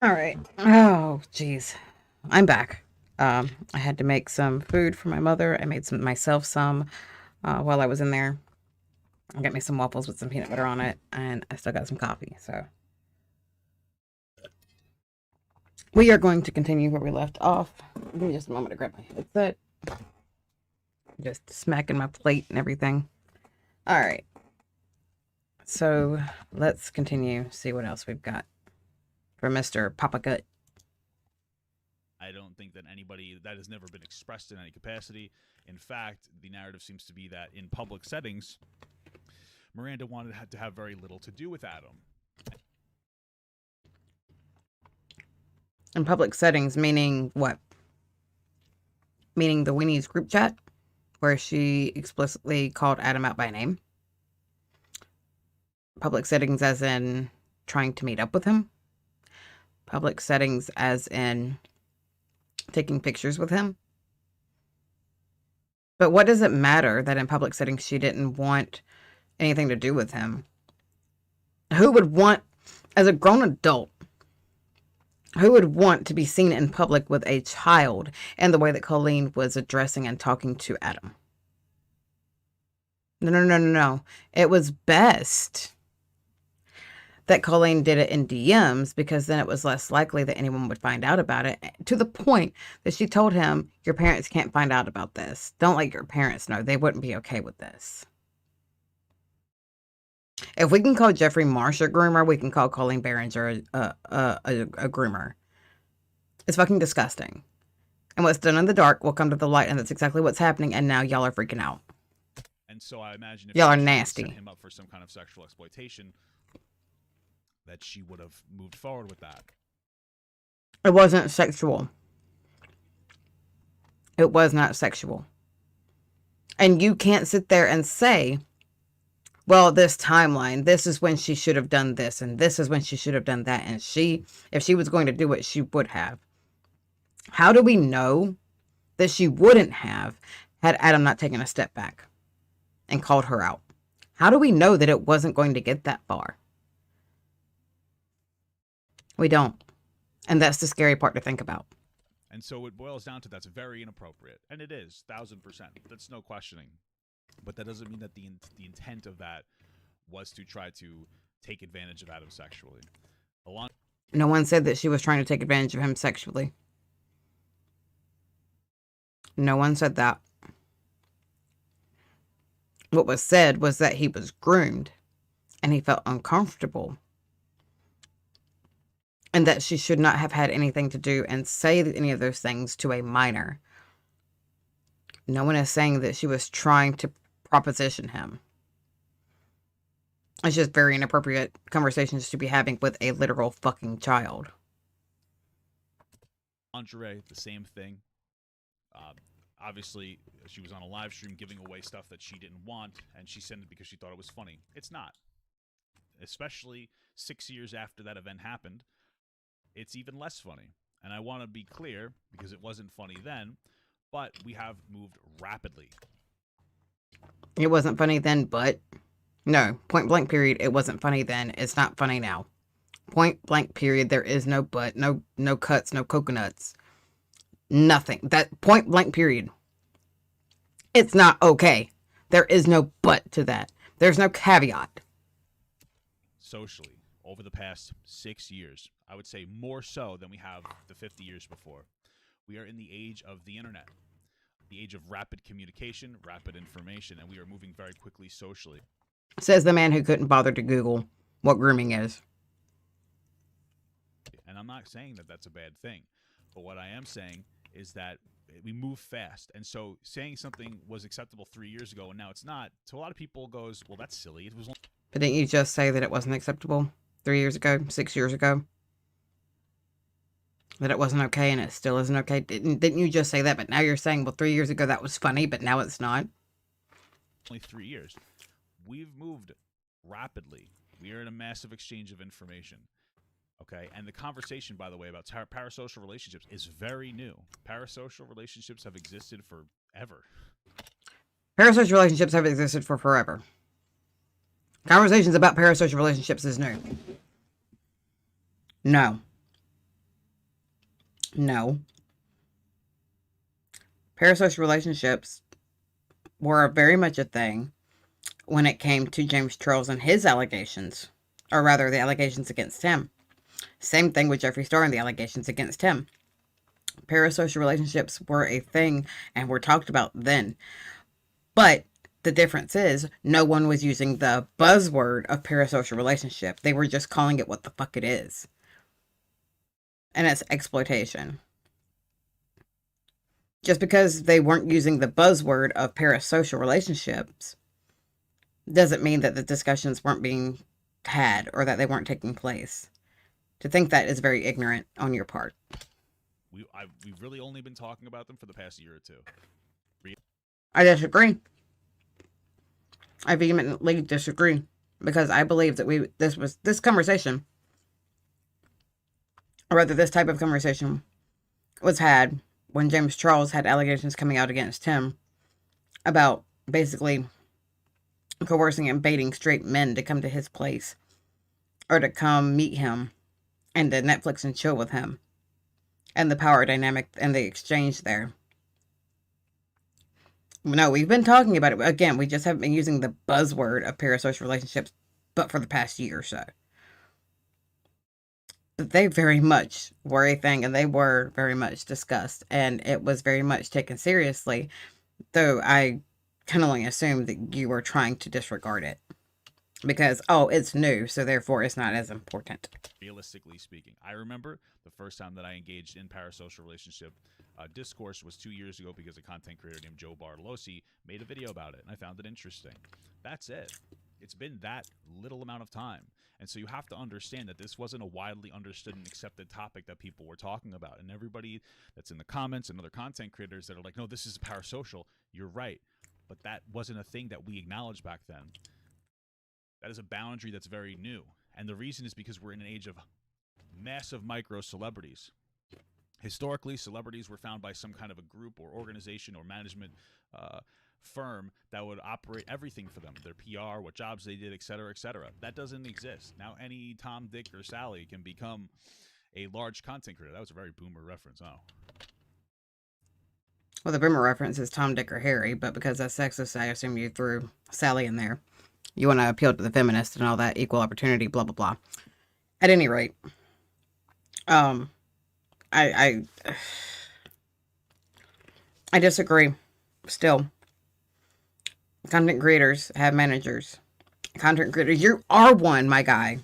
All right. Oh, jeez. I'm back. I had to make some food for my mother. I made some myself some while I was in there. I got me some waffles with some peanut butter on it, and I still got some coffee. So we are going to continue where we left off. Give me just a moment to grab my headset. Just smacking my plate and everything. All right. So let's continue. See what else we've got for Mr. Papa Gut. I don't think that anybody that has never been expressed in any capacity. In fact, the narrative seems to be that in public settings, Miranda wanted to have very little to do with Adam. In public settings, meaning what? Meaning the Winnie's group chat, where she explicitly called Adam out by name. Public settings as in trying to meet up with him. Public settings as in taking pictures with him. But what does it matter that in public settings she didn't want anything to do with him? Who would want, as a grown adult, who would want to be seen in public with a child in the way that Colleen was addressing and talking to Adam? No. It was best that Colleen did it in DMs, because then it was less likely that anyone would find out about it, to the point that she told him, your parents can't find out about this. Don't let your parents know. They wouldn't be okay with this. If we can call Jeffrey Marsh a groomer, we can call Colleen Behringer a groomer. It's fucking disgusting. And what's done in the dark will come to the light, and that's exactly what's happening, and now y'all are freaking out. And so I imagine if y'all are nasty. Set him up for some kind of sexual exploitation, that she would have moved forward with that. It wasn't sexual. It was not sexual. And you can't sit there and say, well, this timeline, this is when she should have done this, and this is when she should have done that, and if she was going to do it, she would have. How do we know that she wouldn't have had Adam not taken a step back and called her out? How do we know that it wasn't going to get that far? We don't. And that's the scary part to think about. And so it boils down to that's very inappropriate. And it is, 1000%. That's no questioning. But that doesn't mean that the intent of that was to try to take advantage of Adam sexually. No one said that she was trying to take advantage of him sexually. No one said that. What was said was that he was groomed and he felt uncomfortable, and that she should not have had anything to do and say any of those things to a minor. No one is saying that she was trying to proposition him. It's just very inappropriate conversations to be having with a literal fucking child. Lingerie, the same thing. Obviously, she was on a live stream giving away stuff that she didn't want, and she sent it because she thought it was funny. It's not. Especially 6 years after that event happened, it's even less funny. And I want to be clear, because it wasn't funny then, but we have moved rapidly. It wasn't funny then, but... No, point blank period, it wasn't funny then. It's not funny now. Point blank period, there is no but, no cuts, no coconuts. Nothing. That point blank period. It's not okay. There is no but to that. There's no caveat. Socially, over the past 6 years, I would say more so than we have the 50 years before, we are in the age of the internet, the age of rapid communication, rapid information, and we are moving very quickly socially. Says the man who couldn't bother to Google what grooming is. And I'm not saying that that's a bad thing, but what I am saying is that we move fast. And so saying something was acceptable 3 years ago and now it's not, to a lot of people goes, well, that's silly. It was. But didn't you just say that it wasn't acceptable 3 years ago, 6 years ago? That it wasn't okay and it still isn't okay? Didn't you just say that? But now you're saying, well, 3 years ago that was funny, but now it's not? Only 3 years. We've moved rapidly. We are in a massive exchange of information. Okay, and the conversation, by the way, about parasocial relationships is very new. Parasocial relationships have existed forever. Parasocial relationships have existed for forever. Conversations about parasocial relationships is new. No. No. Parasocial relationships were very much a thing when it came to James Charles and his allegations, or rather, the allegations against him. Same thing with Jeffree Star and the allegations against him. Parasocial relationships were a thing and were talked about then. But the difference is no one was using the buzzword of parasocial relationship. They were just calling it what the fuck it is. And it's exploitation. Just because they weren't using the buzzword of parasocial relationships doesn't mean that the discussions weren't being had or that they weren't taking place. To think that is very ignorant on your part. We've really only been talking about them for the past year or two. I disagree. I vehemently disagree because I believe that this conversation, or rather this type of conversation, was had when James Charles had allegations coming out against him about basically coercing and baiting straight men to come to his place or to come meet him and to Netflix and chill with him, and the power dynamic and the exchange there. No, we've been talking about it. Again, we just haven't been using the buzzword of parasocial relationships, but for the past year or so. But they very much were a thing, and they were very much discussed, and it was very much taken seriously, though I can only assume that you were trying to disregard it. Because, oh, it's new, so therefore it's not as important. Realistically speaking, I remember the first time that I engaged in parasocial relationship discourse was 2 years ago because a content creator named Joe Bartolosi made a video about it, and I found it interesting. That's it. It's been that little amount of time. And so you have to understand that this wasn't a widely understood and accepted topic that people were talking about. And everybody that's in the comments and other content creators that are like, no, this is parasocial, you're right. But that wasn't a thing that we acknowledged back then. That is a boundary that's very new. And the reason is because we're in an age of massive micro celebrities. Historically, celebrities were found by some kind of a group or organization or management firm that would operate everything for them, their PR, what jobs they did, et cetera, et cetera. That doesn't exist. Now any Tom, Dick, or Sally can become a large content creator. That was a very boomer reference. Oh. Well, the boomer reference is Tom, Dick, or Harry, but because that's sexist, I assume you threw Sally in there. You want to appeal to the feminists and all that, equal opportunity, blah, blah, blah. At any rate, I disagree still. Content creators have managers. Content creators, you are one, my guy.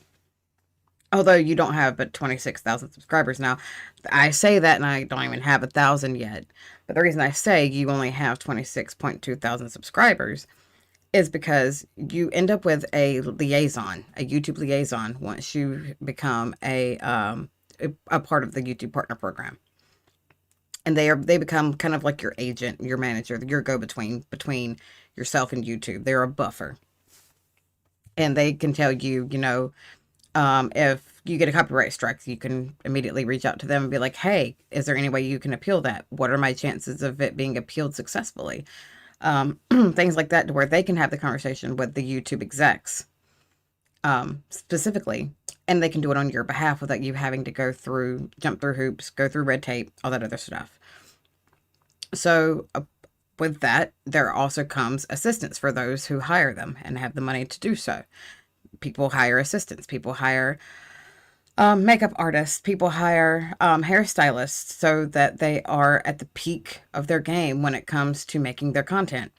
Although you don't have but 26,000 subscribers now. I say that and I don't even have 1,000 yet. But the reason I say you only have 26.2 thousand subscribers is because you end up with a liaison, a YouTube liaison, once you become a part of the YouTube Partner Program. And they become kind of like your agent, your manager, your go-between between yourself and YouTube. They're a buffer. And they can tell you, if you get a copyright strike, you can immediately reach out to them and be like, hey, is there any way you can appeal that? What are my chances of it being appealed successfully? Things like that, to where they can have the conversation with the YouTube execs specifically, and they can do it on your behalf without you having to jump through hoops, go through red tape, all that other stuff. So with that, there also comes assistance for those who hire them and have the money to do so. People hire assistants, people hire makeup artists, people hire hairstylists so that they are at the peak of their game when it comes to making their content.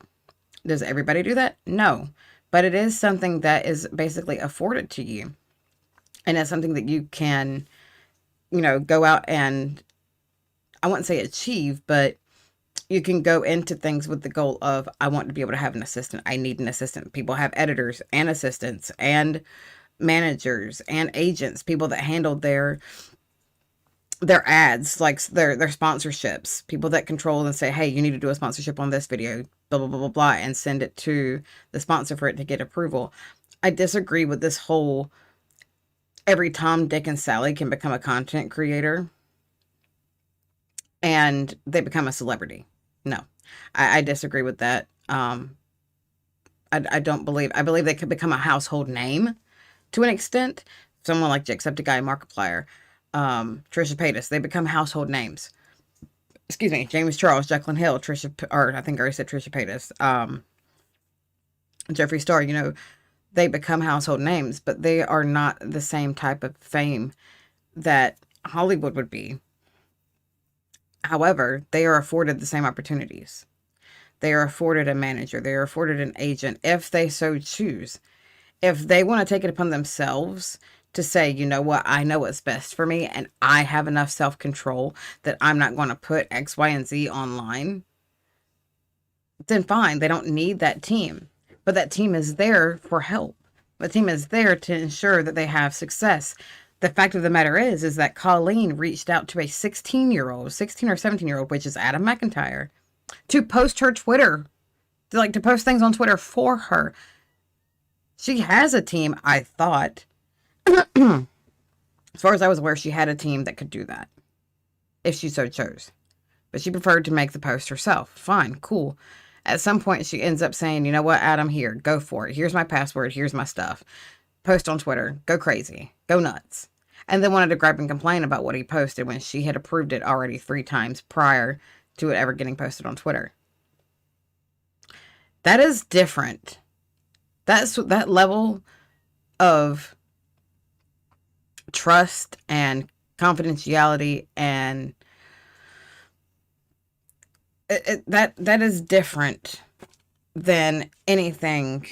Does everybody do that? No. But it is something that is basically afforded to you. And it's something that you can, go out and, I wouldn't say achieve, but you can go into things with the goal of, I want to be able to have an assistant. I need an assistant. People have editors and assistants and managers and agents, people that handle their ads, like their sponsorships, people that control and say, hey, you need to do a sponsorship on this video, blah, blah, blah, blah, blah, and send it to the sponsor for it to get approval. I disagree with this whole, every Tom, Dick, and Sally can become a content creator and they become a celebrity. No, I disagree with that. I believe they could become a household name to an extent. Someone like Jacksepticeye, Markiplier, Trisha Paytas. They become household names. Excuse me, James Charles, Jacqueline Hill, or I think I already said Trisha Paytas. Jeffree Star, they become household names, but they are not the same type of fame that Hollywood would be. However, they are afforded the same opportunities. They are afforded a manager. They are afforded an agent if they so choose. If they want to take it upon themselves to say, you know what, I know what's best for me and I have enough self-control that I'm not going to put X, Y, and Z online, then fine. They don't need that team. But that team is there for help. The team is there to ensure that they have success. The fact of the matter is that Colleen reached out to a 16 or 17-year-old, which is Adam McIntyre, to post her Twitter, to post things on Twitter for her. She has a team, I thought. As far as I was aware, she had a team that could do that if she so chose. But she preferred to make the post herself. Fine, cool. At some point, she ends up saying, you know what, Adam, here, go for it. Here's my password. Here's my stuff. Post on Twitter. Go crazy. Go nuts. And then wanted to gripe and complain about what he posted when she had approved it already 3 times prior to it ever getting posted on Twitter. That is different. That level of trust and confidentiality and that is different than anything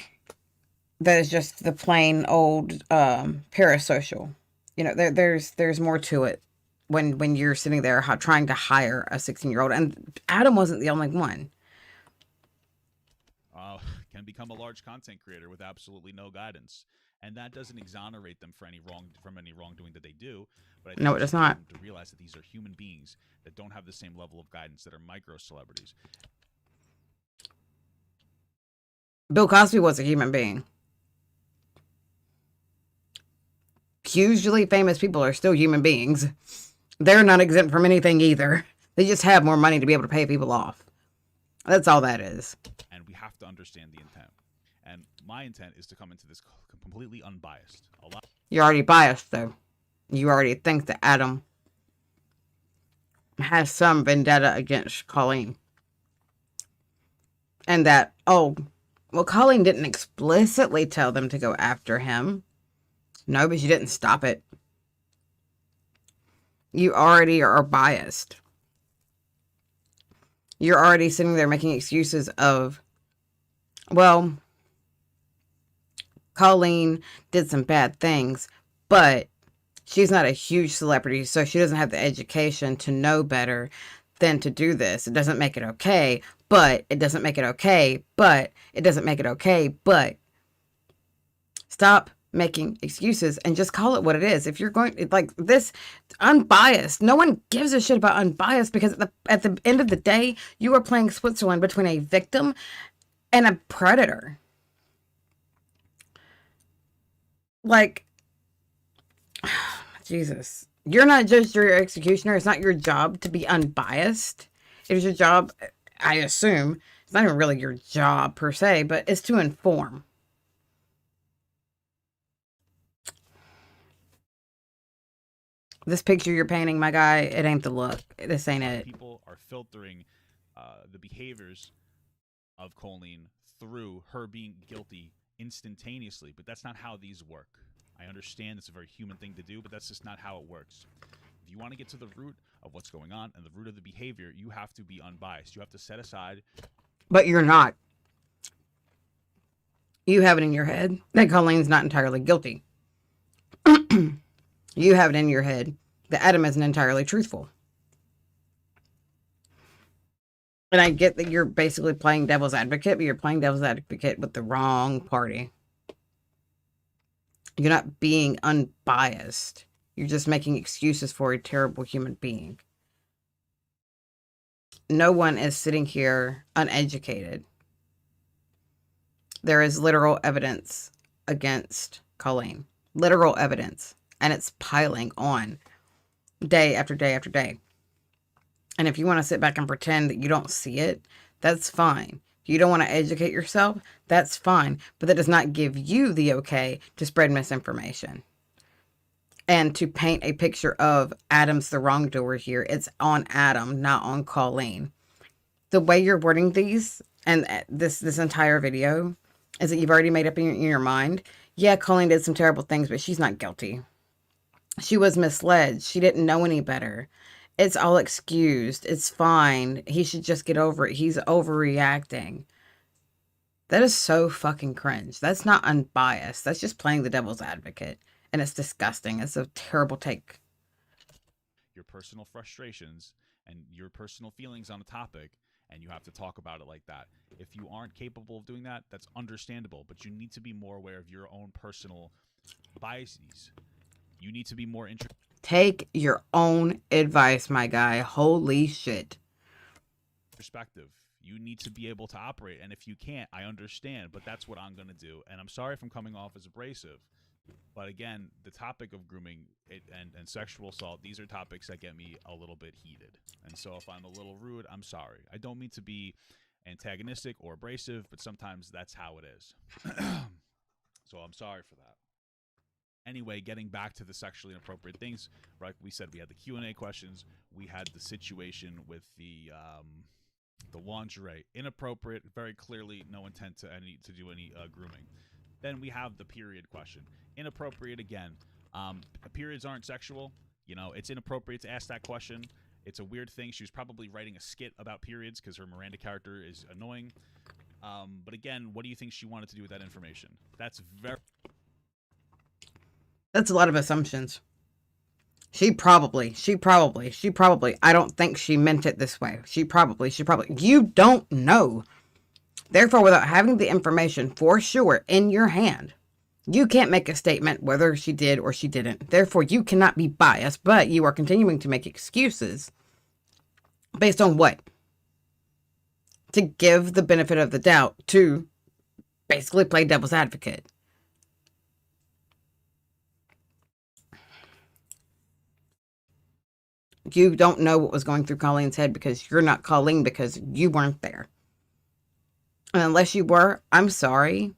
that is just the plain old parasocial. There's more to it when you're sitting there trying to hire a 16-year-old, and Adam wasn't the only one. Can become a large content creator with absolutely no guidance, and that doesn't exonerate them from any wrongdoing that they do. But I think No, it does not. to realize that these are human beings that don't have the same level of guidance, that are micro celebrities. Bill Cosby was a human being. Hugely famous people are still human beings. They're not exempt from anything either. They just have more money to be able to pay people off. That's all that is. And we have to understand the intent. And my intent is to come into this completely unbiased. You're already biased, though. You already think that Adam has some vendetta against Colleen. And that, Colleen didn't explicitly tell them to go after him. No, but she didn't stop it. You already are biased. You're already sitting there making excuses of, well, Colleen did some bad things, but she's not a huge celebrity, so she doesn't have the education to know better than to do this. It doesn't make it okay, but it doesn't make it okay, but it doesn't make it okay, but stop making excuses and just call it what it is. If you're going like this, unbiased, no one gives a shit about unbiased, because at the end of the day, you are playing Switzerland between a victim and a predator. Like, Jesus, you're not just your executioner. It's not your job to be unbiased. It is your job, I assume, it's not even really your job per se, but it's to inform. This picture you're painting, my guy, it ain't the look. This ain't it. People are filtering the behaviors of Colleen through her being guilty instantaneously, but that's not how these work. I understand it's a very human thing to do, but that's just not how it works. If you want to get to the root of what's going on and the root of the behavior, you have to be unbiased. You have to set aside. But you're not. You have it in your head that Colleen's not entirely guilty. You have it in your head that Adam isn't entirely truthful. And I get that you're basically playing devil's advocate, but you're playing devil's advocate with the wrong party. You're not being unbiased. You're just making excuses for a terrible human being. No one is sitting here uneducated. There is literal evidence against Colleen. Literal evidence. And it's piling on day after day after day. And if you want to sit back and pretend that you don't see it, that's fine. If you don't want to educate yourself, that's fine. But that does not give you the okay to spread misinformation. And to paint a picture of Adam's the wrongdoer here, it's on Adam, not on Colleen. The way you're wording these and this entire video is that you've already made up in your mind. Yeah, Colleen did some terrible things, but she's not guilty. She was misled. She didn't know any better. It's all excused. It's fine. He should just get over it. He's overreacting. That is so fucking cringe. That's not unbiased. That's just playing the devil's advocate. And it's disgusting. It's a terrible take. Your personal frustrations and your personal feelings on a topic, and you have to talk about it like that. If you aren't capable of doing that, that's understandable, but you need to be more aware of your own personal biases. You need to be more Take your own advice, my guy. Holy shit. perspective. You need to be able to operate, and if you can't, I understand, but that's what I'm going to do. And I'm sorry if I'm coming off as abrasive, but again, the topic of grooming and sexual assault, these are topics that get me a little bit heated. And so if I'm a little rude, I'm sorry. I don't mean to be antagonistic or abrasive, but sometimes that's how it is. So I'm sorry for that. Anyway, getting back to the sexually inappropriate things, like we said, we had the Q&A questions. We had the situation with the lingerie, inappropriate, very clearly no intent to do any grooming. Then we have the period question, inappropriate again. Periods aren't sexual. You know, it's inappropriate to ask that question. It's a weird thing. She was probably writing a skit about periods because her Miranda character is annoying. But again, what do you think she wanted to do with that information? That's a lot of assumptions. She probably, I don't think she meant it this way. She probably, you don't know. Therefore, without having the information for sure in your hand, you can't make a statement whether she did or she didn't. Therefore, you cannot be biased, but you are continuing to make excuses based on what? To give the benefit of the doubt, to basically play devil's advocate. You don't know what was going through Colleen's head because you're not Colleen, because you weren't there. And unless you were, I'm sorry.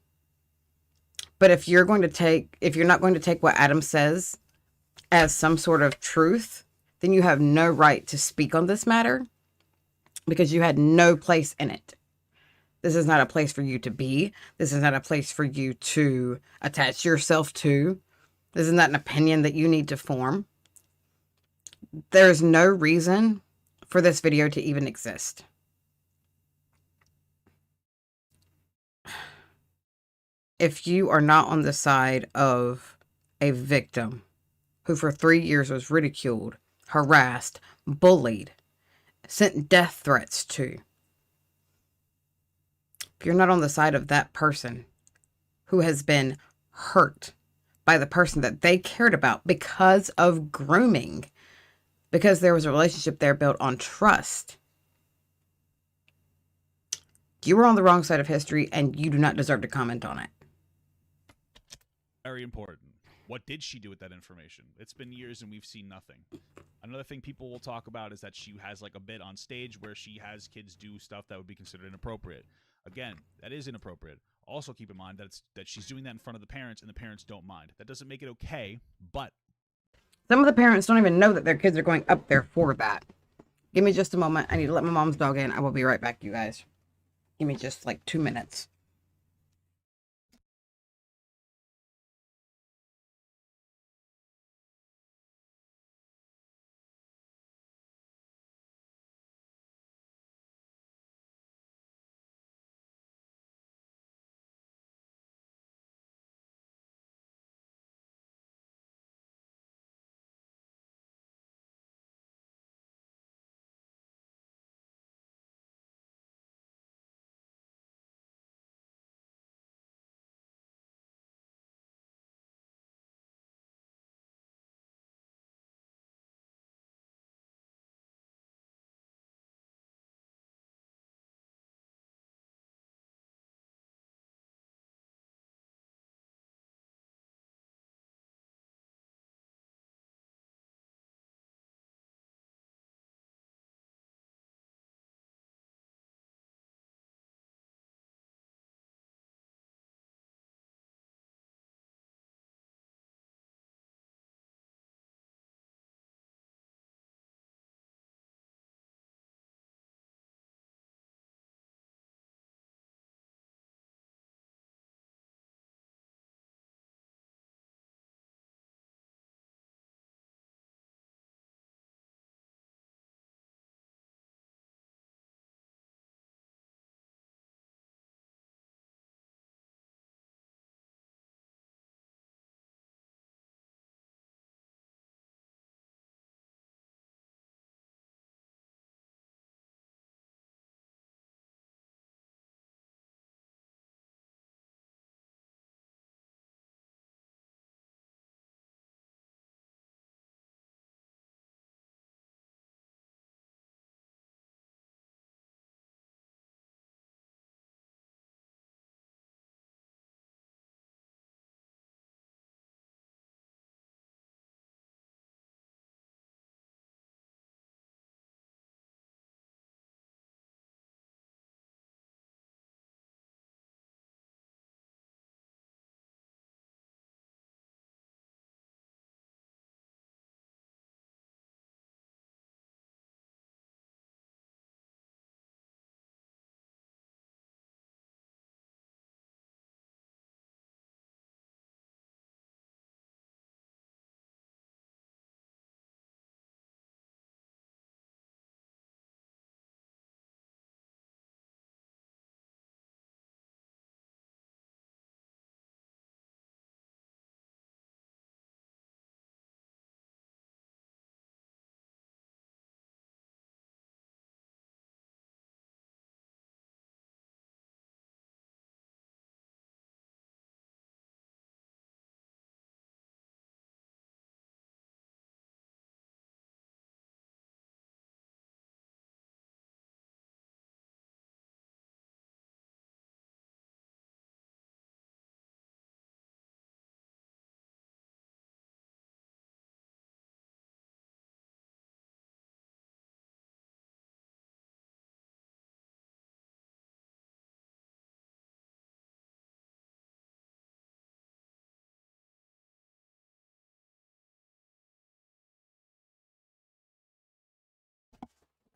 But if you're not going to take what Adam says as some sort of truth, then you have no right to speak on this matter because you had no place in it. This is not a place for you to be. This is not a place for you to attach yourself to. This is not an opinion that you need to form. There's no reason for this video to even exist. If you are not on the side of a victim who for 3 years was ridiculed, harassed, bullied, sent death threats to, if you're not on the side of that person who has been hurt by the person that they cared about because of grooming, because there was a relationship there built on trust, you were on the wrong side of history and you do not deserve to comment on it. very important. What did she do with that information? It's been years and we've seen nothing. Another thing people will talk about is that she has like a bit on stage where she has kids do stuff that would be considered inappropriate. Again, that is inappropriate. Also keep in mind that she's doing that in front of the parents and the parents don't mind. That doesn't make it okay, but some of the parents don't even know that their kids are going up there for that. Give me just a moment. I need to let my mom's dog in. I will be right back, you guys. Give me just like 2 minutes.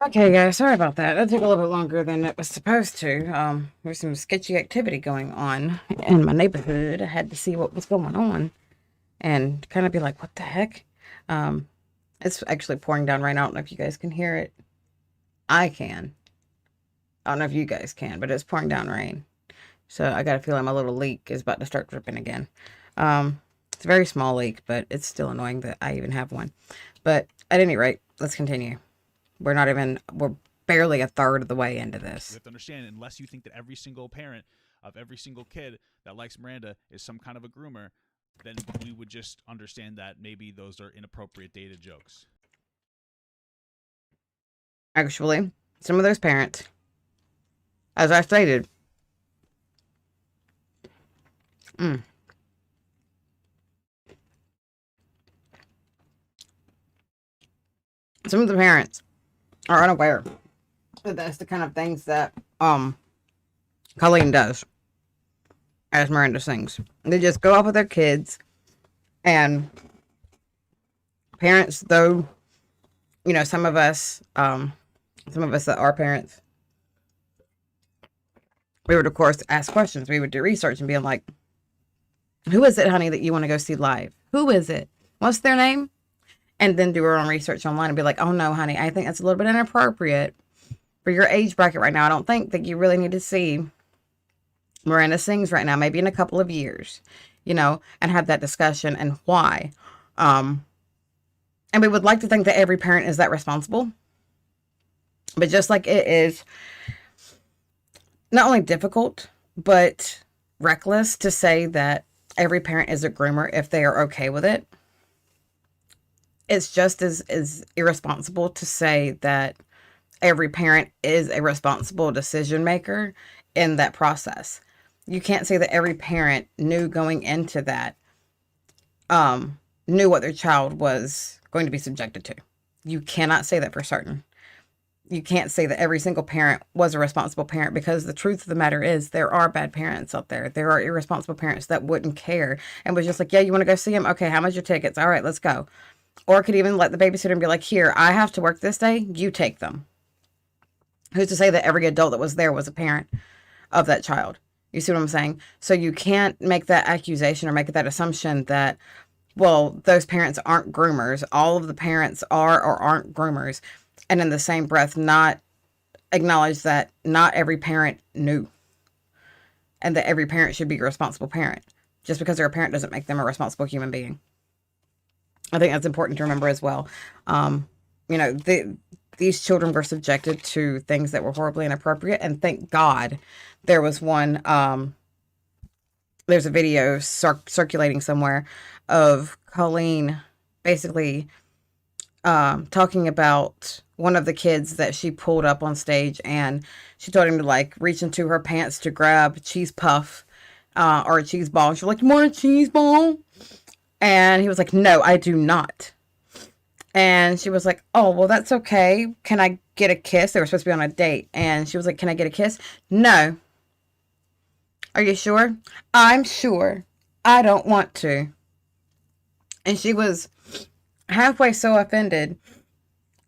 Okay, guys, sorry about that. That took a little bit longer than it was supposed to. There's some sketchy activity going on in my neighborhood. I had to see what was going on and kind of be like, what the heck? Um, it's actually pouring down right now. I don't know if you guys can hear it. I can. I don't know if you guys can, but it's pouring down rain. So I got a feeling my little leak is about to start dripping again. It's a very small leak, but it's still annoying that I even have one. But at any rate, let's continue. We're barely a third of the way into You this. have to understand, unless you think that every single parent of every single kid that likes Miranda is some kind of a groomer, then we would just understand that maybe those are inappropriate dated jokes. Actually, some of those parents, as I stated, mm, some of the parents are unaware that that's the kind of things that Colleen does as Miranda sings. They just go off with their kids, and parents, though, some of us that are parents, we would of course ask questions. We would do research and be like, "Who is it, honey, that you want to go see live? Who is it? What's their name?" And then do our own research online and be like, "Oh no, honey, I think that's a little bit inappropriate for your age bracket right now. I don't think that you really need to see Miranda sings right now, maybe in a couple of years, and have that discussion and why." And we would like to think that every parent is that responsible. But just like it is not only difficult, but reckless to say that every parent is a groomer if they are okay with it, it's just as irresponsible to say that every parent is a responsible decision maker in that process. You can't say that every parent knew going into that, knew what their child was going to be subjected to. You cannot say that for certain. You can't say that every single parent was a responsible parent, because the truth of the matter is there are bad parents out there. There are irresponsible parents that wouldn't care and was just like, yeah, you want to go see him? Okay, how much are your tickets? All right, let's go. Or could even let the babysitter and be like, here, I have to work this day. You take them. Who's to say that every adult that was there was a parent of that child? You see what I'm saying? So you can't make that accusation or make that assumption that, well, those parents aren't groomers. All of the parents are or aren't groomers. And in the same breath, not acknowledge that not every parent knew, and that every parent should be a responsible parent. Just because they're a parent doesn't make them a responsible human being. I think that's important to remember as well. Um, these children were subjected to things that were horribly inappropriate, and thank God there was one. There's a video circulating somewhere of Colleen basically talking about one of the kids that she pulled up on stage, and she told him to like reach into her pants to grab a cheese puff or a cheese ball. And she was like, "You want a cheese ball?" And he was like, "No, I do not." And she was like, "Oh, well, that's okay. Can I get a kiss?" They were supposed to be on a date. And she was like, "Can I get a kiss?" "No." "Are you sure?" "I'm sure. I don't want to." And she was halfway so offended.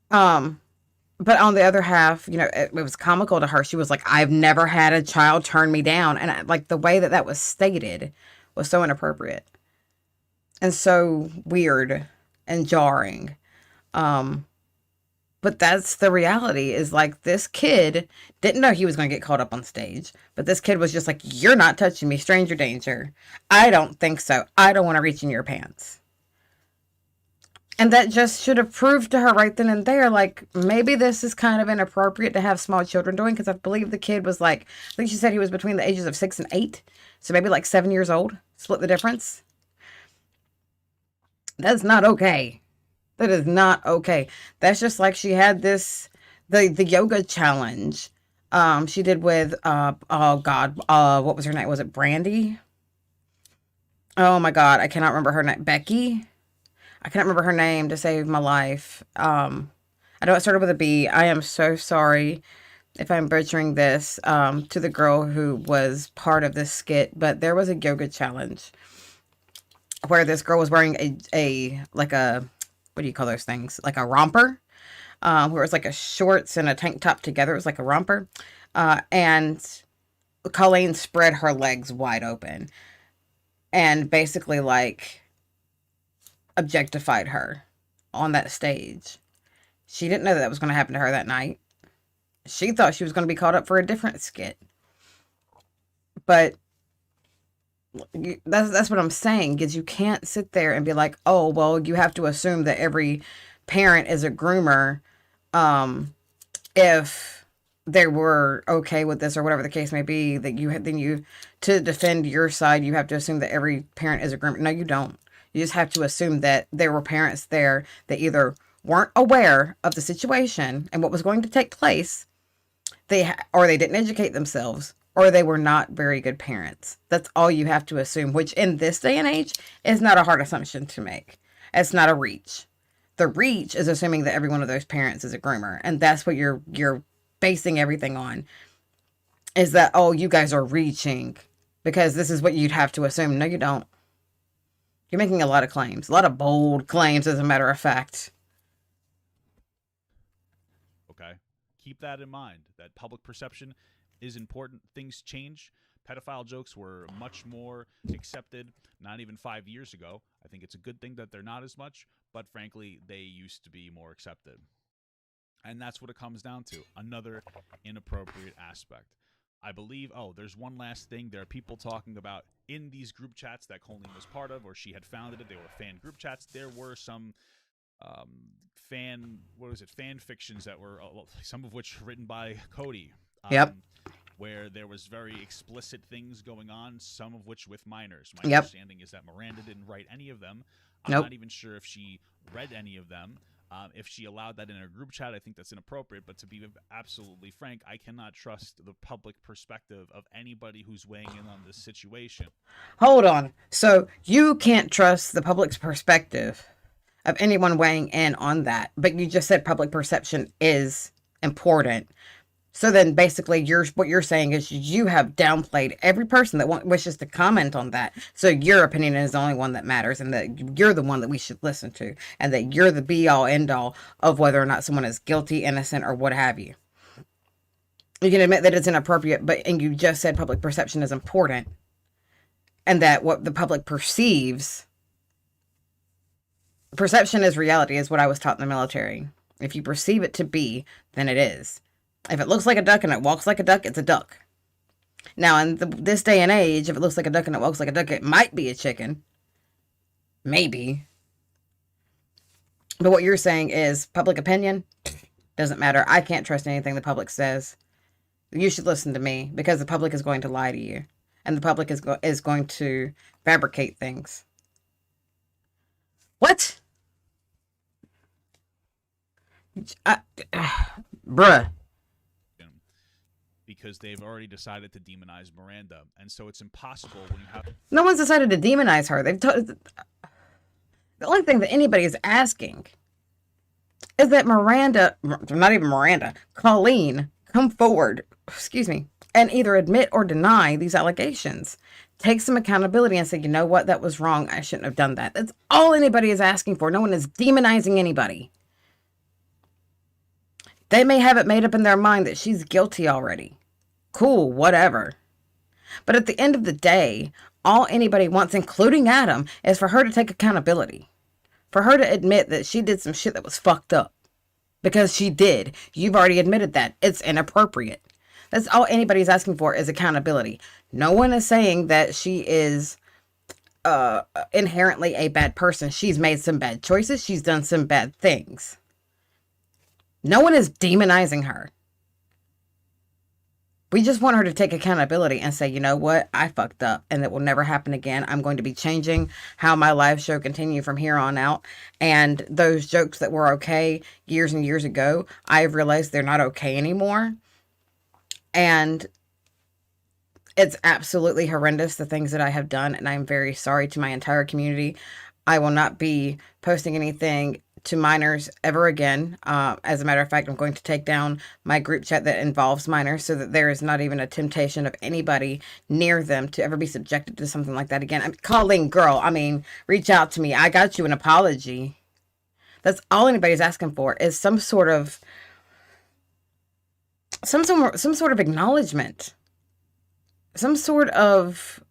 But on the other half, it was comical to her. She was like, "I've never had a child turn me down." And like the way that that was stated was so inappropriate and so weird and jarring. Um, but that's the reality, is like this kid didn't know he was going to get called up on stage. But this kid was just like, "You're not touching me, stranger danger." "I don't think so. I don't want to reach in your pants." And that just should have proved to her right then and there, like, maybe this is kind of inappropriate to have small children doing, because I believe the kid was like, I think she said he was between the ages of 6 and 8. So maybe like 7 years old. Split the difference. That's not okay. That is not okay. That's just like she had the yoga challenge. She did with, oh God, what was her name? Was it Brandy? Oh my God, I cannot remember her name. Becky? I can't remember her name to save my life. I know it started with a B. I am so sorry if I'm butchering this, to the girl who was part of this skit, but there was a yoga challenge where this girl was wearing a like a, what do you call those things? Like a romper. where it was like a shorts and a tank top together. It was like a romper. And Colleen spread her legs wide open and basically like objectified her on that stage. She didn't know that was going to happen to her that night. She thought she was going to be called up for a different skit. But that's what I'm saying, is you can't sit there and be like, oh, well, you have to assume that every parent is a groomer, if they were okay with this or whatever the case may be, that you have, then you, to defend your side, you have to assume that every parent is a groomer. No, you don't. You just have to assume that there were parents there that either weren't aware of the situation and what was going to take place, or they didn't educate themselves, or they were not very good parents. That's all you have to assume, which in this day and age is not a hard assumption to make. It's not a reach. The reach is assuming that every one of those parents is a groomer, and that's what you're basing everything on. Is that, oh, you guys are reaching because this is what you'd have to assume. No, you don't. You're making a lot of claims, a lot of bold claims, as a matter of fact. Okay? Keep that in mind, that public perception is important. Things change. Pedophile jokes were much more accepted not even 5 years ago. I think it's a good thing that they're not as much, but frankly, they used to be more accepted. And that's what it comes down to. Another inappropriate aspect. I believe, there's one last thing. There are people talking about in these group chats that Colleen was part of, or she had founded it. They were fan group chats. There were some fan fictions that were, some of which written by Cody. Yep. Where there was very explicit things going on, some of which with minors. My Yep. understanding is that Miranda didn't write any of them. Nope. I'm not even sure if she read any of them. If she allowed that in her group chat, I think that's inappropriate. But to be absolutely frank, I cannot trust the public perspective of anybody who's weighing in on this situation. Hold on. So you can't trust the public's perspective of anyone weighing in on that, but you just said public perception is important. So then basically what you're saying is you have downplayed every person that wishes to comment on that. So your opinion is the only one that matters, and that you're the one that we should listen to, and that you're the be all end all of whether or not someone is guilty, innocent, or what have you. You can admit that it's inappropriate, and you just said public perception is important, and that what the public perceives, perception is reality, is what I was taught in the military. If you perceive it to be, then it is. If it looks like a duck and it walks like a duck, it's a duck. Now, in this day and age, if it looks like a duck and it walks like a duck, it might be a chicken. Maybe. But what you're saying is public opinion doesn't matter. I can't trust anything the public says. You should listen to me, because the public is going to lie to you. And the public is going to fabricate things. What? Bruh. Because they've already decided to demonize Miranda, and so it's impossible when you have. No one's decided to demonize her. The only thing that anybody is asking is that Colleen, come forward, and either admit or deny these allegations. Take some accountability and say, you know what, that was wrong. I shouldn't have done that. That's all anybody is asking for. No one is demonizing anybody. They may have it made up in their mind that she's guilty already. Cool, whatever. But at the end of the day, all anybody wants, including Adam, is for her to take accountability. For her to admit that she did some shit that was fucked up. Because she did. You've already admitted that. It's inappropriate. That's all anybody's asking for, is accountability. No one is saying that she is inherently a bad person. She's made some bad choices. She's done some bad things. No one is demonizing her. We just want her to take accountability and say, you know what, I fucked up, and it will never happen again. I'm going to be changing how my live show continue from here on out. And those jokes that were okay years and years ago, I've realized they're not okay anymore. And it's absolutely horrendous, the things that I have done, and I'm very sorry to my entire community. I will not be posting anything to minors ever again. As a matter of fact, I'm going to take down my group chat that involves minors, so that there is not even a temptation of anybody near them to ever be subjected to something like that again. I'm calling girl. Reach out to me. I got you an apology. That's all anybody's asking for, is some sort of acknowledgement, some sort of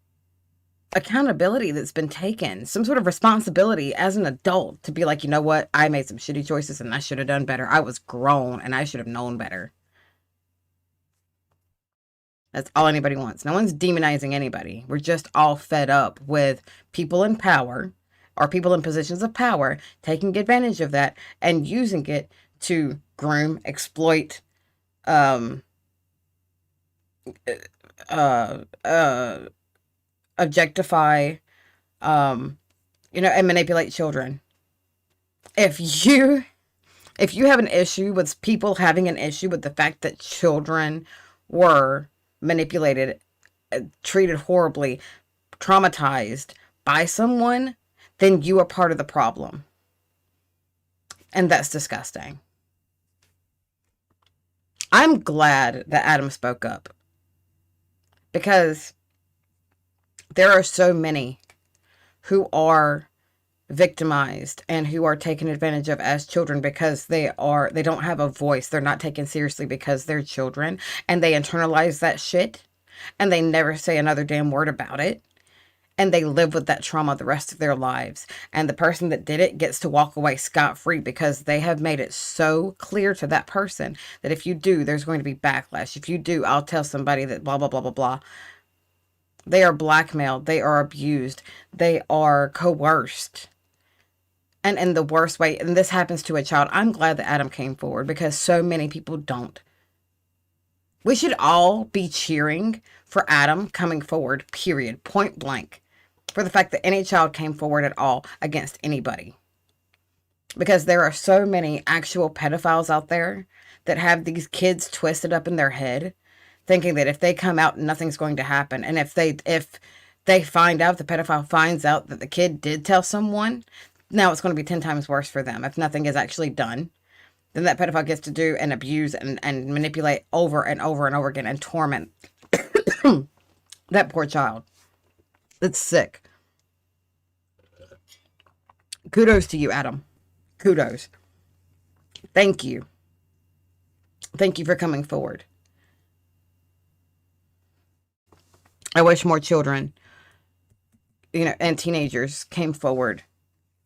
accountability that's been taken, some sort of responsibility as an adult to be like, you know what, I made some shitty choices and I should have done better. I was grown and I should have known better. That's all anybody wants. No one's demonizing anybody. We're just all fed up with people in power or people in positions of power taking advantage of that and using it to groom, exploit, um, uh, uh, objectify, and manipulate children. If you have an issue with people having an issue with the fact that children were manipulated, treated horribly, traumatized by someone, then you are part of the problem. And that's disgusting. I'm glad that Adam spoke up, because there are so many who are victimized and who are taken advantage of as children because they don't have a voice. They're not taken seriously because they're children, and they internalize that shit and they never say another damn word about it, and they live with that trauma the rest of their lives. And the person that did it gets to walk away scot-free because they have made it so clear to that person that if you do, there's going to be backlash. If you do, I'll tell somebody that blah blah blah blah blah. They are blackmailed, they are abused, they are coerced, and in the worst way. And this happens to a child. I'm glad that Adam came forward, because so many people don't. We should all be cheering for Adam coming forward, period, point blank, for the fact that any child came forward at all against anybody. Because there are so many actual pedophiles out there that have these kids twisted up in their head, thinking that if they come out, nothing's going to happen. And if they find out, the pedophile finds out that the kid did tell someone, now it's going to be 10 times worse for them if nothing is actually done. Then that pedophile gets to do and abuse and manipulate over and over and over again and torment that poor child. It's sick. Kudos to you, Adam. Kudos. Thank you. Thank you for coming forward. I wish more children, and teenagers came forward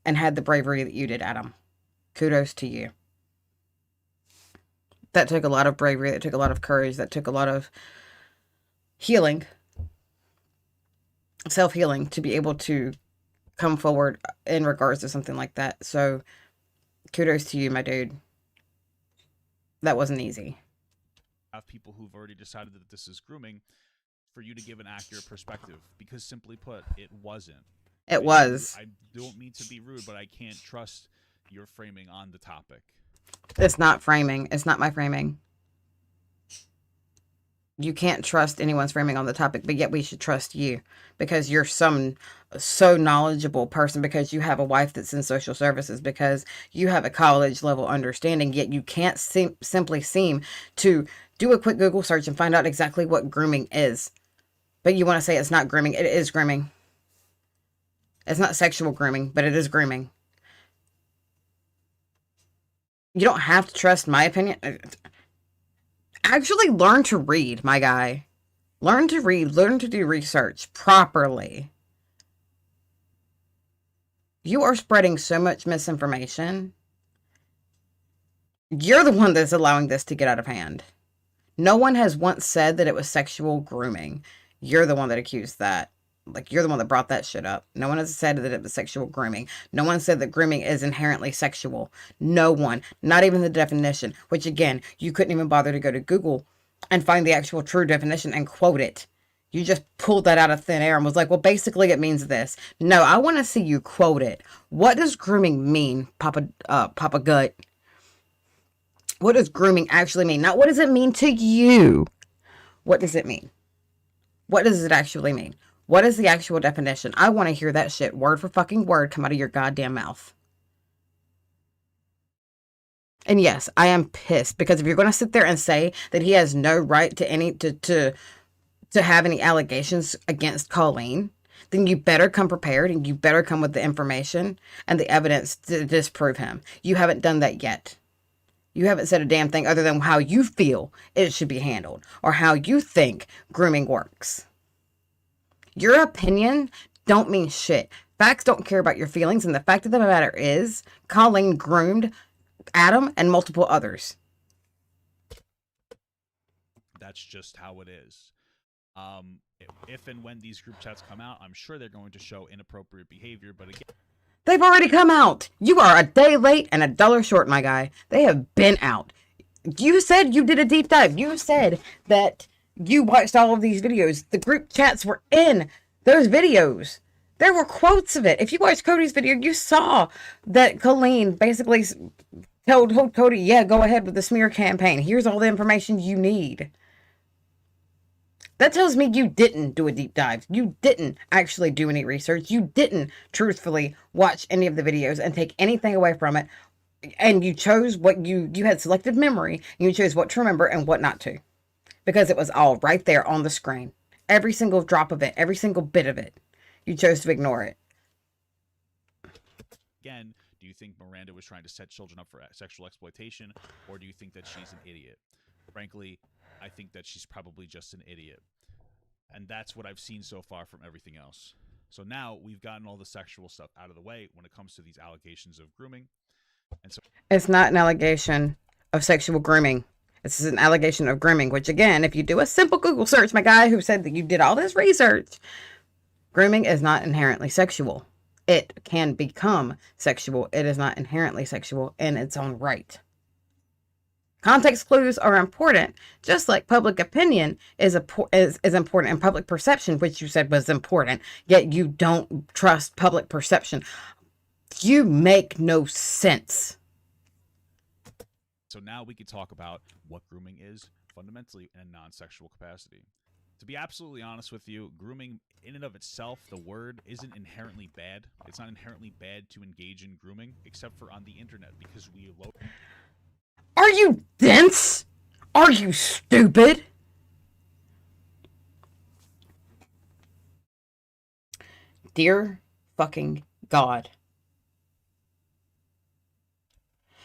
and had the bravery that you did, Adam. Kudos to you. That took a lot of bravery. That took a lot of courage. That took a lot of healing, self-healing, to be able to come forward in regards to something like that. So kudos to you, my dude. That wasn't easy. Have people who've already decided that this is grooming, for you to give an accurate perspective, because simply put, it wasn't. It was. I don't mean to be rude, but I can't trust your framing on the topic. It's not framing. It's not my framing. You can't trust anyone's framing on the topic, but yet we should trust you, because you're some so knowledgeable person, because you have a wife that's in social services, because you have a college level understanding, yet you can't simply seem to do a quick Google search and find out exactly what grooming is. But you want to say it's not grooming. It is grooming. It's not sexual grooming, but it is grooming. You don't have to trust my opinion. Actually learn to read, my guy. Learn to read. Learn to do research properly. You are spreading so much misinformation. You're the one that's allowing this to get out of hand. No one has once said that it was sexual grooming. You're the one that accused that. Like, you're the one that brought that shit up. No one has said that it was sexual grooming. No one said that grooming is inherently sexual. No one. Not even the definition. Which, again, you couldn't even bother to go to Google and find the actual true definition and quote it. You just pulled that out of thin air and was like, well, basically it means this. No, I want to see you quote it. What does grooming mean, Papa Gut? What does grooming actually mean? Not what does it mean to you? What does it mean? What does it actually mean? What is the actual definition? I want to hear that shit word for fucking word come out of your goddamn mouth. And yes, I am pissed, because if you're going to sit there and say that he has no right to have any allegations against Colleen, then you better come prepared and you better come with the information and the evidence to disprove him. You haven't done that yet. You haven't said a damn thing other than how you feel it should be handled or how you think grooming works. Your opinion don't mean shit. Facts don't care about your feelings, and the fact of the matter is, Colleen groomed Adam and multiple others. That's just how it is. If and when these group chats come out, I'm sure they're going to show inappropriate behavior, but again, they've already come out. You are a day late and $1 short, my guy. They have been out. You said you did a deep dive. You said that you watched all of these videos. The group chats were in those videos. There were quotes of it. If you watched Cody's video, you saw that Colleen basically told Cody, yeah, go ahead with the smear campaign. Here's all the information you need. That tells me you didn't do a deep dive. You didn't actually do any research. You didn't truthfully watch any of the videos and take anything away from it. And you chose what you had selective memory. And you chose what to remember and what not to. Because it was all right there on the screen. Every single drop of it. Every single bit of it. You chose to ignore it. Again, do you think Miranda was trying to set children up for sexual exploitation? Or do you think that she's an idiot? Frankly, I think that she's probably just an idiot. And that's what I've seen so far from everything else. So now we've gotten all the sexual stuff out of the way when it comes to these allegations of grooming. And so it's not an allegation of sexual grooming. This is an allegation of grooming, which again, if you do a simple Google search, my guy who said that you did all this research, grooming is not inherently sexual. It can become sexual. It is not inherently sexual in its own right. Context clues are important, just like public opinion is important and public perception, which you said was important, yet you don't trust public perception. You make no sense. So now we can talk about what grooming is fundamentally in a non-sexual capacity. To be absolutely honest with you, grooming in and of itself, the word isn't inherently bad. It's not inherently bad to engage in grooming, except for on the internet, because we Are you dense? Are you stupid? Dear fucking God.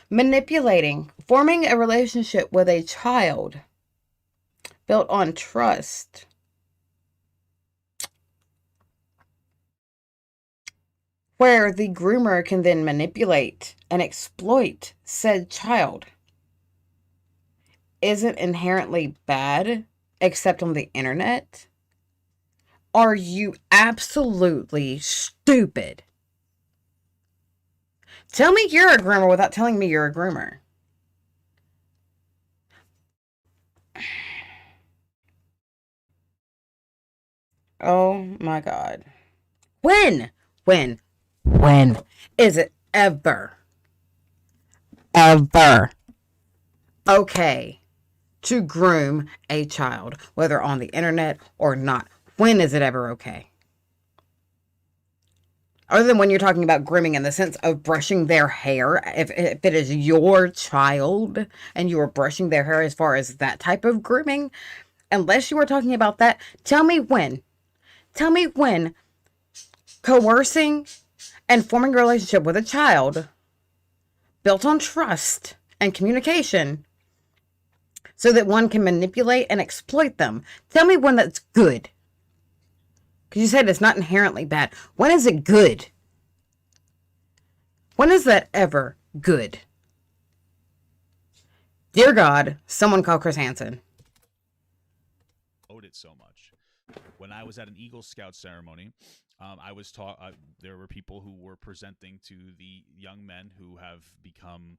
Manipulating, forming a relationship with a child built on trust. Where the groomer can then manipulate and exploit said child isn't inherently bad, except on the internet? Are you absolutely stupid? Tell me you're a groomer without telling me you're a groomer. Oh my God. When is it ever okay to groom a child, whether on the internet or not? When is it ever okay? Other than when you're talking about grooming in the sense of brushing their hair, if it is your child and you are brushing their hair as far as that type of grooming, unless you are talking about that, tell me when. Tell me when coercing and forming a relationship with a child built on trust and communication so that one can manipulate and exploit them. Tell me when that's good. Because you said it's not inherently bad. When is it good? When is that ever good? Dear God, someone call Chris Hansen. owed it so much. When I was at an Eagle Scout ceremony, I was taught there were people who were presenting to the young men who have become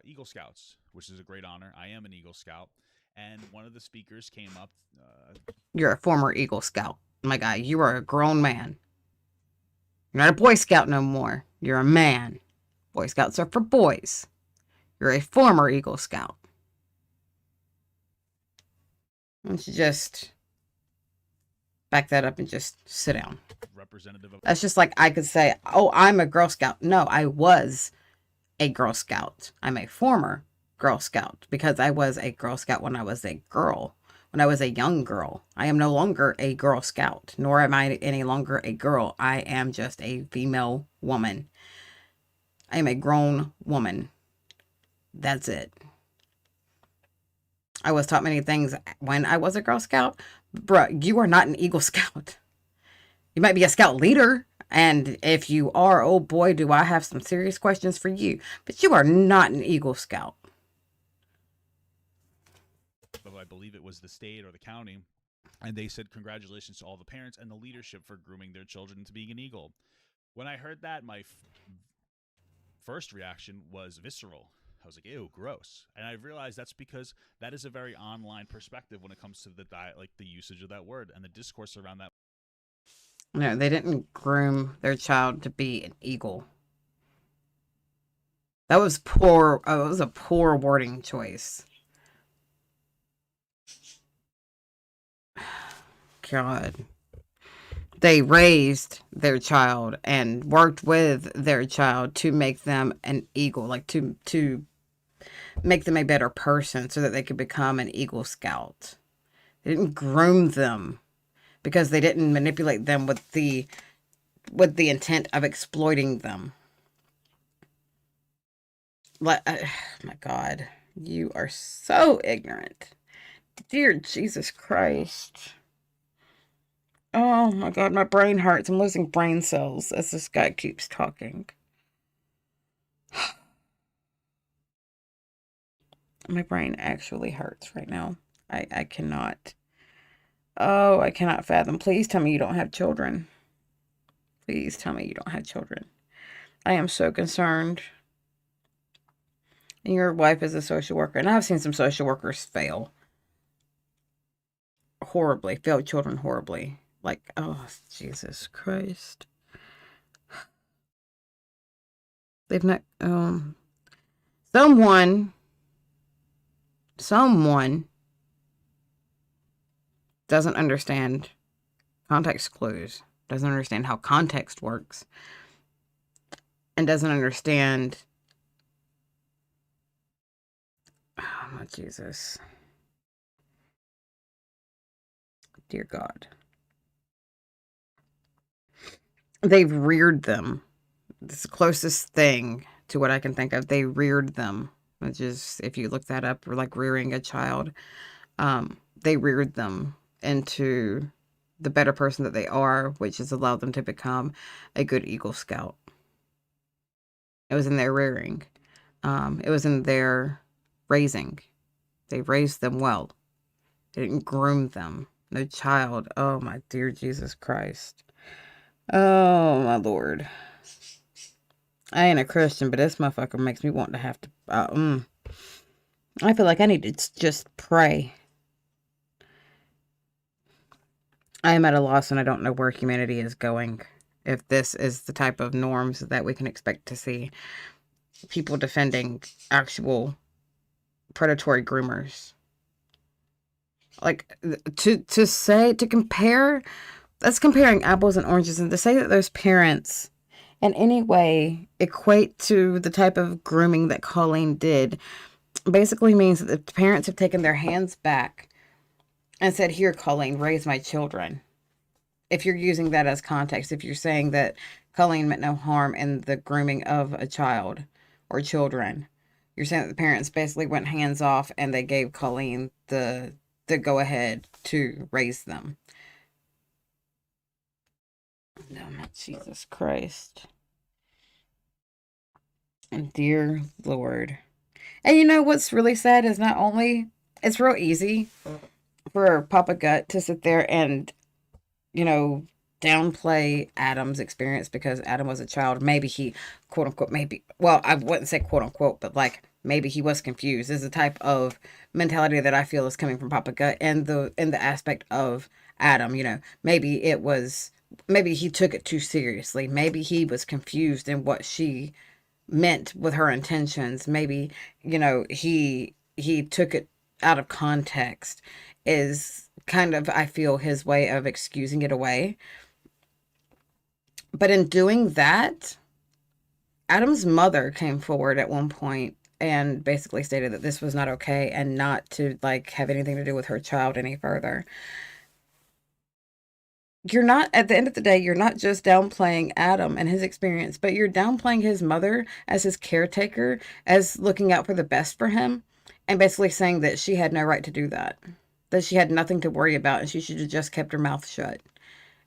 Eagle Scouts, which is a great honor. I am an Eagle Scout. And one of the speakers came up. You're a former Eagle Scout. My guy, you are a grown man. You're not a Boy Scout no more. You're a man. Boy Scouts are for boys. You're a former Eagle Scout. Why don't you just back that up and just sit down? Representative of That's just like I could say, oh, I'm a Girl Scout. No, I was a Girl Scout. I'm a former Girl Scout because I was a Girl Scout when I was a girl. when I was a young girl. I am no longer a Girl Scout, nor am I any longer a girl. I am just a female woman. I am a grown woman. That's it. I was taught many things when I was a Girl Scout. Bruh, you are not an Eagle Scout. You might be a Scout leader. And if you are, oh boy, do I have some serious questions for you. But you are not an Eagle Scout. I believe it was the state or the county, and they said congratulations to all the parents and the leadership for grooming their children into being an eagle. When I heard that, my first reaction was visceral. I was like, ew, gross. And I realized that's because that is a very online perspective when it comes to the like the usage of that word and the discourse around that. No, they didn't groom their child to be an eagle. That was poor. It was a poor wording choice. God. They raised their child and worked with their child to make them an eagle, like to make them a better person so that they could become an Eagle Scout. They didn't groom them because they didn't manipulate them with the intent of exploiting them. Like, my God, you are so ignorant. Dear Jesus Christ. Oh my God, my brain hurts. I'm losing brain cells as this guy keeps talking. My brain actually hurts right now. I cannot. Oh, I cannot fathom. Please tell me you don't have children. Please tell me you don't have children. I am so concerned. And your wife is a social worker. And I've seen some social workers fail. Horribly. Fail children horribly. Like, oh, Jesus Christ. They've not, someone doesn't understand context clues, doesn't understand how context works, and doesn't understand, oh my Jesus. Dear God. They've reared them. It's the closest thing to what I can think of. They reared them, which is, if you look that up, or like rearing a child, they reared them into the better person that they are, which has allowed them to become a good Eagle Scout. It was in their rearing. It was in their raising. They raised them well. They didn't groom them. No child. Oh, my dear Jesus Christ. Oh, my Lord. I ain't a Christian, but this motherfucker makes me want to have to... I feel like I need to just pray. I am at a loss and I don't know where humanity is going. If this is the type of norms that we can expect to see. People defending actual predatory groomers. Like, to compare... That's comparing apples and oranges. And to say that those parents in any way equate to the type of grooming that Colleen did basically means that the parents have taken their hands back and said, here, Colleen, raise my children. If you're using that as context, if you're saying that Colleen meant no harm in the grooming of a child or children, you're saying that the parents basically went hands off and they gave Colleen the go ahead to raise them. No, Jesus Christ. Dear Lord. And you know what's really sad is not only, it's real easy for Papa Gut to sit there and, downplay Adam's experience because Adam was a child. Maybe he, quote unquote, well, I wouldn't say quote unquote, but like maybe he was confused. Is the type of mentality that I feel is coming from Papa Gut and in the aspect of Adam, maybe he took it too seriously. Maybe he was confused in what she meant with her intentions. Maybe, he took it out of context is kind of, I feel, his way of excusing it away. But in doing that, Adam's mother came forward at one point and basically stated that this was not okay and not to like have anything to do with her child any further. You're not, at the end of the day, you're not just downplaying Adam and his experience, but you're downplaying his mother as his caretaker, as looking out for the best for him, and basically saying that she had no right to do that, that she had nothing to worry about and she should have just kept her mouth shut.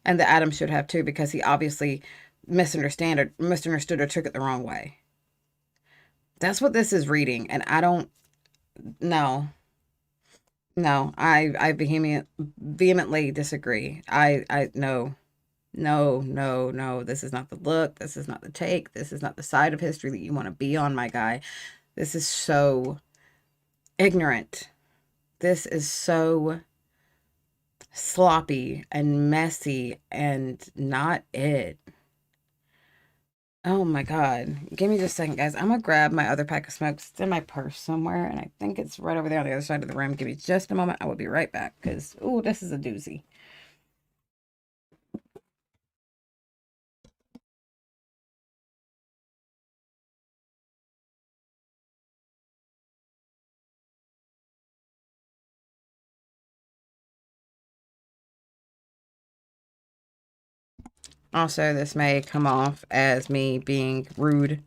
And that Adam should have too, because he obviously misunderstood or took it the wrong way. That's what this is reading, and I don't know. No, I vehemently disagree. I no, no, no, no. This is not the look. This is not the take. This is not the side of history that you want to be on, my guy. This is so ignorant. This is so sloppy and messy and not it. Oh my God. Give me just a second, guys. I'm gonna grab my other pack of smokes. It's in my purse somewhere, and I think it's right over there on the other side of the room. Give me just a moment. I will be right back because, oh, this is a doozy. Also, this may come off as me being rude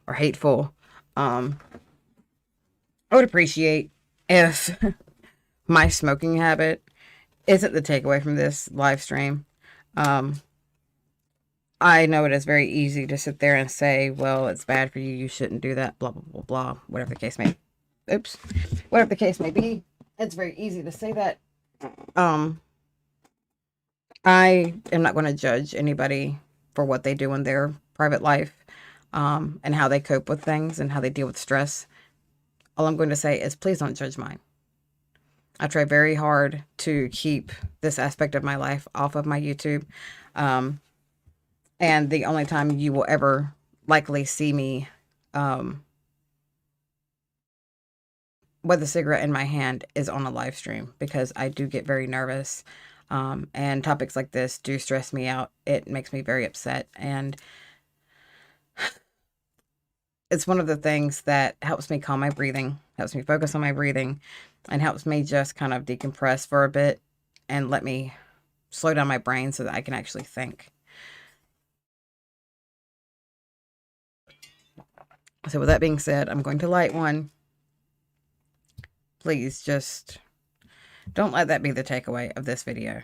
or hateful. I would appreciate if my smoking habit isn't the takeaway from this live stream. Um, I know it is very easy to sit there and say, well, it's bad for you. You shouldn't do that, blah, blah, blah, blah, whatever the case may be. Oops. Whatever the case may be. It's very easy to say that. Um, I am not going to judge anybody for what they do in their private life, and how they cope with things and how they deal with stress. All I'm going to say is please don't judge mine. I try very hard to keep this aspect of my life off of my YouTube. Um, and the only time you will ever likely see me um, with a cigarette in my hand is on a live stream, because I do get very nervous. And topics like this do stress me out. It makes me very upset. And it's one of the things that helps me calm my breathing, helps me focus on my breathing, and helps me just kind of decompress for a bit and let me slow down my brain so that I can actually think. So, with that being said, I'm going to light one. Please just don't let that be the takeaway of this video.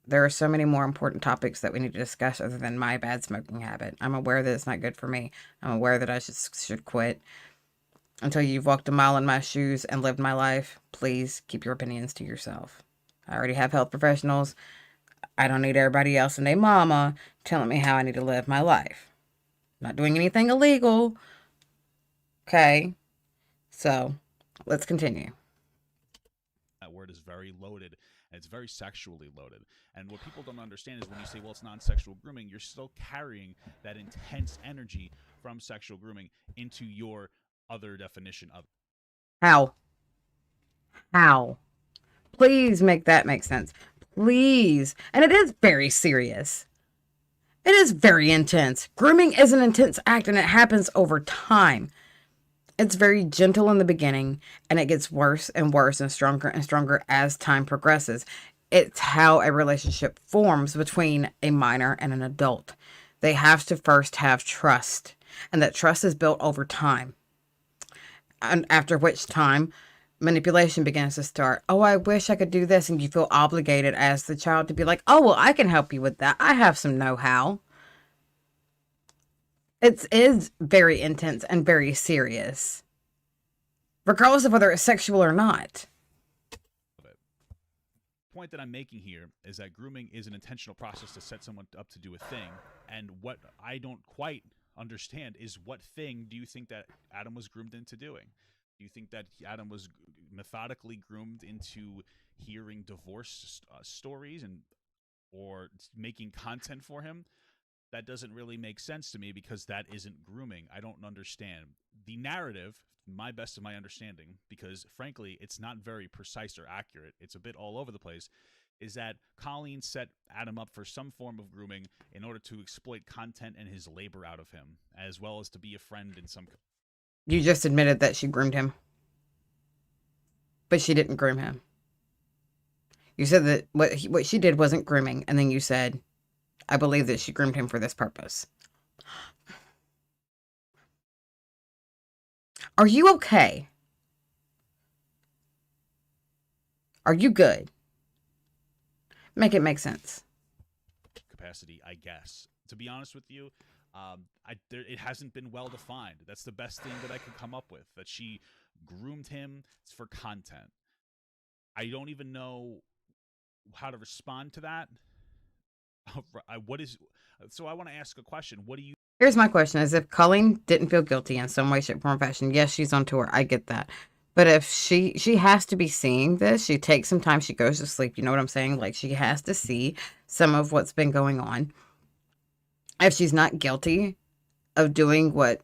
There are so many more important topics that we need to discuss other than my bad smoking habit. I'm aware that it's not good for me. I'm aware that I should quit. Until you've walked a mile in my shoes and lived my life, please keep your opinions to yourself. I already have health professionals. I don't need everybody else and their mama telling me how I need to live my life. I'm not doing anything illegal. Okay? So, let's continue. That word is very loaded, and it's very sexually loaded. And what people don't understand is when you say, well, it's non-sexual grooming, you're still carrying that intense energy from sexual grooming into your other definition of it. How? How? Please make that make sense. Please. And it is very serious. It is very intense. Grooming is an intense act, and it happens over time. It's very gentle in the beginning, and it gets worse and worse and stronger as time progresses. It's how a relationship forms between a minor and an adult. They have to first have trust, and that trust is built over time. And after which time, manipulation begins to start. Oh, I wish I could do this. And you feel obligated as the child to be like, oh, well, I can help you with that. I have some know how. It is very intense and very serious, regardless of whether it's sexual or not. The point that I'm making here is that grooming is an intentional process to set someone up to do a thing. And what I don't quite understand is, what thing do you think that Adam was groomed into doing? Do you think that Adam was methodically groomed into hearing divorce stories and or making content for him? That doesn't really make sense to me, because that isn't grooming. I don't understand the narrative, my best of my understanding, because frankly, it's not very precise or accurate. It's a bit all over the place. Is that Colleen set Adam up for some form of grooming in order to exploit content and his labor out of him, as well as to be a friend in some You just admitted that she groomed him, but she didn't groom him. You said that what she did wasn't grooming, and then you said, I believe that she groomed him for this purpose. Are you okay? Are you good? Make it make sense. Capacity, I guess. To be honest with you, it hasn't been well defined. That's the best thing that I could come up with. That she groomed him for content. I don't even know how to respond to that. What is? So I want to ask a question. What do you? Here's my question: is if Colleen didn't feel guilty in some way, shape, form, fashion, yes, she's on tour. I get that. But if she has to be seeing this, she takes some time, she goes to sleep. You know what I'm saying? Like she has to see some of what's been going on. If she's not guilty of doing what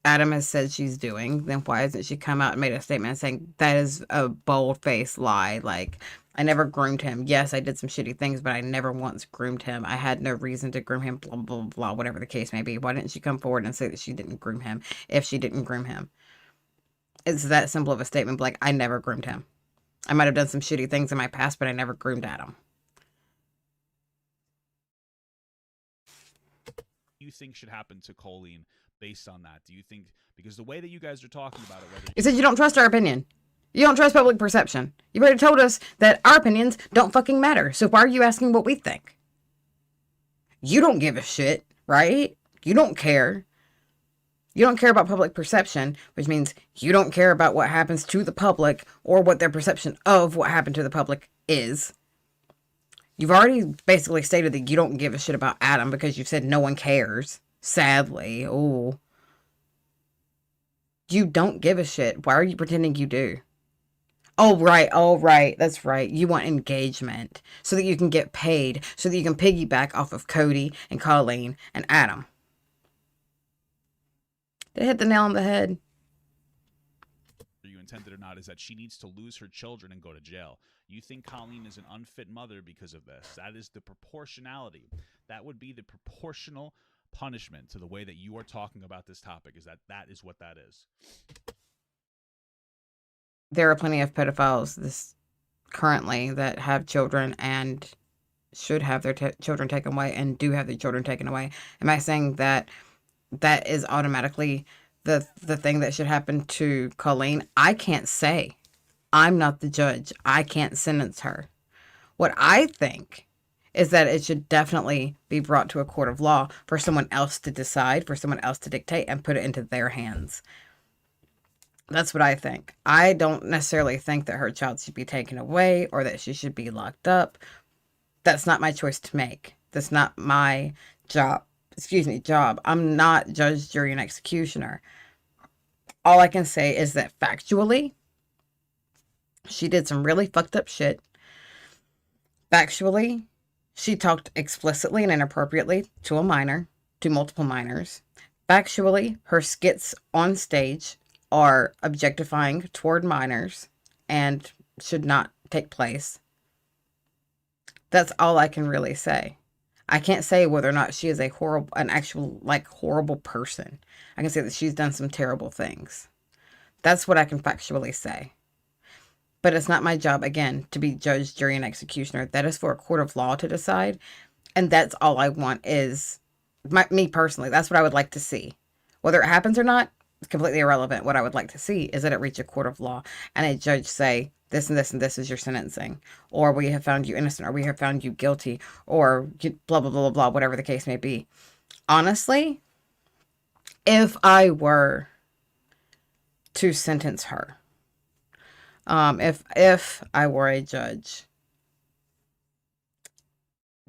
Adam has said she's doing, then why hasn't she come out and made a statement saying that is a bold-faced lie? Like, I never groomed him. Yes, I did some shitty things, but I never once groomed him. I had no reason to groom him, blah, blah, blah, whatever the case may be. Why didn't she come forward and say that she didn't groom him if she didn't groom him? It's that simple of a statement, like, I never groomed him. I might have done some shitty things in my past, but I never groomed Adam. You think should happen to Colleen based on that? Do you think, because the way that you guys are talking about it, whether you said you don't trust our opinion, you don't trust public perception. You've already told us that our opinions don't fucking matter. So why are you asking what we think? You don't give a shit, right? You don't care. You don't care about public perception, which means you don't care about what happens to the public or what their perception of what happened to the public is. You've already basically stated that you don't give a shit about Adam because you've said no one cares. Sadly. Oh. You don't give a shit. Why are you pretending you do? Oh, right. Oh, right. That's right. You want engagement so that you can get paid, so that you can piggyback off of Cody and Colleen and Adam. They hit the nail on the head. you intended or not, is that she needs to lose her children and go to jail. You think Colleen is an unfit mother because of this. That is the proportionality. That would be the proportional punishment to the way that you are talking about this topic, is that is what that is. There are plenty of pedophiles currently that have children and should have their children taken away and do have their children taken away. Am I saying that is automatically the thing that should happen to Colleen? I can't say. I'm not the judge. I can't sentence her. What I think is that it should definitely be brought to a court of law for someone else to decide, for someone else to dictate and put it into their hands. That's what I think. I don't necessarily think that her child should be taken away or that she should be locked up. That's not my choice to make. That's not my job. Job. I'm not judge, jury, and executioner. All I can say is that factually, she did some really fucked up shit. Factually, she talked explicitly and inappropriately to a minor, to multiple minors. Factually, her skits on stage are objectifying toward minors and should not take place. That's all I can really say. I can't say whether or not she is an actual horrible person. I can say that she's done some terrible things. That's what I can factually say. But it's not my job, again, to be judge, jury, and executioner. That is for a court of law to decide. And that's all I want is, me personally, that's what I would like to see. Whether it happens or not, it's completely irrelevant. What I would like to see is that it reach a court of law and a judge say, this and this and this is your sentencing. Or we have found you innocent, or we have found you guilty, or blah, blah, blah, blah, blah, whatever the case may be. Honestly, if I were to sentence her, if I were a judge,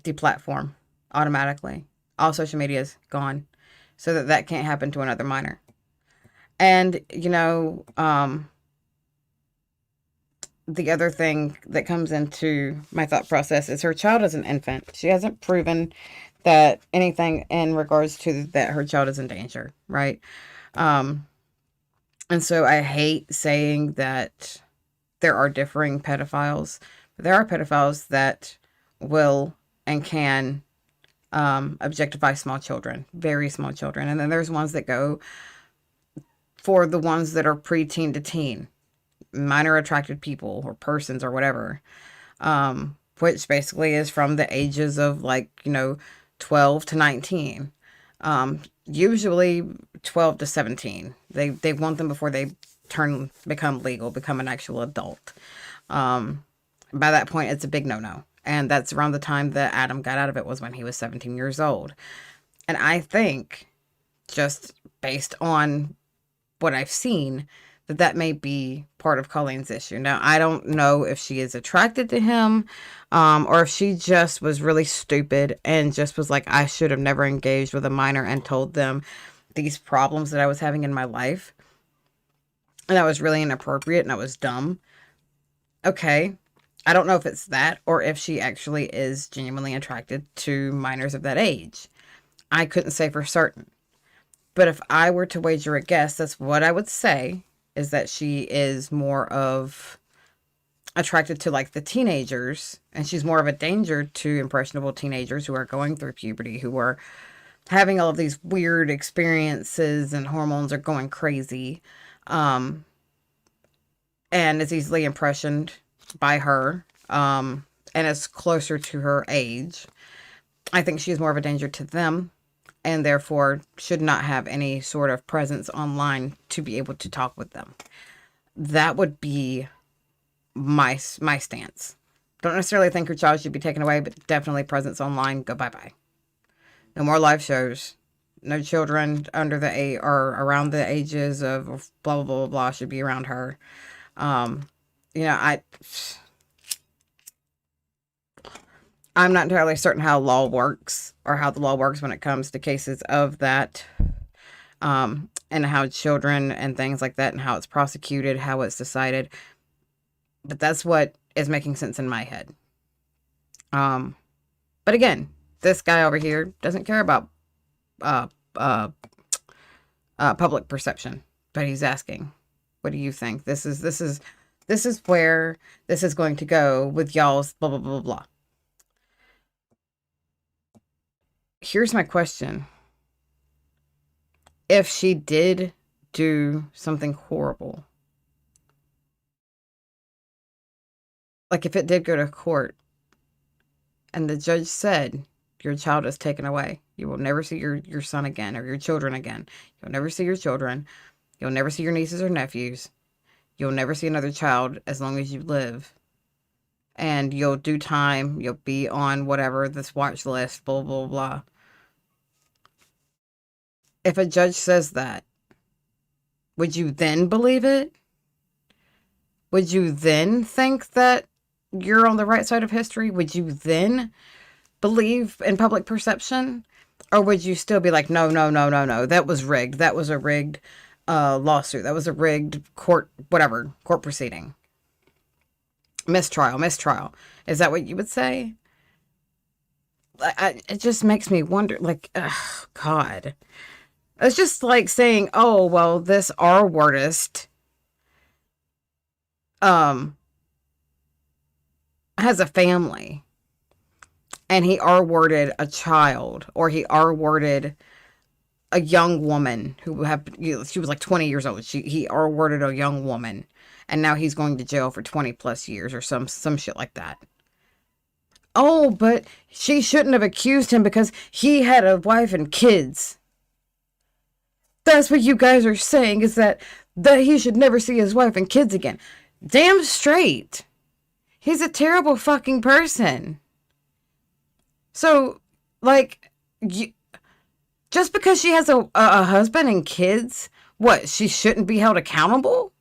deplatform automatically. All social media is gone so that can't happen to another minor. And, the other thing that comes into my thought process is her child is an infant. She hasn't proven that anything in regards to that her child is in danger, right? And so I hate saying that there are differing pedophiles. But there are pedophiles that will and can objectify small children, very small children. And then there's ones that go for the ones that are preteen to teen, minor attracted people or persons or whatever, which basically is from the ages of, like, 12 to 19. Usually 12 to 17. They want them before they become legal, become an actual adult. By that point, it's a big no-no. And that's around the time that Adam got out of it, was when he was 17 years old. And I think, just based on what I've seen, that may be part of Colleen's issue. Now, I don't know if she is attracted to him, or if she just was really stupid and just was like, I should have never engaged with a minor and told them these problems that I was having in my life. And that was really inappropriate and I was dumb. Okay. I don't know if it's that or if she actually is genuinely attracted to minors of that age. I couldn't say for certain. But if I were to wager a guess, that's what I would say, is that she is more of attracted to, like, the teenagers, and she's more of a danger to impressionable teenagers who are going through puberty, who are having all of these weird experiences and hormones are going crazy, and is easily impressioned by her, and is closer to her age. I think she's more of a danger to them, and therefore should not have any sort of presence online to be able to talk with them. That would be my stance. Don't necessarily think her child should be taken away, but definitely presence online, go bye-bye. No more live shows. No children under the age or around the ages of blah, blah, blah, blah should be around her. I'm not entirely certain how law works, or how the law works when it comes to cases of that, and how children and things like that, and how it's prosecuted, how it's decided. But that's what is making sense in my head. But again, this guy over here doesn't care about public perception, but he's asking, what do you think? This is where this is going to go with y'all's blah, blah, blah, blah. Here's my question. If she did do something horrible, like if it did go to court and the judge said, your child is taken away, you will never see your son again, or your children again. You'll never see your children. You'll never see your nieces or nephews. You'll never see another child as long as you live. And you'll do time. You'll be on whatever, this watch list, blah, blah, blah. If a judge says that, would you then believe it? Would you then think that you're on the right side of history? Would you then believe in public perception? Or would you still be like, no, no, no, no, no, that was rigged. That was a rigged lawsuit. That was a rigged court proceeding. Mistrial. Is that what you would say? It just makes me wonder, like, ugh, God. It's just like saying, oh, well, this R-wordist has a family, and he R-worded a child, or he R-worded a young woman she was like 20 years old. He R-worded a young woman, and now he's going to jail for 20 plus years or some shit like that. Oh, but she shouldn't have accused him because he had a wife and kids. That's what you guys are saying, is that he should never see his wife and kids again. Damn straight. He's a terrible fucking person. So, like, just because she has a husband and kids, what, she shouldn't be held accountable?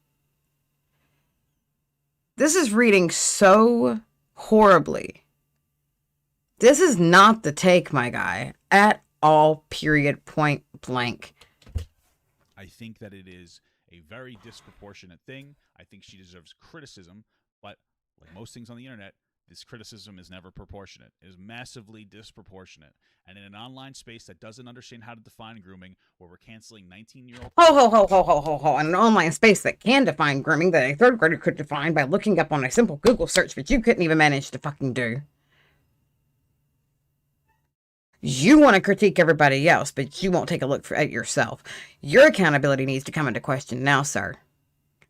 This is reading so horribly. This is not the take, my guy, at all, period, point blank. I think that it is a very disproportionate thing. I think she deserves criticism, but like most things on the internet, this criticism is never proportionate. It is massively disproportionate. And in an online space that doesn't understand how to define grooming, where we're canceling 19-year-old... Ho. An online space that can define grooming, that a third grader could define by looking up on a simple Google search, but you couldn't even manage to fucking do. You want to critique everybody else, but you won't take a look at yourself. Your accountability needs to come into question now, sir.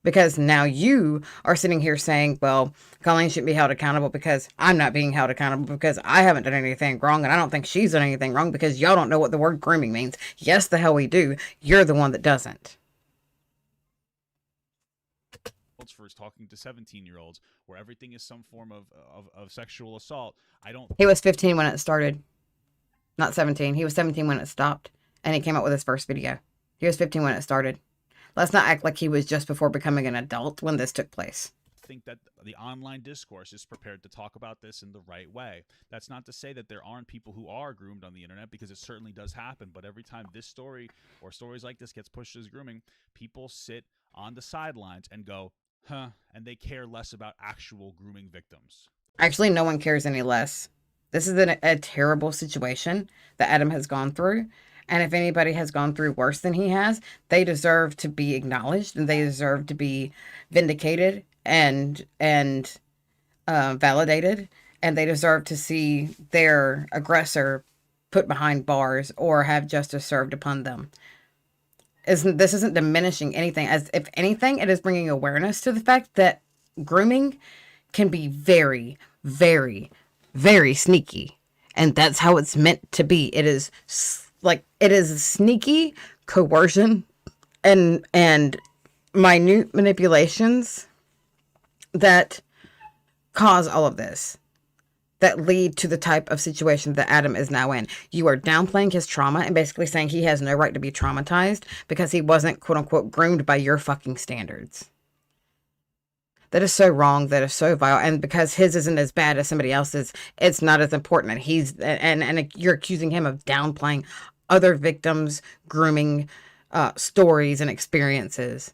Because now you are sitting here saying, well, Colleen shouldn't be held accountable because I'm not being held accountable because I haven't done anything wrong and I don't think she's done anything wrong because y'all don't know what the word grooming means. Yes, the hell we do. You're the one that doesn't. For talking to 17-year-olds where everything is some form of sexual assault. I don't. He was 15 when it started. Not 17. He was 17 when it stopped. And he came out with his first video. He was 15 when it started. Let's not act like he was just before becoming an adult when this took place. I think that the online discourse is prepared to talk about this in the right way. That's not to say that there aren't people who are groomed on the internet, because it certainly does happen. But every time this story or stories like this gets pushed as grooming, people sit on the sidelines and go, huh, and they care less about actual grooming victims. Actually, no one cares any less. This is a terrible situation that Adam has gone through. And if anybody has gone through worse than he has, they deserve to be acknowledged and they deserve to be vindicated and validated. And they deserve to see their aggressor put behind bars or have justice served upon them. This isn't diminishing anything. As if anything, it is bringing awareness to the fact that grooming can be very, very, very sneaky. And that's how it's meant to be. It is sneaky coercion and minute manipulations that cause all of this, that lead to the type of situation that Adam is now in. You are downplaying his trauma and basically saying he has no right to be traumatized because he wasn't, quote unquote, groomed by your fucking standards. That is so wrong. That is so vile. And because his isn't as bad as somebody else's, it's not as important. And you're accusing him of downplaying other victims' grooming stories and experiences.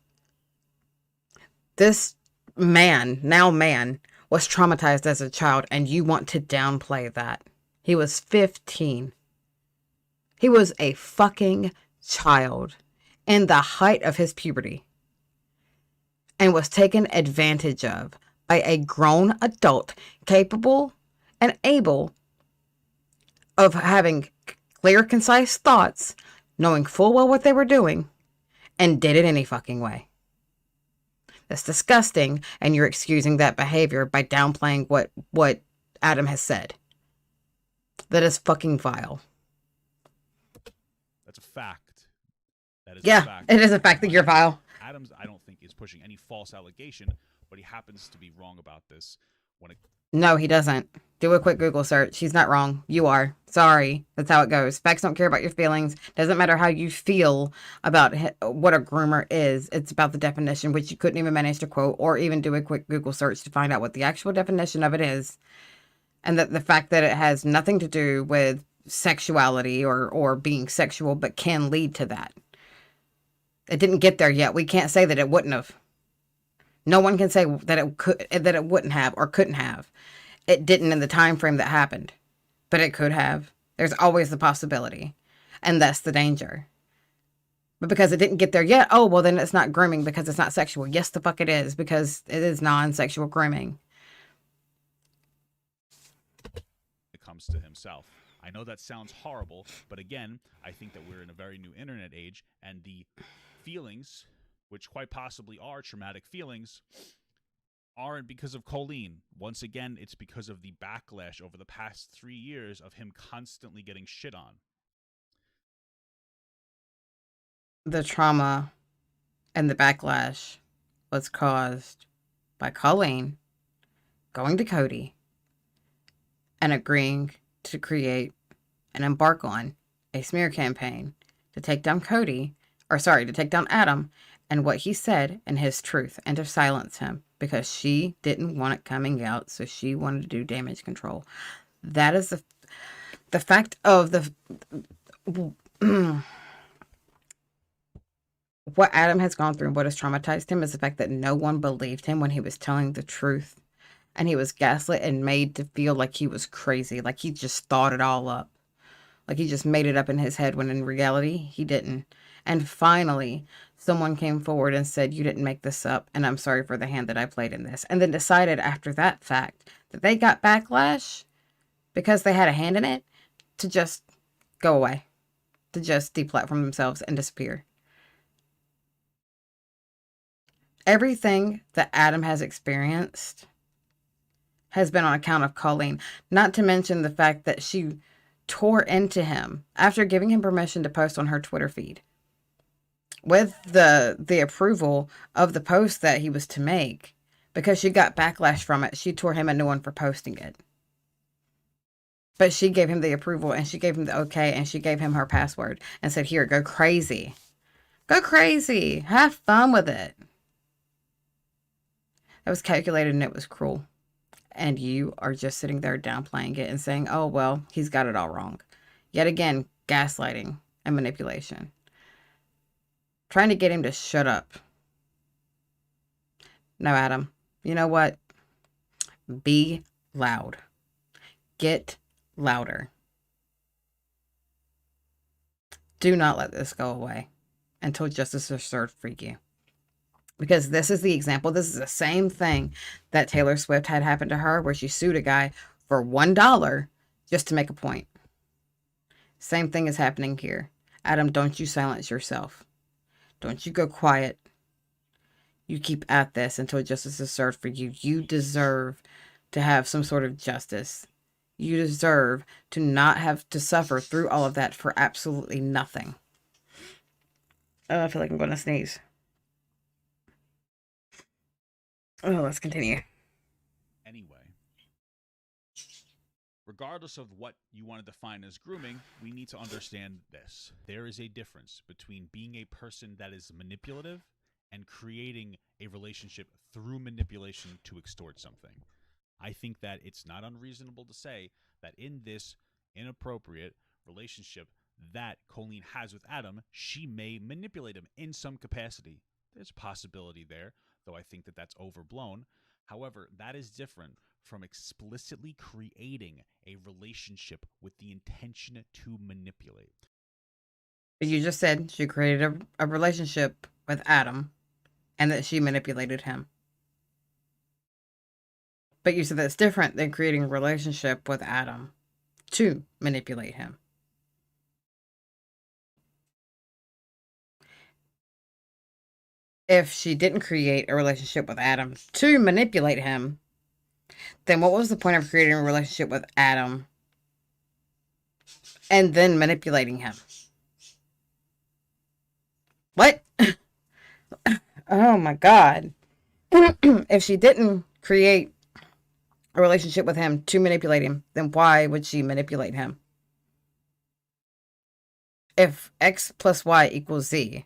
This man was traumatized as a child, and you want to downplay that. He was 15. He was a fucking child in the height of his puberty and was taken advantage of by a grown adult capable and able of having clear, concise thoughts, knowing full well what they were doing, and did it any fucking way. That's disgusting, and you're excusing that behavior by downplaying what Adam has said. That is fucking vile. That's a fact. That is a fact. It is a fact that you're vile. Adams, I don't think, is pushing any false allegation, but he happens to be wrong about this. No, he doesn't. Do a quick Google search. He's not wrong. You are. Sorry. That's how it goes. Facts don't care about your feelings. Doesn't matter how you feel about what a groomer is. It's about the definition, which you couldn't even manage to quote or even do a quick Google search to find out what the actual definition of it is. And that the fact that it has nothing to do with sexuality or being sexual, but can lead to that. It didn't get there yet. We can't say that it wouldn't have. No one can say that it wouldn't have or couldn't have. It didn't in the time frame that happened, but it could have. There's always the possibility, and that's the danger. But because it didn't get there yet, oh, well, then it's not grooming because it's not sexual. Yes, the fuck it is, because it is non-sexual grooming. It comes to himself. I know that sounds horrible, but again, I think that we're in a very new internet age, and the feelings, which quite possibly are traumatic feelings, aren't because of Colleen. Once again, it's because of the backlash over the past 3 years of him constantly getting shit on. The trauma and the backlash was caused by Colleen going to Cody and agreeing to create and embark on a smear campaign to take down to take down Adam and what he said and his truth, and to silence him because she didn't want it coming out, so she wanted to do damage control. That is the fact of what Adam has gone through and what has traumatized him is the fact that no one believed him when he was telling the truth, and he was gaslit and made to feel like he was crazy, like he just thought it all up, like he just made it up in his head when in reality he didn't. And finally, someone came forward and said, you didn't make this up, and I'm sorry for the hand that I played in this. And then decided after that fact that they got backlash because they had a hand in it to just go away, to just deplatform themselves and disappear. Everything that Adam has experienced has been on account of Colleen, not to mention the fact that she tore into him after giving him permission to post on her Twitter feed. With the approval of the post that he was to make, because she got backlash from it, she tore him a new one for posting it. But she gave him the approval, and she gave him the okay, and she gave him her password and said, here, go crazy. Go crazy. Have fun with it. That was calculated and it was cruel. And you are just sitting there downplaying it and saying, oh, well, he's got it all wrong. Yet again, gaslighting and manipulation. Trying to get him to shut up. No, Adam, you know what? Be loud. Get louder. Do not let this go away until justice is served for you. Because this is the example. This is the same thing that Taylor Swift had happen to her, where she sued a guy for $1 just to make a point. Same thing is happening here. Adam, don't you silence yourself. Don't you go quiet. You keep at this until justice is served for you. You deserve to have some sort of justice. You deserve to not have to suffer through all of that for absolutely nothing. Oh, I feel like I'm going to sneeze. Oh, let's continue. Anyway, regardless of what you want to define as grooming, we need to understand this. There is a difference between being a person that is manipulative and creating a relationship through manipulation to extort something. I think that it's not unreasonable to say that in this inappropriate relationship that Colleen has with Adam, she may manipulate him in some capacity. There's a possibility there, though I think that that's overblown. However, that is different from explicitly creating a relationship with the intention to manipulate. You just said she created a relationship with Adam and that she manipulated him. But you said that's different than creating a relationship with Adam to manipulate him. If she didn't create a relationship with Adam to manipulate him, then what was the point of creating a relationship with Adam and then manipulating him? What? Oh my God. If she didn't create a relationship with him to manipulate him, then why would she manipulate him? If X plus Y equals Z,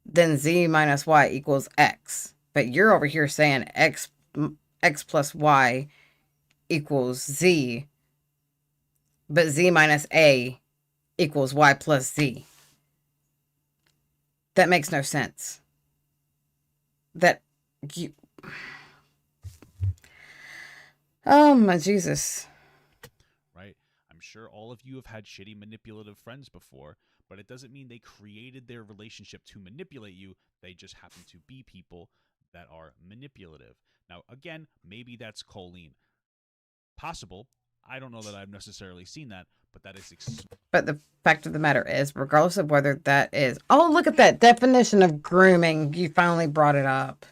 then Z minus Y equals X. But you're over here saying X plus Y equals Z, but Z minus A equals Y plus Z. That makes no sense. Oh my Jesus. Right? I'm sure all of you have had shitty manipulative friends before, but it doesn't mean they created their relationship to manipulate you. They just happen to be people that are manipulative. Now, again, maybe that's Colleen. Possible. I don't know that I've necessarily seen that, but that is... But the fact of the matter is, regardless of whether that is... Oh, look at that definition of grooming. You finally brought it up.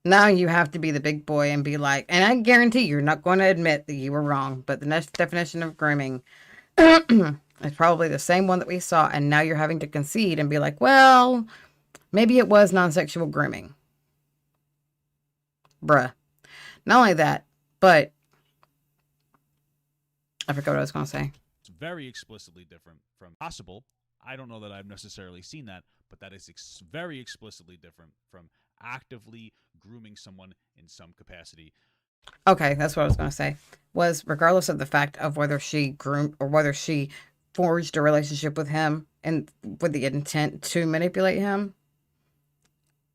Now you have to be the big boy and be like... And I guarantee you're not going to admit that you were wrong, but the next definition of grooming is probably the same one that we saw, and now you're having to concede and be like, well, maybe it was non-sexual grooming. Bruh. Not only that, but... I forgot what I was going to say. It's very explicitly different from possible. I don't know that I've necessarily seen that, but that is very explicitly different from actively grooming someone in some capacity. Okay, that's what I was going to say. Was regardless of the fact of whether she groomed or whether she forged a relationship with him and with the intent to manipulate him,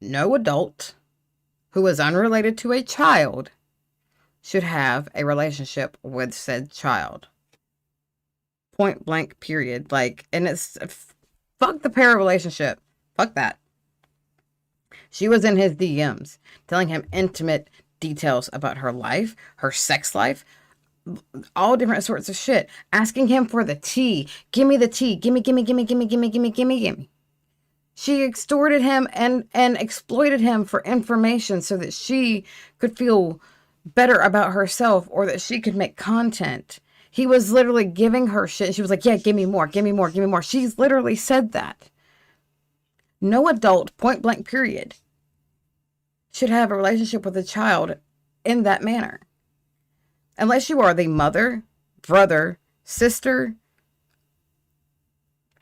no adult who is unrelated to a child should have a relationship with said child. Point blank, period. Like, and it's fuck the pair relationship. Fuck that. She was in his DMs telling him intimate details about her life, her sex life, all different sorts of shit, asking him for the tea. Give me the tea. Gimme, gimme, gimme, gimme, gimme, gimme, gimme, gimme. She extorted him and exploited him for information so that she could feel better about herself or that she could make content. He was literally giving her shit. She was like, yeah, give me more, give me more, give me more. She's literally said that. No adult, point blank period, should have a relationship with a child in that manner. Unless you are the mother, brother, sister,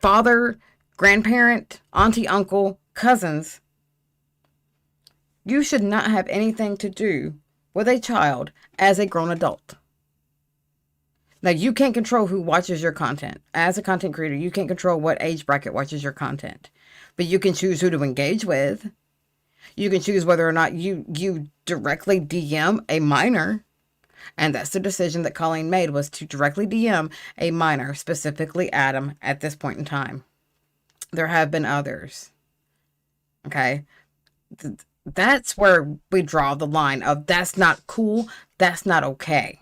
father, grandparent, auntie, uncle, cousins, you should not have anything to do with a child as a grown adult. Now, you can't control who watches your content. As a content creator, you can't control what age bracket watches your content. But you can choose who to engage with. You can choose whether or not you directly DM a minor. And that's the decision that Colleen made, was to directly DM a minor, specifically Adam, at this point in time. There have been others. Okay? That's where we draw the line of that's not cool, that's not okay.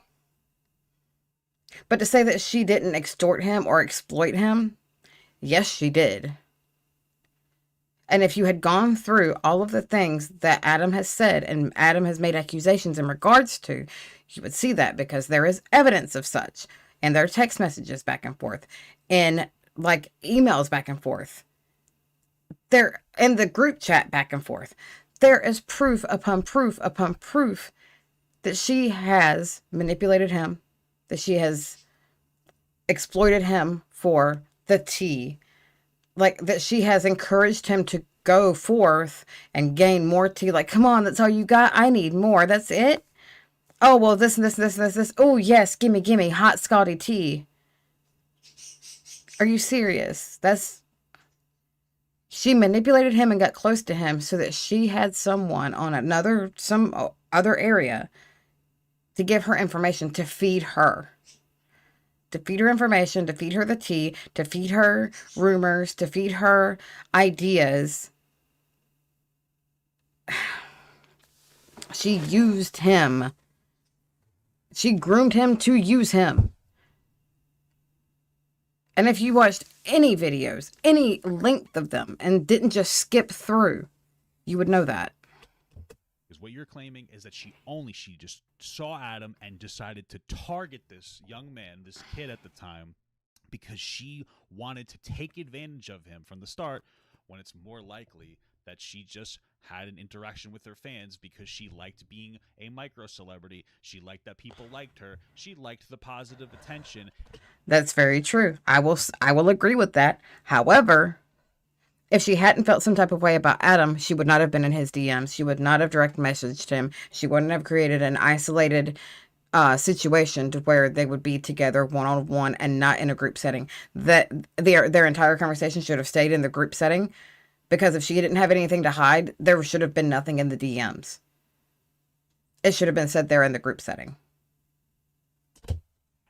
But to say that she didn't extort him or exploit him, yes, she did. And if you had gone through all of the things that Adam has said and Adam has made accusations in regards to, you would see that, because there is evidence of such. And there are text messages back and forth, and like emails back and forth. There, in the group chat back and forth, there is proof upon proof upon proof that she has manipulated him, that she has exploited him for the tea, like that she has encouraged him to go forth and gain more tea. Like, come on, that's all you got? I need more. That's it? Oh, well, this and this and this and this. Oh, yes, gimme, gimme, hot Scotty tea. Are you serious? She manipulated him and got close to him so that she had someone on some other area to give her information, to feed her. To feed her information, to feed her the tea, to feed her rumors, to feed her ideas. She used him. She groomed him to use him. And if you watched any videos, any length of them, and didn't just skip through, you would know that. Because what you're claiming is that she just saw Adam and decided to target this young man, this kid at the time, because she wanted to take advantage of him from the start, when it's more likely that she just had an interaction with her fans because she liked being a micro celebrity. She liked that people liked her. She liked the positive attention. That's very true. I will agree with that. However, if she hadn't felt some type of way about Adam, she would not have been in his DMs. She would not have direct messaged him. She wouldn't have created an isolated situation to where they would be together one-on-one and not in a group setting. That their entire conversation should have stayed in the group setting, because if she didn't have anything to hide, there should have been nothing in the DMs. It should have been said there in the group setting.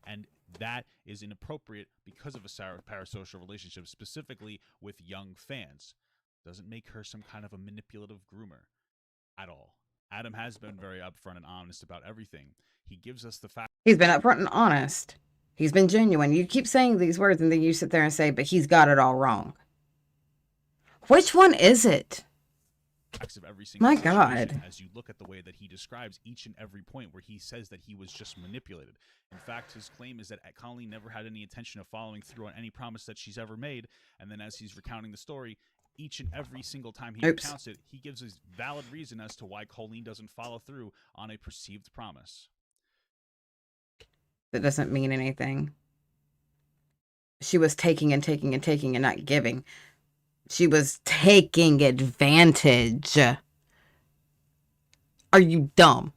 And that is inappropriate because of a parasocial relationship, specifically with young fans. Doesn't make her some kind of a manipulative groomer at all. Adam has been very upfront and honest about everything. He gives us the fact. He's been upfront and honest. He's been genuine. You keep saying these words and then you sit there and say, but he's got it all wrong. Which one is it? Of every single My God. As you look at the way that he describes each and every point where he says that he was just manipulated. In fact, his claim is that Colleen never had any intention of following through on any promise that she's ever made. And then as he's recounting the story, each and every single time he recounts it, he gives a valid reason as to why Colleen doesn't follow through on a perceived promise. That doesn't mean anything. She was taking and taking and taking and not giving. She was taking advantage. Are you dumb?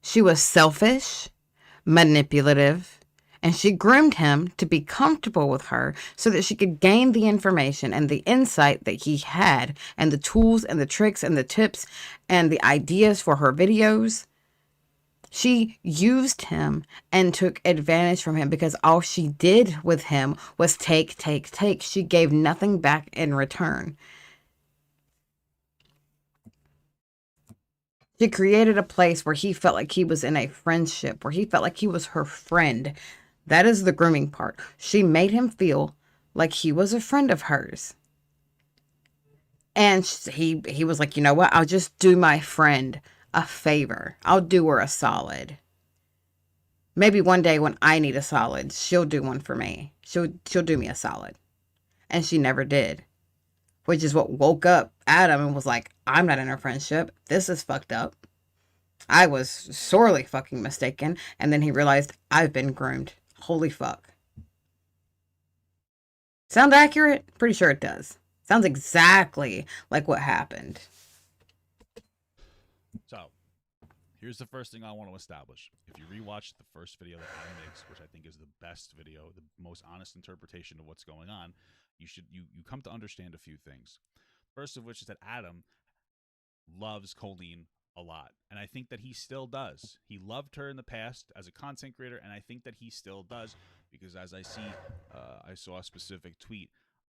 She was selfish, manipulative, and she groomed him to be comfortable with her so that she could gain the information and the insight that he had, and the tools and the tricks and the tips and the ideas for her videos. She used him and took advantage from him, because all she did with him was take, take, take. She gave nothing back in return. She created a place where he felt like he was in a friendship, where he felt like he was her friend. That is the grooming part. She made him feel like he was a friend of hers. And he was like, you know what? I'll just do my friend a favor. I'll do her a solid. Maybe one day when I need a solid, she'll do one for me. She'll do me a solid. And she never did. Which is what woke up Adam and was like, I'm not in a friendship. This is fucked up. I was sorely fucking mistaken. And then he realized I've been groomed. Holy fuck. Sound accurate? Pretty sure it does. Sounds exactly like what happened. So, here's the first thing I want to establish. If you rewatch the first video that Adam makes, which I think is the best video, the most honest interpretation of what's going on, you come to understand a few things. First of which is that Adam loves Colleen a lot, and I think that he still does. He loved her in the past as a content creator, and I think that he still does, because as I saw a specific tweet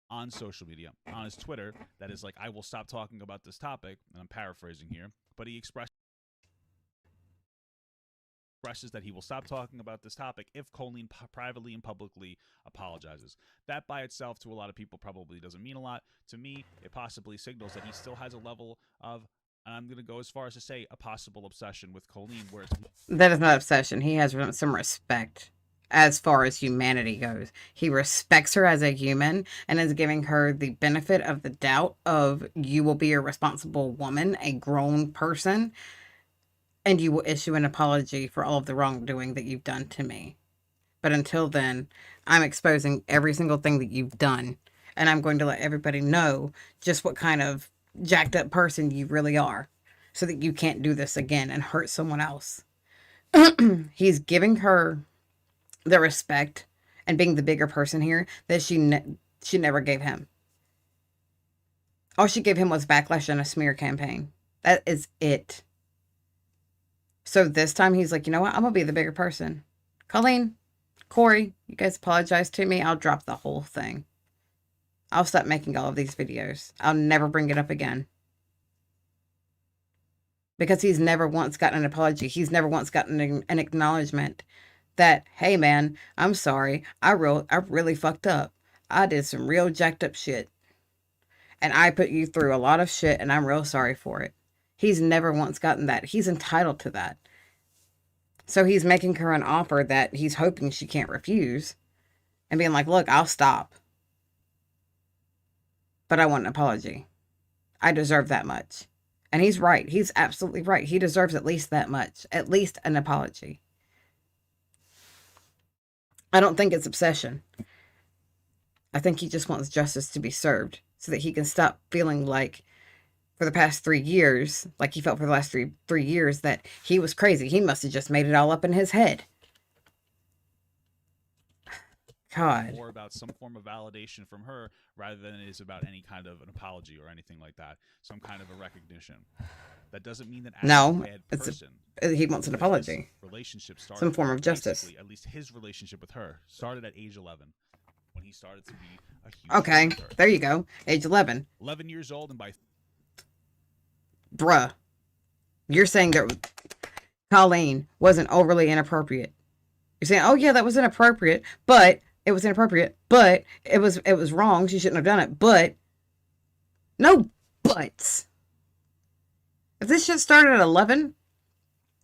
on social media, on his Twitter, that is like, I will stop talking about this topic, and I'm paraphrasing here, but he expresses that he will stop talking about this topic if Colleen privately and publicly apologizes. That by itself, to a lot of people, probably doesn't mean a lot. To me, it possibly signals that he still has a level of, and I'm going to go as far as to say, a possible obsession with Colleen, where it's... That is not obsession. He has some respect as far as humanity goes. He respects her as a human and is giving her the benefit of the doubt of, you will be a responsible woman, a grown person, and you will issue an apology for all of the wrongdoing that you've done to me. But until then, I'm exposing every single thing that you've done, and I'm going to let everybody know just what kind of jacked up person you really are, so that you can't do this again and hurt someone else. He's giving her the respect and being the bigger person here that she never gave him. All she gave him was backlash and a smear campaign. That is it. So this time he's like, you know what? I'm going to be the bigger person. Colleen, Corey, you guys apologize to me. I'll drop the whole thing. I'll stop making all of these videos. I'll never bring it up again. Because he's never once gotten an apology. He's never once gotten an acknowledgement that, hey man, I'm sorry. I really fucked up. I did some real jacked up shit. And I put you through a lot of shit, and I'm real sorry for it. He's never once gotten that. He's entitled to that. So he's making her an offer that he's hoping she can't refuse, and being like, look, I'll stop, but I want an apology. I deserve that much. And he's right. He's absolutely right. He deserves at least that much. At least an apology. I don't think it's obsession. I think he just wants justice to be served so that he can stop feeling like, for the past 3 years, like he felt for the last three years, that he was crazy. He must have just made it all up in his head. God. More about some form of validation from her rather than it is about any kind of an apology or anything like that. Some kind of a recognition. That doesn't mean that Adam's a bad person. He wants an apology. Relationship started, some form of justice. At least his relationship with her started at age 11, when he started to be a huge... Okay, there you go. Age 11. 11 years old, and by... Bruh. You're saying that Colleen wasn't overly inappropriate. You're saying, oh yeah, that was inappropriate, but... It was inappropriate, but it was wrong. She shouldn't have done it, but... No buts. If this shit started at 11,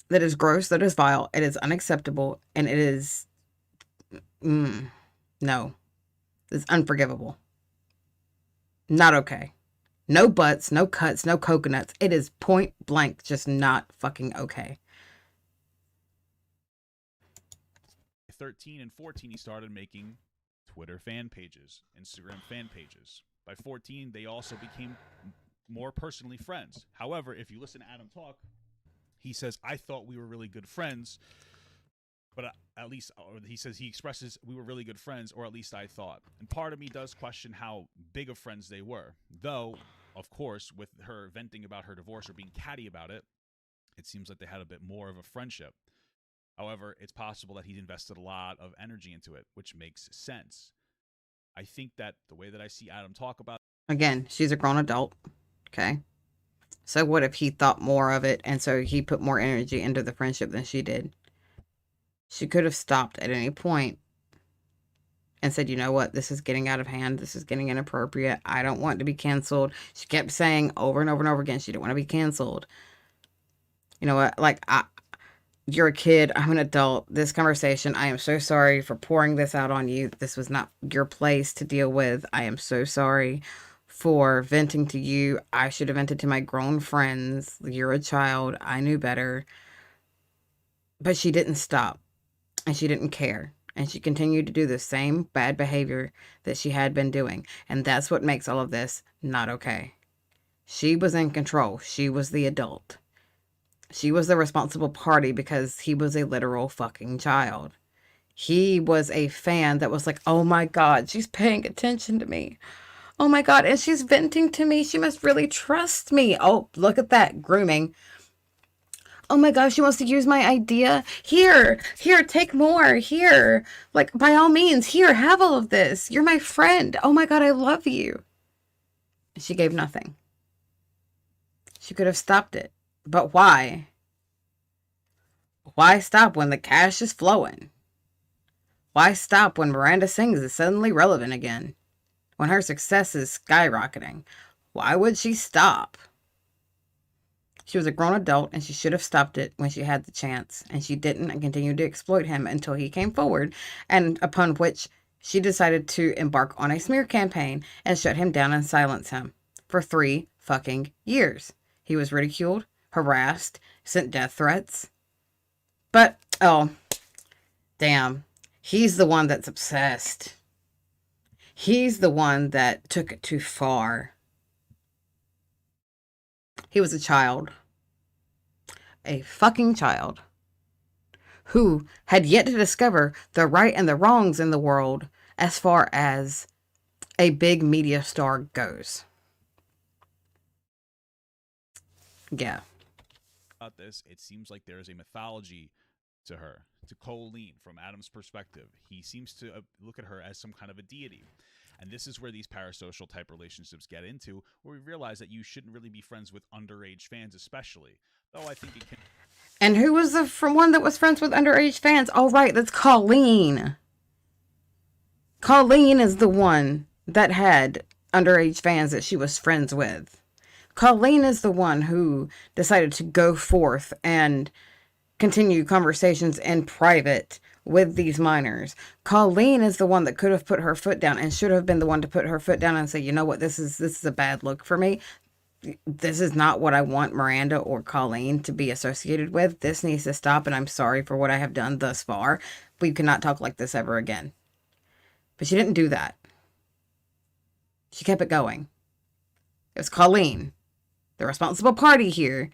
that is gross, that is vile, it is unacceptable, and it is... no. It's unforgivable. Not okay. No butts, no cuts, no coconuts. It is point blank just not fucking okay. 13 and 14, he started making Twitter fan pages, Instagram fan pages. By 14, they also became more personally friends. However, if you listen to Adam talk, he says, I thought we were really good friends, but at least, or he says, he expresses, we were really good friends, or at least I thought. And part of me does question how big of friends they were. Though, of course, with her venting about her divorce or being catty about it, it seems like they had a bit more of a friendship. However, it's possible that he invested a lot of energy into it, which makes sense. I think that the way that I see Adam talk about... Again, she's a grown adult. Okay. So what if he thought more of it, and so he put more energy into the friendship than she did? She could have stopped at any point and said, you know what, this is getting out of hand. This is getting inappropriate. I don't want to be canceled. She kept saying over and over and over again, she didn't want to be canceled. You know what? Like, you're a kid. I'm an adult. This conversation, I am so sorry for pouring this out on you. This was not your place to deal with. I am so sorry for venting to you. I should have vented to my grown friends. You're a child. I knew better. But she didn't stop, and she didn't care. And she continued to do the same bad behavior that she had been doing. And that's what makes all of this not okay. She was in control. She was the adult. She was the responsible party because he was a literal fucking child. He was a fan that was like, oh my God, she's paying attention to me. Oh my God, and she's venting to me. She must really trust me. Oh, look at that grooming. Oh my gosh, she wants to use my idea. Here, take more. Here, like, by all means, here, have all of this. You're my friend. Oh my God, I love you. She gave nothing. She could have stopped it. But why? Why stop when the cash is flowing? Why stop when Miranda Sings is suddenly relevant again? When her success is skyrocketing? Why would she stop? She was a grown adult, and she should have stopped it when she had the chance, and she didn't, and continued to exploit him until he came forward, and upon which she decided to embark on a smear campaign and shut him down and silence him for 3 fucking years. He was ridiculed, harassed, sent death threats. But, oh, damn, he's the one that's obsessed. He's the one that took it too far. He was a child. A fucking child. Who had yet to discover the right and the wrongs in the world as far as a big media star goes. Yeah. About this, it seems like there is a mythology to her, to Colleen, from Adam's perspective. He seems to look at her as some kind of a deity. And this is where these parasocial type relationships get into, where we realize that you shouldn't really be friends with underage fans, especially. Though I think it can. And who was the one that was friends with underage fans? Oh, right, that's Colleen. Colleen is the one that had underage fans that she was friends with. Colleen is the one who decided to go forth and continue conversations in private with these minors. Colleen is the one that could have put her foot down and should have been the one to put her foot down and say, you know what, this is a bad look for me. This is not what I want Miranda or Colleen to be associated with. This needs to stop, and I'm sorry for what I have done thus far. We cannot talk like this ever again. But she didn't do that. She kept it going. It was Colleen, the responsible party here,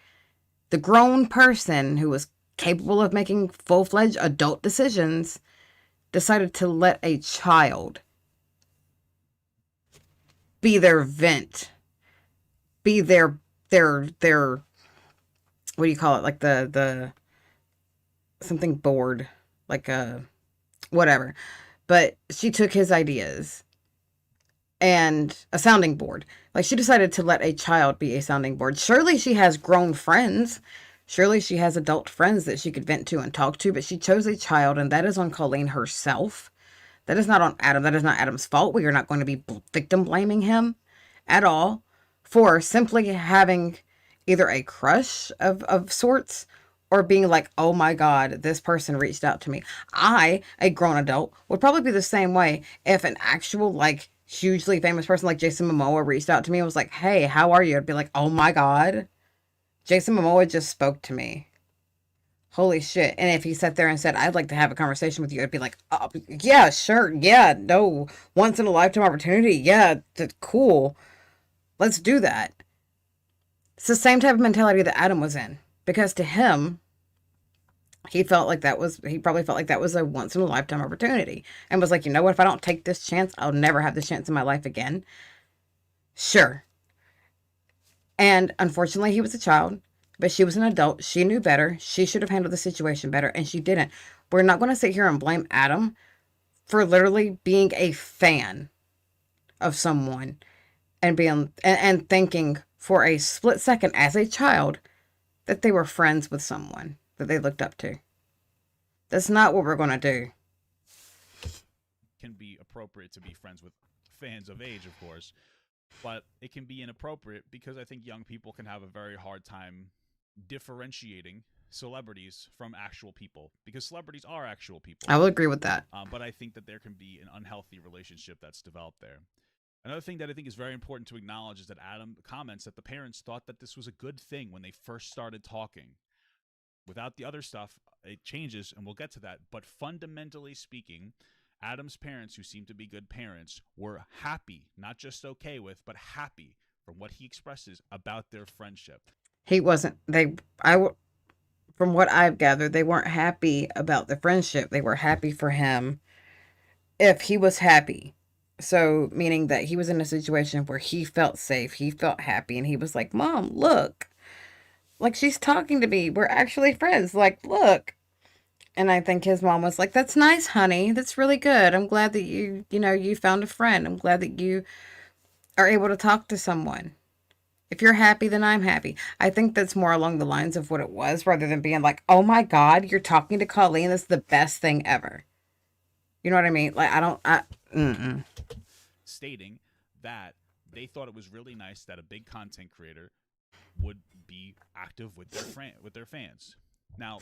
the grown person who was capable of making full-fledged adult decisions, decided to let a child be their vent, be their what do you call it, like the something board, like a whatever. But she took his ideas and a sounding board. Like, she decided to let a child be a sounding board. Surely she has grown friends. Surely she has adult friends that she could vent to and talk to, but she chose a child, and that is on Colleen herself. That is not on Adam. That is not Adam's fault. We are not going to be victim blaming him at all for simply having either a crush of sorts or being like, oh my God, this person reached out to me. I, a grown adult, would probably be the same way if an actual, like, hugely famous person like Jason Momoa reached out to me and was like, hey, how are you? I'd be like, oh my God, Jason Momoa just spoke to me. Holy shit. And if he sat there and said, I'd like to have a conversation with you, I'd be like, oh, yeah, sure. Yeah, no, once in a lifetime opportunity. Yeah, cool. Let's do that. It's the same type of mentality that Adam was in, because to him, he probably felt like that was a once in a lifetime opportunity and was like, you know what? If I don't take this chance, I'll never have this chance in my life again. Sure. And unfortunately, he was a child, but she was an adult. She knew better. She should have handled the situation better, and she didn't. We're not going to sit here and blame Adam for literally being a fan of someone and being and thinking for a split second as a child that they were friends with someone that they looked up to. That's not what we're going to do. Can be appropriate to be friends with fans of age, of course, but it can be inappropriate because I think young people can have a very hard time differentiating celebrities from actual people because celebrities are actual people. I will agree with that. But I think that there can be an unhealthy relationship that's developed there. Another thing that I think is very important to acknowledge is that Adam comments that the parents thought that this was a good thing when they first started talking. Without the other stuff, it changes, and we'll get to that. But fundamentally speaking, Adam's parents, who seem to be good parents, were happy, not just okay with, but happy from what he expresses about their friendship. He wasn't, from what I've gathered, they weren't happy about the friendship. They were happy for him if he was happy. So, meaning that he was in a situation where he felt safe, he felt happy, and he was like, Mom, look, like she's talking to me. We're actually friends. Like, look. And I think his mom was like, That's nice, honey. That's really good. I'm glad that you found a friend. I'm glad that you are able to talk to someone. If you're happy, then I'm happy. I think that's more along the lines of what it was rather than being like, oh my God, you're talking to Colleen. That's the best thing ever. You know what I mean? Like, mm-mm. Stating that they thought it was really nice that a big content creator would be active with their fans. Now,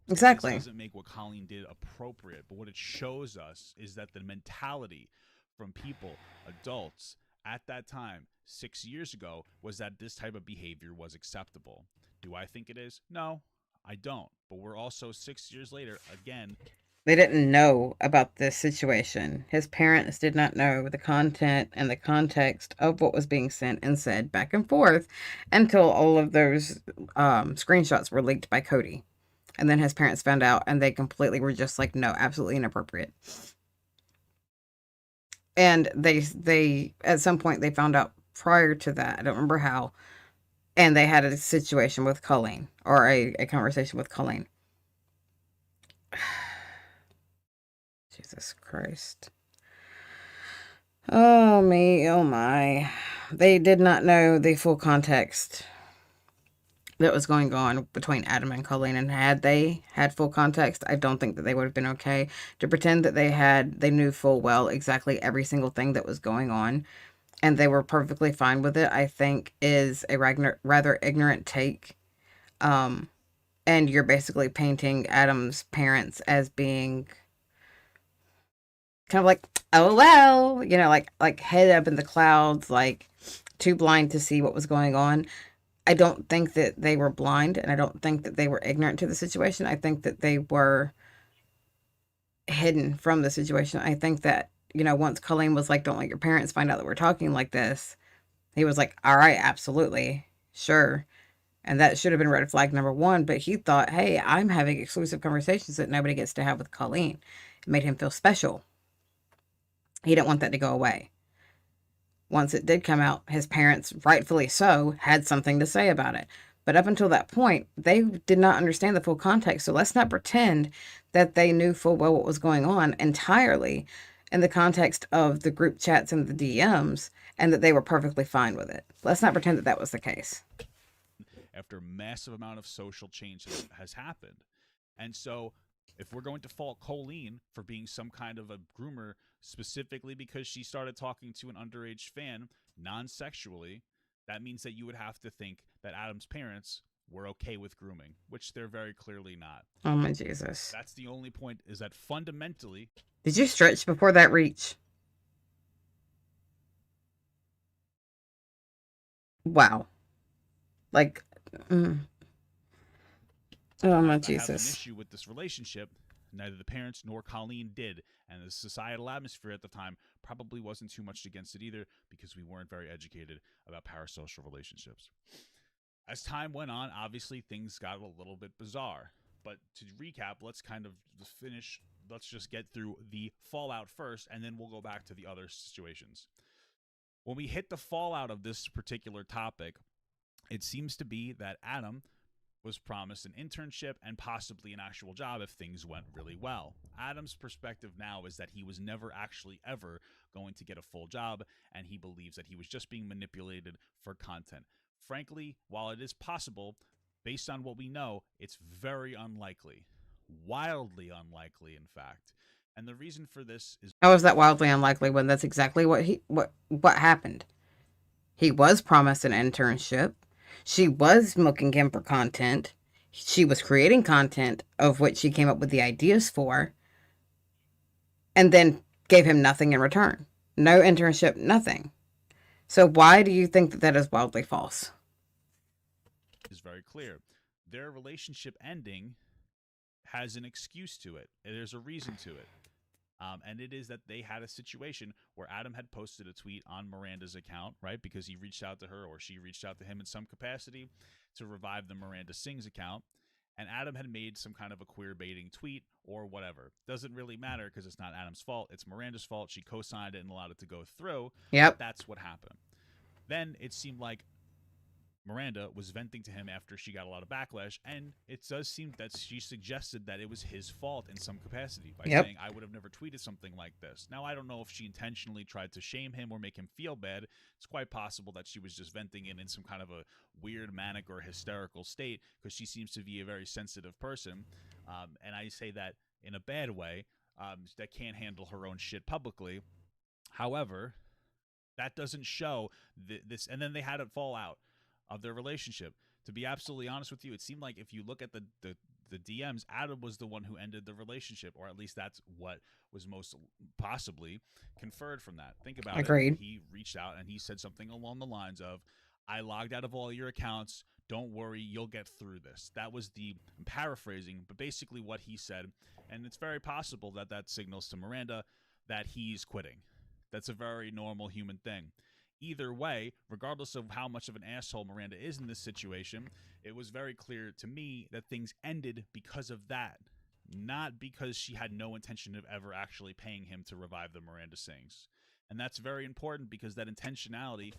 Exactly. this doesn't make what Colleen did appropriate, but what it shows us is that the mentality from people, adults, at that time, 6 years ago, was that this type of behavior was acceptable. Do I think it is? No, I don't. But we're also 6 years later, again. They didn't know about this situation. His parents did not know the content and the context of what was being sent and said back and forth until all of those screenshots were leaked by Cody. And then his parents found out and they completely were just like, no, absolutely inappropriate. And they at some point they found out prior to that. I don't remember how. And they had a situation with Colleen or a conversation with Colleen. Jesus Christ. Oh me, oh my. They did not know the full context that was going on between Adam and Colleen, and had they had full context, I don't think that they would have been okay. To pretend that they knew full well exactly every single thing that was going on and they were perfectly fine with it, I think is a rather ignorant take. And you're basically painting Adam's parents as being kind of like, oh well, like head up in the clouds, like too blind to see what was going on. I don't think that they were blind, and I don't think that they were ignorant to the situation. I think that they were hidden from the situation. I think that, once Colleen was like, don't let your parents find out that we're talking like this, he was like, all right, absolutely, sure. And that should have been red flag number one, but he thought, hey, I'm having exclusive conversations that nobody gets to have with Colleen. It made him feel special. He didn't want that to go away. Once it did come out, his parents, rightfully so, had something to say about it. But up until that point, they did not understand the full context. So let's not pretend that they knew full well what was going on entirely in the context of the group chats and the DMs, and that they were perfectly fine with it. Let's not pretend that that was the case. After a massive amount of social change has happened. And so if we're going to fault Colleen for being some kind of a groomer specifically because she started talking to an underage fan non-sexually, that means that you would have to think that Adam's parents were okay with grooming, which they're very clearly not. Oh my Jesus. That's the only point, is that fundamentally... Did you stretch before that reach? Wow. Like, oh my Jesus. I have an issue with this relationship. Neither the parents nor Colleen did, and the societal atmosphere at the time probably wasn't too much against it either because we weren't very educated about parasocial relationships. As time went on, obviously things got a little bit bizarre. But to recap, let's kind of finish. Let's just get through the fallout first, and then we'll go back to the other situations. When we hit the fallout of this particular topic, it seems to be that Adam was promised an internship and possibly an actual job if things went really well. Adam's perspective now is that he was never actually ever going to get a full job, and he believes that he was just being manipulated for content. Frankly, while it is possible, based on what we know, it's very unlikely. Wildly unlikely, in fact. And the reason for this is How is that wildly unlikely when that's exactly what happened? He was promised an internship. She was milking him for content. She was creating content of which she came up with the ideas for, and then gave him nothing in return. No internship, nothing. So why do you think that that is wildly false? very clear. Their relationship ending has an excuse to it. There's a reason to it. And it is that they had a situation where Adam had posted a tweet on Miranda's account, right? Because he reached out to her or she reached out to him in some capacity to revive the Miranda Sings account. And Adam had made some kind of a queer baiting tweet or whatever. Doesn't really matter because it's not Adam's fault. It's Miranda's fault. She co-signed it and allowed it to go through. Yep. But that's what happened. Then it seemed like Miranda was venting to him after she got a lot of backlash, and it does seem that she suggested that it was his fault in some capacity by saying, I would have never tweeted something like this. Now, I don't know if she intentionally tried to shame him or make him feel bad. It's quite possible that she was just venting it in some kind of a weird manic or hysterical state because she seems to be a very sensitive person, and I say that in a bad way, that can't handle her own shit publicly. However, that doesn't show this, and then they had it fall out of their relationship. To be absolutely honest with you, it seemed like if you look at the DMs, Adam was the one who ended the relationship, or at least that's what was most possibly conferred from that. Think about Agreed. it. He reached out and he said something along the lines of, I logged out of all your accounts. Don't worry, you'll get through this. That was I'm paraphrasing, but basically what he said. And it's very possible that that signals to Miranda that he's quitting. That's a very normal human thing. Either way, regardless of how much of an asshole Miranda is in this situation, it was very clear to me that things ended because of that, not because she had no intention of ever actually paying him to revive the Miranda Sings. And that's very important because that intentionality.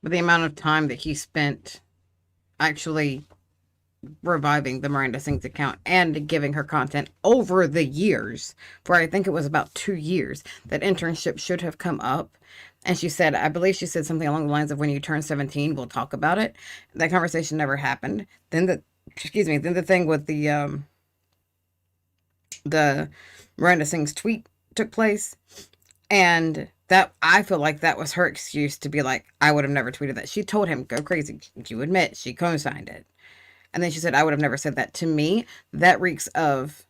But the amount of time that he spent actually reviving the Miranda Sings account and giving her content over the years, for I think it was about 2 years, that internship should have come up. And she said, I believe she said something along the lines of, when you turn 17, we'll talk about it. That conversation never happened. Then the thing with the Miranda Sings tweet took place. And that, I feel like that was her excuse to be like, I would have never tweeted that. She told him, go crazy. You admit she co-signed it. And then she said, I would have never said that. To me, that reeks of,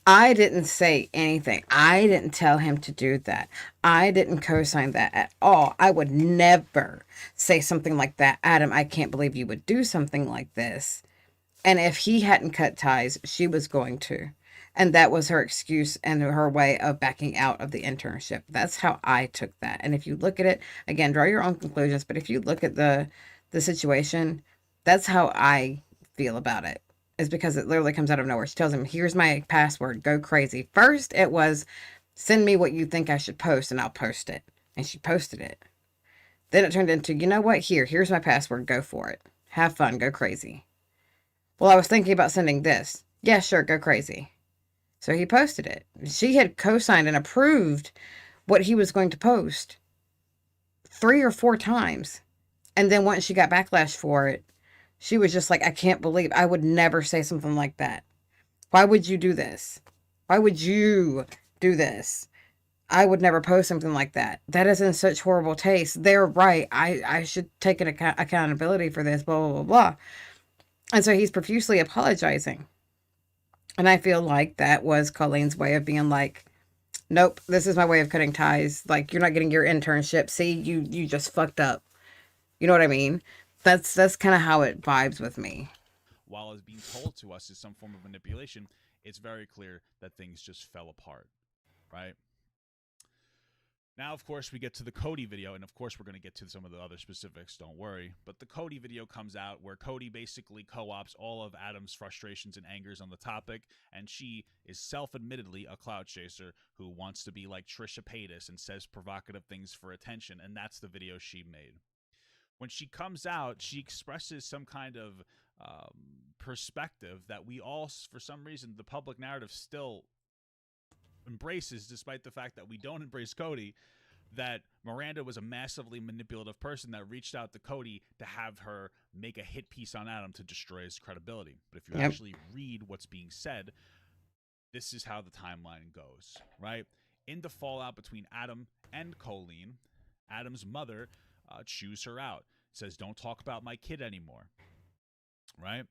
I didn't say anything. I didn't tell him to do that. I didn't co-sign that at all. I would never say something like that. Adam, I can't believe you would do something like this. And if he hadn't cut ties, she was going to. And that was her excuse and her way of backing out of the internship. That's how I took that. And if you look at it, again, draw your own conclusions. But if you look at the situation, that's how I feel about it. Is because it literally comes out of nowhere. She tells him, here's my password, go crazy. First, it was, send me what you think I should post and I'll post it. And she posted it. Then it turned into, you know what, here's my password, go for it. Have fun, go crazy. Well, I was thinking about sending this. Yeah, sure, go crazy. So he posted it. She had co-signed and approved what he was going to post 3 or 4 times. And then once she got backlash for it, she was just like, I can't believe, I would never say something like that. Why would you do this? Why would you do this? I would never post something like that. That is in such horrible taste. They're right. I should take an accountability for this, blah, blah, blah, blah. And so he's profusely apologizing. And I feel like that was Colleen's way of being like, nope, this is my way of cutting ties. Like, you're not getting your internship. See, you just fucked up. You know what I mean? That's kind of how it vibes with me. While it's being told to us is some form of manipulation, it's very clear that things just fell apart, right? Now, of course, we get to the Cody video, and of course, we're going to get to some of the other specifics, don't worry. But the Cody video comes out where Cody basically co-ops all of Adam's frustrations and angers on the topic, and she is self-admittedly a clout chaser who wants to be like Trisha Paytas and says provocative things for attention, and that's the video she made. When she comes out, she expresses some kind of perspective that we all, for some reason, the public narrative still embraces, despite the fact that we don't embrace Cody. that Miranda was a massively manipulative person that reached out to Cody to have her make a hit piece on Adam to destroy his credibility. But if you Yep. actually read what's being said, this is how the timeline goes, right? In the fallout between Adam and Colleen, Adam's mother chews her out, says, "Don't talk about my kid anymore," right?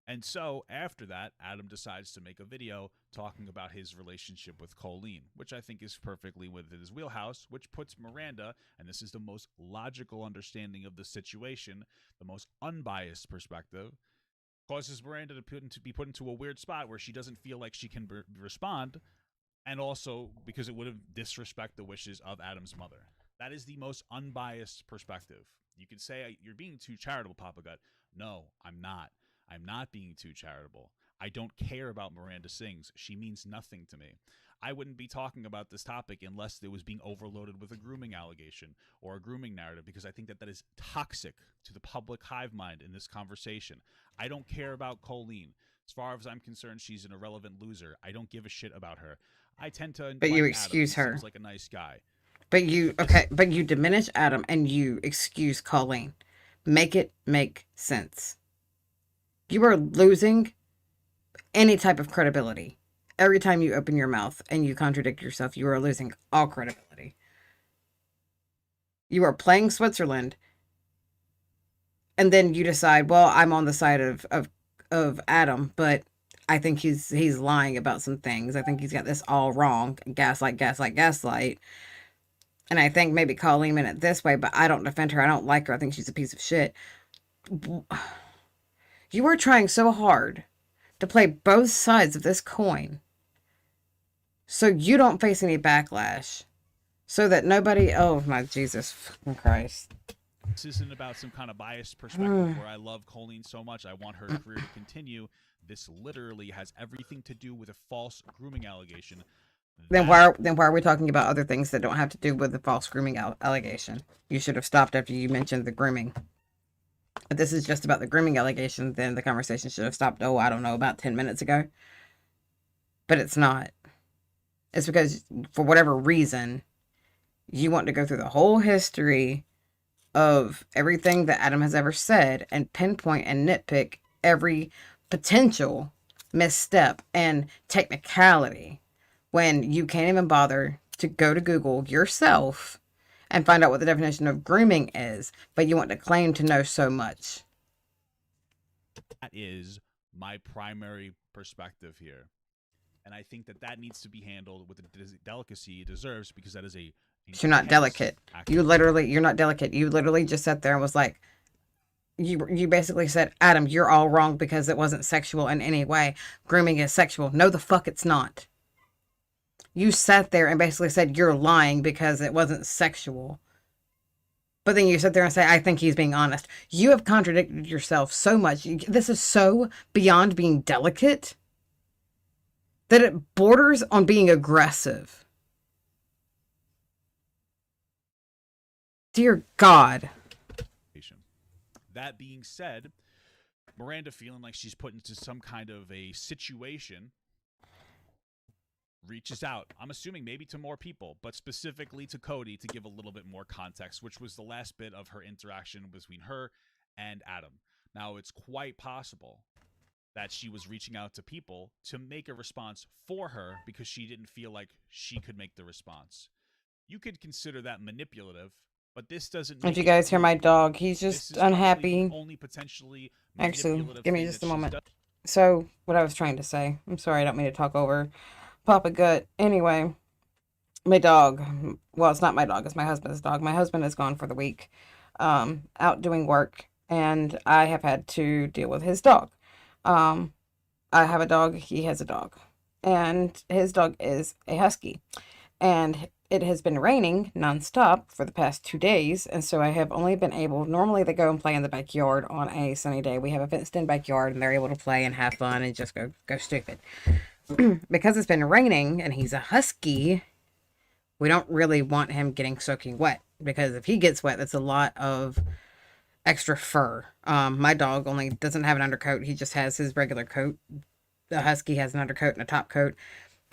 And so after that, Adam decides to make a video talking about his relationship with Colleen, which I think is perfectly within his wheelhouse, which puts Miranda, and this is the most logical understanding of the situation, the most unbiased perspective, causes Miranda to be put into a weird spot where she doesn't feel like she can respond, and also because it would have disrespect the wishes of Adam's mother. That is the most unbiased perspective. You could say, "You're being too charitable, Papa Gut." No, I'm not. I'm not being too charitable. I don't care about Miranda Sings. She means nothing to me. I wouldn't be talking about this topic unless it was being overloaded with a grooming allegation or a grooming narrative, because I think that is toxic to the public hive mind in this conversation. I don't care about Colleen. As far as I'm concerned, she's an irrelevant loser. I don't give a shit about her. I tend to But like you Adam. excuse He her. seems like a nice guy. But you, okay, but you diminish Adam and you excuse Colleen. Make it make sense. You are losing any type of credibility. Every time you open your mouth and you contradict yourself, you are losing all credibility. You are playing Switzerland, and then you decide, well, I'm on the side of Adam, but I think he's lying about some things. I think he's got this all wrong. Gaslight, gaslight, gaslight. And I think maybe Colleen meant it this way, but I don't defend her. I don't like her. I think she's a piece of shit. You are trying so hard to play both sides of this coin so you don't face any backlash. So that nobody, oh my Jesus fucking Christ. This isn't about some kind of biased perspective where I love Colleen so much I want her career to continue. This literally has everything to do with a false grooming allegation. Then why are we talking about other things that don't have to do with the false grooming allegation? You should have stopped after you mentioned the grooming. If this is just about the grooming allegation, then the conversation should have stopped, oh, I don't know, about 10 minutes ago. But it's not. It's because, for whatever reason, you want to go through the whole history of everything that Adam has ever said and pinpoint and nitpick every potential misstep and technicality when you can't even bother to go to Google yourself and find out what the definition of grooming is, but you want to claim to know so much. That is my primary perspective here. And I think that needs to be handled with the delicacy it deserves, because that is a... You're not delicate. You're not delicate. You literally just sat there and was like, you basically said, Adam, you're all wrong because it wasn't sexual in any way. Grooming is sexual. No, the fuck it's not. You sat there and basically said you're lying because it wasn't sexual. But then you sit there and say, I think he's being honest. You have contradicted yourself so much. This is so beyond being delicate that it borders on being aggressive. Dear God. That being said, Miranda feeling like she's put into some kind of a situation reaches out. I'm assuming maybe to more people, but specifically to Cody to give a little bit more context, which was the last bit of her interaction between her and Adam. Now, it's quite possible that she was reaching out to people to make a response for her because she didn't feel like she could make the response. You could consider that manipulative, but this doesn't. If you guys hear my dog, he's just unhappy. Only potentially. Actually, give me just a moment. So, what I was trying to say, I'm sorry, I don't mean to talk over Papa Gut. Anyway, my dog, well, it's not my dog, it's my husband's dog. My husband is gone for the week, out doing work, and I have had to deal with his dog. I have a dog, he has a dog, and his dog is a husky, and it has been raining nonstop for the past 2 days, and so I have only been able, normally they go and play in the backyard on a sunny day. We have a fenced-in backyard, and they're able to play and have fun and just go stupid. Because it's been raining, and he's a husky, we don't really want him getting soaking wet, because if he gets wet, that's a lot of extra fur. My dog only doesn't have an undercoat. He just has his regular coat. The husky has an undercoat and a top coat.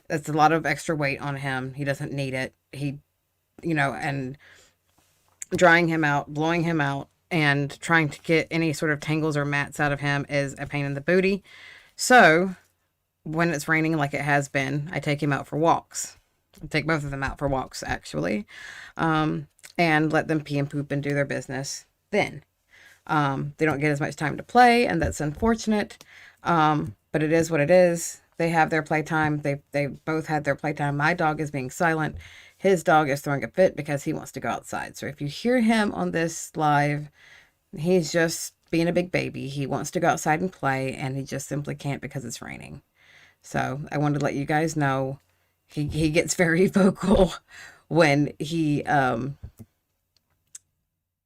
That's a lot of extra weight on him. He doesn't need it. and drying him out, blowing him out, and trying to get any sort of tangles or mats out of him is a pain in the booty. So when it's raining like it has been, I take him out for walks. I take both of them out for walks, actually, and let them pee and poop and do their business then. They don't get as much time to play, and that's unfortunate. But it is what it is. They have their playtime. They both had their playtime. My dog is being silent. His dog is throwing a fit because he wants to go outside. So if you hear him on this live, he's just being a big baby. He wants to go outside and play, and he just simply can't because it's raining. So I wanted to let you guys know he gets very vocal when he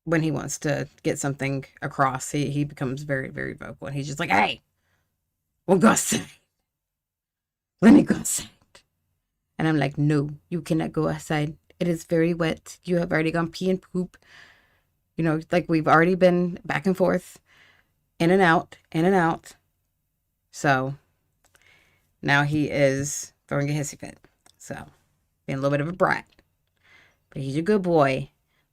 wants to get something across. He becomes very, very vocal, and he's just like, "Hey, we'll go outside. Let me go outside." And I'm like, "No, you cannot go outside. It is very wet. You have already gone pee and poop. Like we've already been back and forth, in and out, in and out." So now he is throwing a hissy fit. So being a little bit of a brat. But he's a good boy.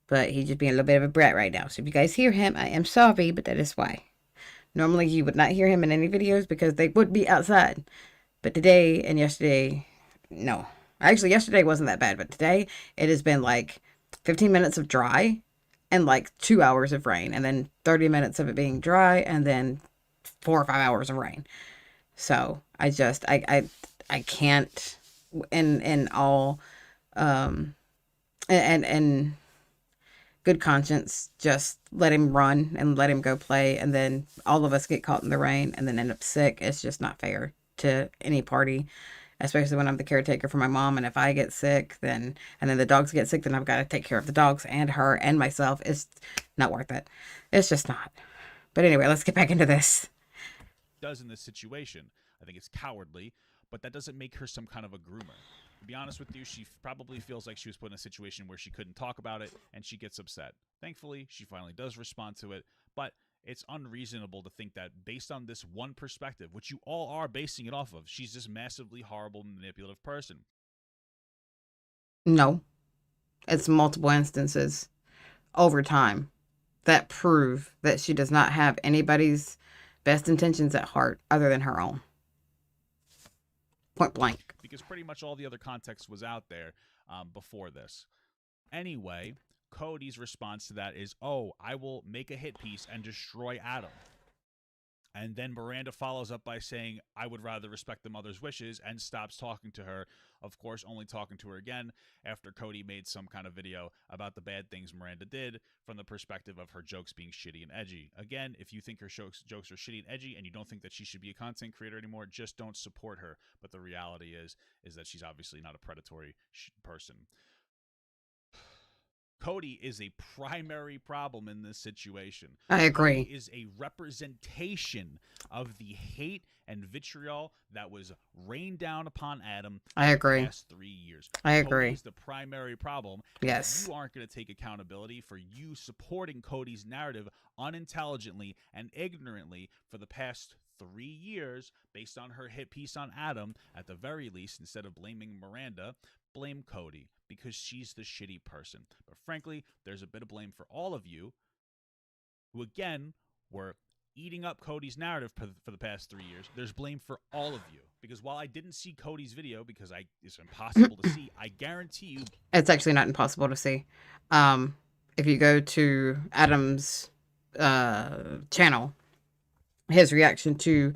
But he's just being a little bit of a brat right now. So if you guys hear him, I am sorry, but that is why. Normally you would not hear him in any videos because they would be outside. But today and yesterday, no. Actually, yesterday wasn't that bad, but today it has been like 15 minutes of dry and like 2 hours of rain, and then 30 minutes of it being dry, and then 4 or 5 hours of rain. So I can't in all and good conscience just let him run and let him go play, and then all of us get caught in the rain and then end up sick. It's just not fair to any party, especially when I'm the caretaker for my mom. And if I get sick, then the dogs get sick, then I've got to take care of the dogs and her and myself. It's not worth it. It's just not. But anyway, let's get back into this. Does in this situation, I think it's cowardly, but that doesn't make her some kind of a groomer. To be honest with you, she probably feels like she was put in a situation where she couldn't talk about it, and she gets upset. Thankfully, she finally does respond to it, but it's unreasonable to think that based on this one perspective, which you all are basing it off of, she's this massively horrible, manipulative person. No, it's multiple instances over time that prove that she does not have anybody's best intentions at heart other than her own. Point blank. Because pretty much all the other context was out there before this. Anyway, Cody's response to that is, "Oh, I will make a hit piece and destroy Adam." And then Miranda follows up by saying, "I would rather respect the mother's wishes," and stops talking to her. Of course, only talking to her again after Cody made some kind of video about the bad things Miranda did from the perspective of her jokes being shitty and edgy. Again, if you think her jokes are shitty and edgy and you don't think that she should be a content creator anymore, just don't support her. But the reality is that she's obviously not a predatory person. Cody is a primary problem in this situation. I agree. Cody is a representation of the hate and vitriol that was rained down upon Adam I agree. the past 3 years. I agree. Cody is the primary problem. Yes. You aren't going to take accountability for you supporting Cody's narrative unintelligently and ignorantly for the past 3 years based on her hit piece on Adam. At the very least, instead of blaming Miranda, blame Cody, because she's the shitty person. But frankly, there's a bit of blame for all of you who, again, were eating up Cody's narrative for the past 3 years. There's blame for all of you, because while I didn't see Cody's video because it's impossible to see, I guarantee you it's actually not impossible to see. If you go to Adam's channel, his reaction to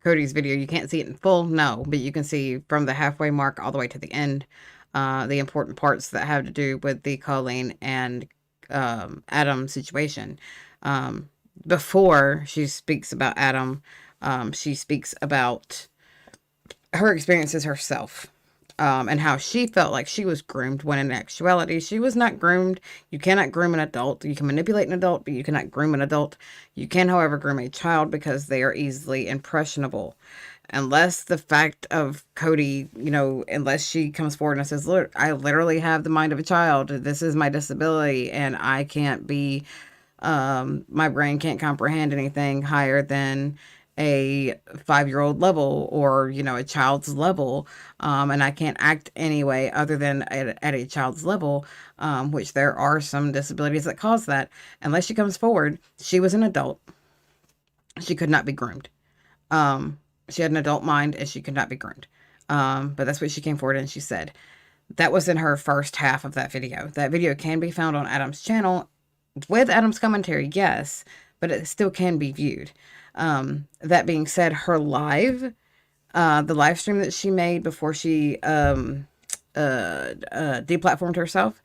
Cody's video, you can't see it in full, no, but you can see from the halfway mark all the way to the end the important parts that have to do with the Colleen and Adam situation. Before she speaks about Adam, she speaks about her experiences herself, and how she felt like she was groomed, when in actuality she was not groomed. You cannot groom an adult. You can manipulate an adult, but you cannot groom an adult. You can, however, groom a child because they are easily impressionable. Unless the fact of Cody, unless she comes forward and says, "Look, I literally have the mind of a child. This is my disability, and I can't be, my brain can't comprehend anything higher than a 5-year-old level, or, you know, a child's level. And I can't act anyway other than at a child's level, which there are some disabilities that cause that. Unless she comes forward, she was an adult. She could not be groomed. Um, she had an adult mind and she could not be groomed. But that's what she came forward and she said. That was in her first half of that video. That video can be found on Adam's channel with Adam's commentary, yes, but it still can be viewed. That being said, her the live stream that she made before she deplatformed herself,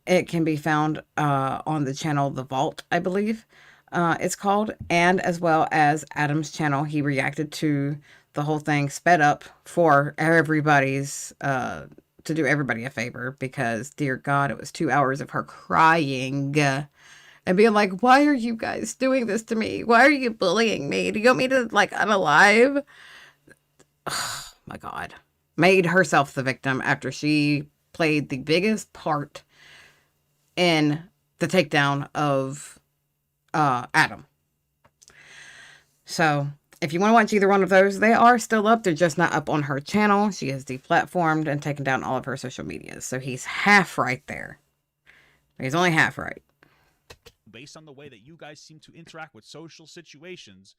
it can be found on the channel The Vault, I believe it's called, and as well as Adam's channel. He reacted to the whole thing sped up for everybody's to do everybody a favor, because dear God, it was 2 hours of her crying and being like, why are you guys doing this to me? Why are you bullying me? Do you want me to like unalive? Oh my God. Made herself the victim after she played the biggest part in the takedown of Adam. So if you want to watch either one of those, they are still up. They're just not up on her channel. She has deplatformed and taken down all of her social medias. So he's half right there. He's only half right. Based on the way that you guys seem to interact with social situations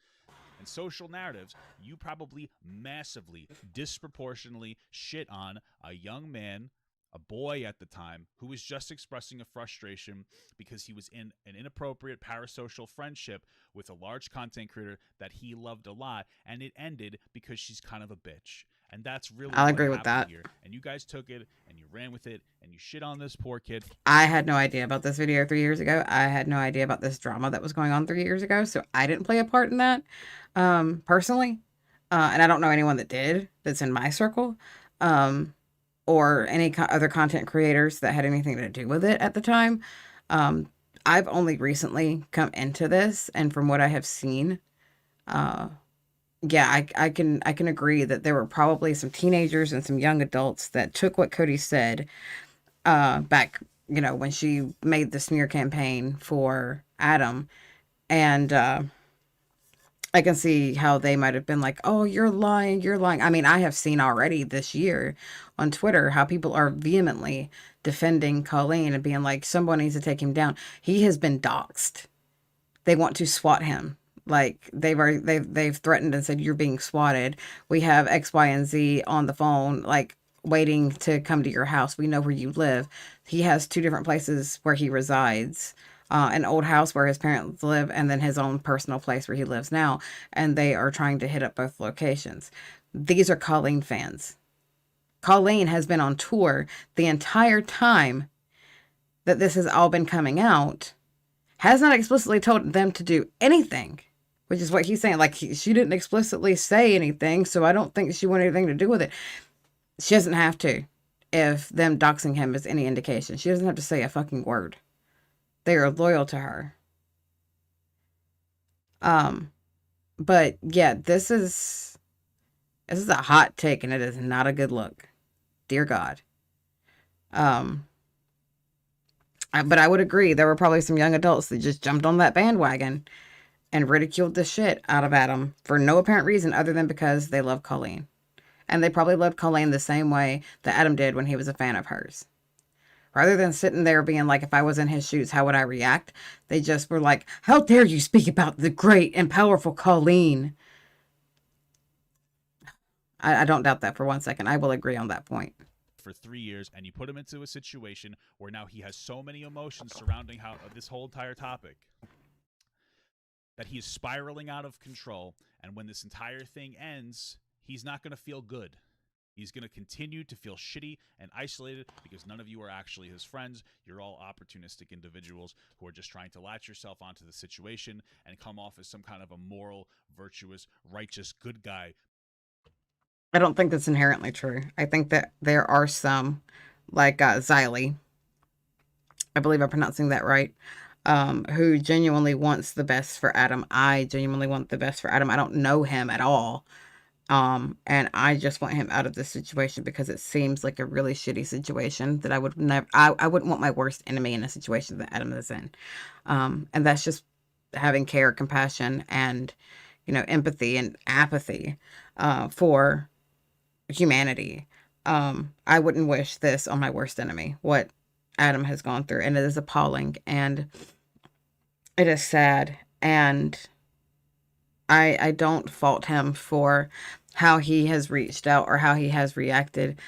and social narratives, you probably massively, disproportionately shit on a young man, a boy at the time, who was just expressing a frustration because he was in an inappropriate parasocial friendship with a large content creator that he loved a lot, and it ended because she's kind of a bitch. And that's really I'll what agree with happened that. here. And you guys took it and you ran with it and you shit on this poor kid. I had no idea about this video 3 years ago. I had no idea about this drama that was going on 3 years ago. So I didn't play a part in that personally. And I don't know anyone that did, that's in my circle, or any other content creators that had anything to do with it at the time. I've only recently come into this, and from what I have seen, yeah, I can agree that there were probably some teenagers and some young adults that took what Cody said back, you know, when she made the smear campaign for Adam, and I can see how they might have been like, "Oh, you're lying, you're lying." I mean, I have seen already this year on Twitter how people are vehemently defending Colleen and being like, "Someone needs to take him down. He has been doxxed. They want to SWAT him." Like they've threatened and said, you're being swatted. We have X, Y, and Z on the phone, like waiting to come to your house. We know where you live. He has 2 different places where he resides. An old house where his parents live, and then his own personal place where he lives now. And they are trying to hit up both locations. These are Colleen fans. Colleen has been on tour the entire time that this has all been coming out, has not explicitly told them to do anything, which is what he's saying. Like, she didn't explicitly say anything, so I don't think she wanted anything to do with it. She doesn't have to, if them doxing him is any indication. She doesn't have to say a fucking word. They are loyal to her. But yeah, this is a hot take, and it is not a good look. Dear God. But I would agree, there were probably some young adults that just jumped on that bandwagon and ridiculed the shit out of Adam for no apparent reason other than because they love Colleen. And they probably loved Colleen the same way that Adam did when he was a fan of hers. Rather than sitting there being like, if I was in his shoes, how would I react? They just were like, how dare you speak about the great and powerful Colleen? I don't doubt that for 1 second. I will agree on that point. For 3 years, and you put him into a situation where now he has so many emotions surrounding this whole entire topic that he's spiraling out of control. And when this entire thing ends, he's not going to feel good. He's going to continue to feel shitty and isolated because none of you are actually his friends. You're all opportunistic individuals who are just trying to latch yourself onto the situation and come off as some kind of a moral, virtuous, righteous, good guy. I don't think that's inherently true. I think that there are some, like Xylee, I believe I'm pronouncing that right, who genuinely wants the best for Adam. I genuinely want the best for Adam. I don't know him at all. And I just want him out of this situation because it seems like a really shitty situation that I would never, I wouldn't want my worst enemy in a situation that Adam is in. And that's just having care, compassion, and empathy and apathy for humanity. I wouldn't wish this on my worst enemy, what Adam has gone through. And it is appalling and it is sad. And I don't fault him for how he has reached out or how he has reacted.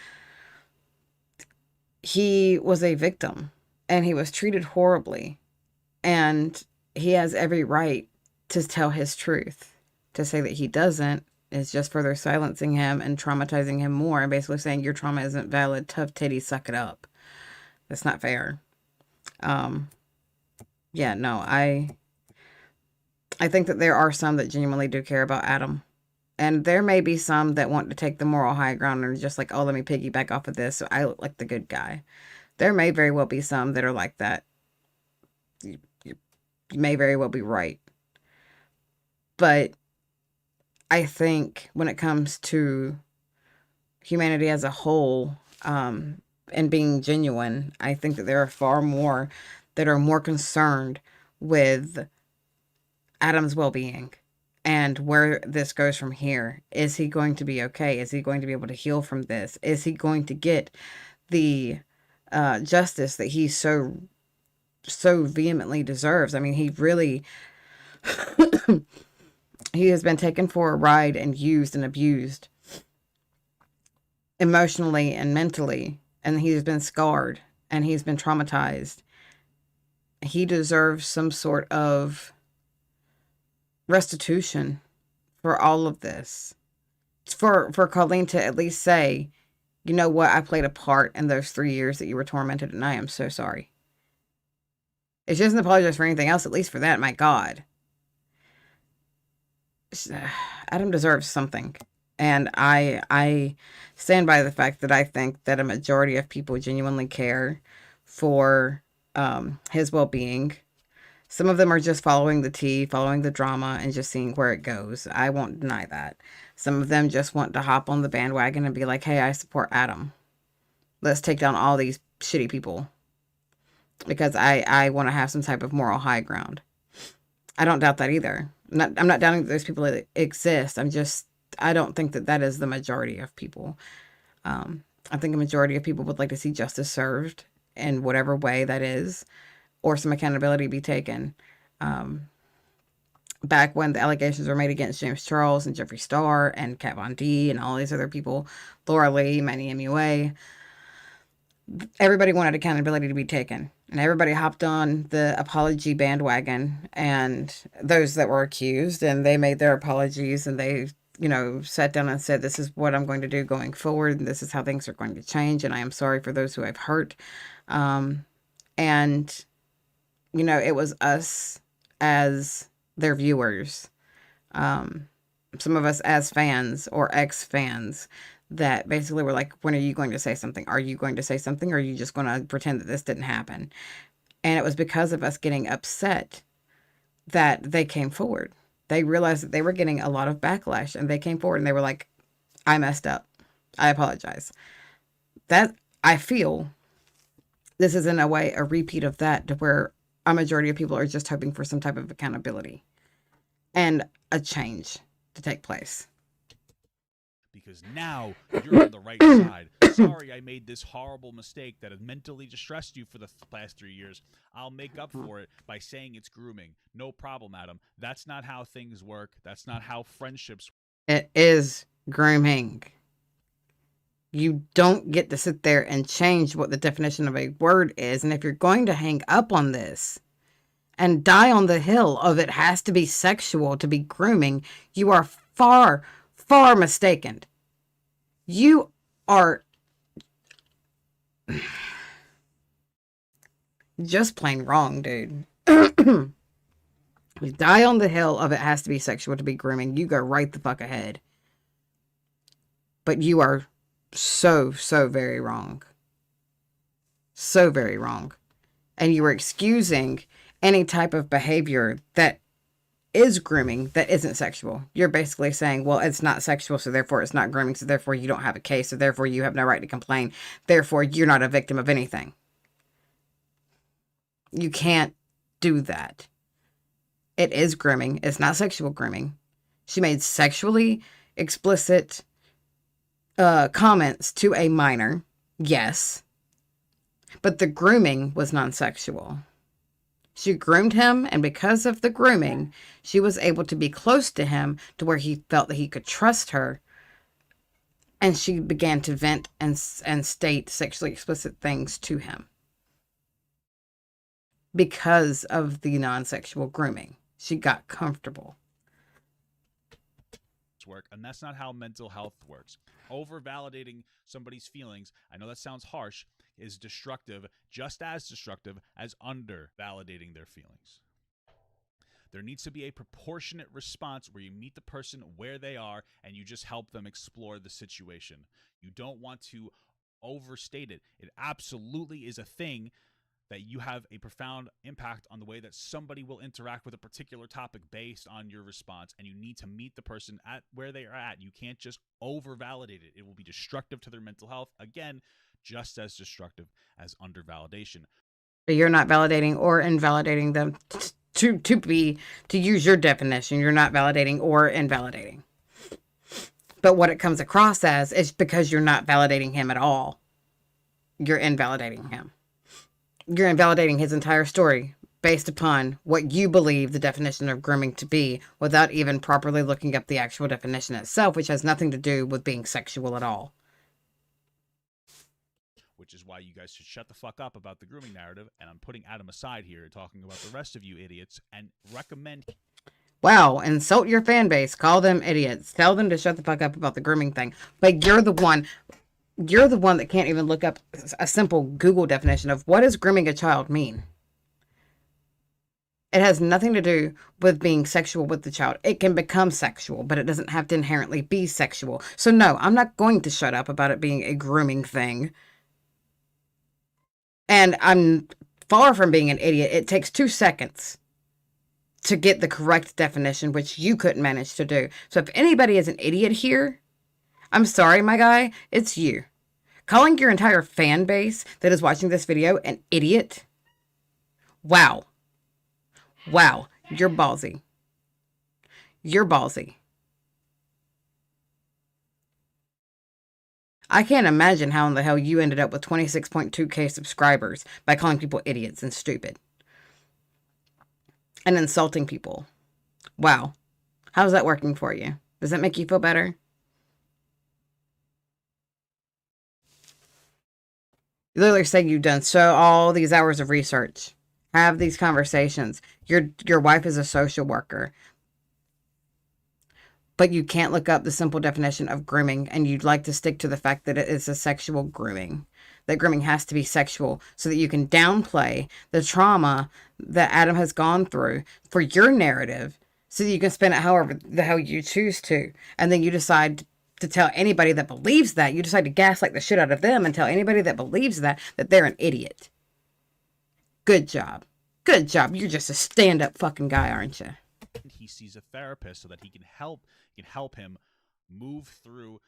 He was a victim and he was treated horribly. And he has every right to tell his truth. To say that he doesn't is just further silencing him and traumatizing him more and basically saying your trauma isn't valid. Tough titty, suck it up. That's not fair. Yeah, no, I think that there are some that genuinely do care about Adam. And there may be some that want to take the moral high ground and are just like, oh, let me piggyback off of this so I look like the good guy. There may very well be some that are like that. You may very well be right. But I think when it comes to humanity as a whole, and being genuine, I think that there are far more that are more concerned with Adam's well-being and where this goes from here. Is he going to be okay? Is he going to be able to heal from this? Is he going to get the justice that he so vehemently deserves? I mean, he really he has been taken for a ride and used and abused emotionally and mentally, and he's been scarred and he's been traumatized. He deserves some sort of restitution for all of this. For Colleen to at least say, you know what, I played a part in those 3 years that you were tormented, and I am so sorry. If she doesn't apologize for anything else, at least for that, my God. Adam deserves something. And I stand by the fact that I think that a majority of people genuinely care for his well-being. Some of them are just following the tea, following the drama, and just seeing where it goes. I won't deny that. Some of them just want to hop on the bandwagon and be like, hey, I support Adam. Let's take down all these shitty people. Because I want to have some type of moral high ground. I don't doubt that either. I'm not doubting that those people exist. I don't think that is the majority of people. I think a majority of people would like to see justice served in whatever way that is, or some accountability be taken. Back when the allegations were made against James Charles and Jeffree Star and Kat Von D and all these other people, Laura Lee, Manny MUA, everybody wanted accountability to be taken. And everybody hopped on the apology bandwagon, and those that were accused, and they made their apologies, and they, sat down and said, this is what I'm going to do going forward, and this is how things are going to change, and I am sorry for those who I've hurt. And, it was us as their viewers, some of us as fans or ex-fans, that basically were like, when are you going to say something? Are you going to say something? Or are you just going to pretend that this didn't happen? And it was because of us getting upset that they came forward. They realized that they were getting a lot of backlash, and they came forward and they were like, I messed up. I apologize. That, I feel this is in a way a repeat of that, to where a majority of people are just hoping for some type of accountability and a change to take place. Because now you're on the right side. Sorry I made this horrible mistake that has mentally distressed you for the past 3 years. I'll make up for it by saying it's grooming. No problem, Adam. That's not how things work. That's not how friendships work. It is grooming. You don't get to sit there and change what the definition of a word is. And if you're going to hang up on this and die on the hill of it has to be sexual to be grooming, you are far mistaken. You are just plain wrong, dude. You die on the hill of it has to be sexual to be grooming. You go right the fuck ahead. But you are so very wrong. So very wrong. And you are excusing any type of behavior that is grooming that isn't sexual. You're basically saying, well, it's not sexual, so therefore it's not grooming, so therefore you don't have a case, so therefore you have no right to complain, therefore you're not a victim of anything. You can't do that. It is grooming. It's not sexual grooming. She made sexually explicit comments to a minor, yes, but the grooming was non-sexual. She groomed him, and because of the grooming, she was able to be close to him to where he felt that he could trust her, and she began to vent and state sexually explicit things to him because of the non-sexual grooming. She got comfortable. Work, and that's not how mental health works. Over validating somebody's feelings, I know that sounds harsh, is destructive, just as destructive as under validating their feelings. There needs to be a proportionate response where you meet the person where they are and you just help them explore the situation. You don't want to overstate it. It absolutely is a thing that you have a profound impact on the way that somebody will interact with a particular topic based on your response, and you need to meet the person at where they are at. You can't just over-validate it. It will be destructive to their mental health. Again, just as destructive as under-validation. But you're not validating or invalidating them to use your definition. You're not validating or invalidating. But what it comes across as is because you're not validating him at all. You're invalidating him. You're invalidating his entire story based upon what you believe the definition of grooming to be without even properly looking up the actual definition itself, which has nothing to do with being sexual at all. Which is why you guys should shut the fuck up about the grooming narrative, and I'm putting Adam aside here, talking about the rest of you idiots, and recommend... Wow, insult your fan base, call them idiots, tell them to shut the fuck up about the grooming thing, but you're the one that can't even look up a simple Google definition of what does grooming a child mean. It has nothing to do with being sexual with the child. It can become sexual, but it doesn't have to inherently be sexual. So no, I'm not going to shut up about it being a grooming thing. And I'm far from being an idiot. It takes 2 seconds to get the correct definition, which you couldn't manage to do. So if anybody is an idiot here, I'm sorry, my guy, it's you. Calling your entire fan base that is watching this video an idiot? Wow. Wow, you're ballsy. You're ballsy. I can't imagine how in the hell you ended up with 26.2K subscribers by calling people idiots and stupid. And insulting people. Wow. How's that working for you? Does that make you feel better? You literally say you've done all these hours of research. Have these conversations. Your wife is a social worker. But you can't look up the simple definition of grooming, and you'd like to stick to the fact that it is a sexual grooming. That grooming has to be sexual so that you can downplay the trauma that Adam has gone through for your narrative so that you can spin it however the hell you choose to. And then you decide to tell anybody that believes that, you decide to gaslight the shit out of them and tell anybody that believes that they're an idiot. Good job. Good job. You're just a stand-up fucking guy, aren't you? He sees a therapist so that he can help him move through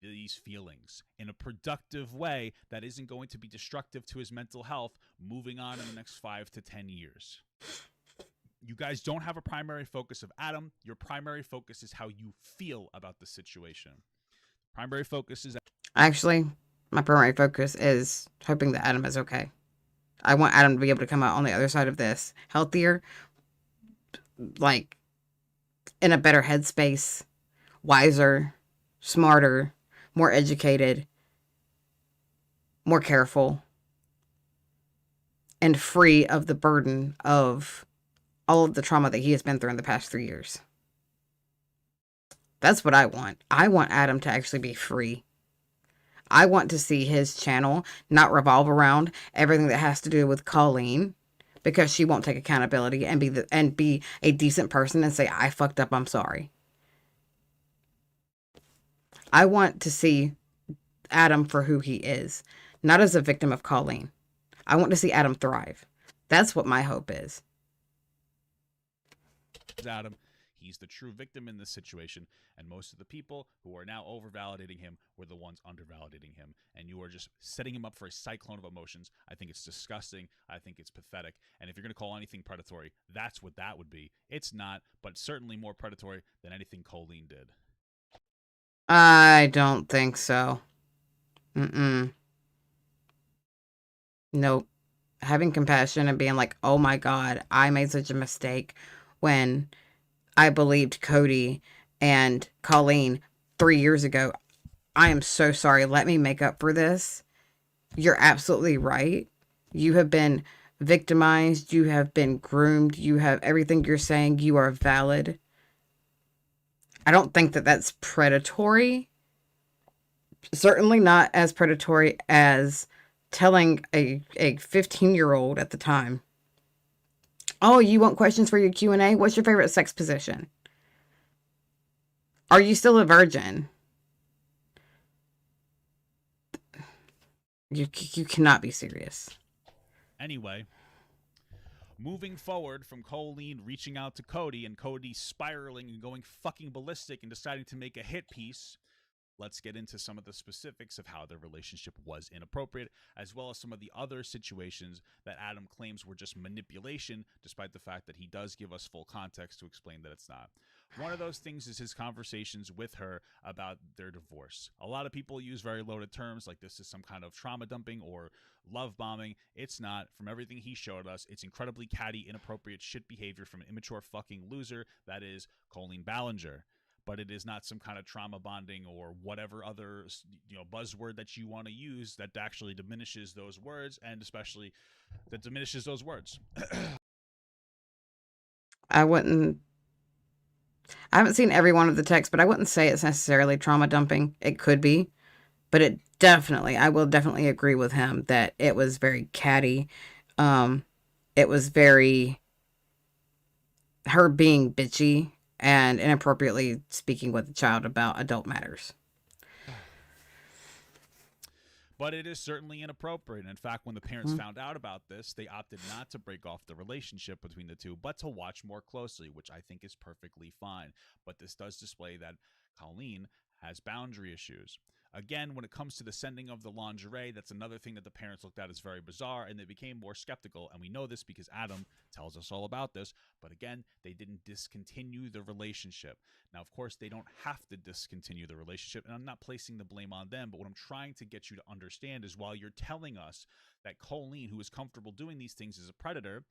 these feelings in a productive way that isn't going to be destructive to his mental health moving on in the next 5 to 10 years. You guys don't have a primary focus of Adam. Your primary focus is how you feel about the situation. Primary focus is... Actually, my primary focus is hoping that Adam is okay. I want Adam to be able to come out on the other side of this healthier, like in a better headspace, wiser, smarter, more educated, more careful, and free of the burden of all of the trauma that he has been through in the past 3 years. That's what I want. I want Adam to actually be free. I want to see his channel not revolve around everything that has to do with Colleen, because she won't take accountability and be a decent person and say, I fucked up, I'm sorry. I want to see Adam for who he is, not as a victim of Colleen. I want to see Adam thrive. That's what my hope is. Adam, he's the true victim in this situation, and most of the people who are now over-validating him were the ones under-validating him, and you are just setting him up for a cyclone of emotions. I think it's disgusting. I think it's pathetic. And if you're going to call anything predatory, that's what that would be. It's not, but certainly more predatory than anything Colleen did. I don't think so. Nope. Having compassion and being like, oh my God, I made such a mistake when I believed Cody and Colleen 3 years ago. I am so sorry. Let me make up for this. You're absolutely right. You have been victimized. You have been groomed. You have everything you're saying. You are valid. I don't think that that's predatory. Certainly not as predatory as telling a 15-year-old at the time, oh, you want questions for your Q&A? What's your favorite sex position? Are you still a virgin? You cannot be serious. Anyway, moving forward from Colleen reaching out to Cody and Cody spiraling and going fucking ballistic and deciding to make a hit piece, let's get into some of the specifics of how their relationship was inappropriate, as well as some of the other situations that Adam claims were just manipulation, despite the fact that he does give us full context to explain that it's not. One of those things is his conversations with her about their divorce. A lot of people use very loaded terms like this is some kind of trauma dumping or love bombing. It's not. From everything he showed us, it's incredibly catty, inappropriate shit behavior from an immature fucking loser that is Colleen Ballinger. But it is not some kind of trauma bonding or whatever other buzzword that you want to use that actually diminishes those words, and especially that diminishes those words. I haven't seen every one of the texts, but I wouldn't say it's necessarily trauma dumping. It could be, but I will definitely agree with him that it was very catty. It was very her being bitchy and inappropriately speaking with the child about adult matters. But it is certainly inappropriate. In fact, when the parents found out about this, they opted not to break off the relationship between the two, but to watch more closely, which I think is perfectly fine. But this does display that Colleen has boundary issues. Again, when it comes to the sending of the lingerie, that's another thing that the parents looked at as very bizarre, and they became more skeptical. And we know this because Adam tells us all about this. But again, they didn't discontinue the relationship. Now, of course, they don't have to discontinue the relationship, and I'm not placing the blame on them. But what I'm trying to get you to understand is while you're telling us that Colleen, who is comfortable doing these things, is a predator,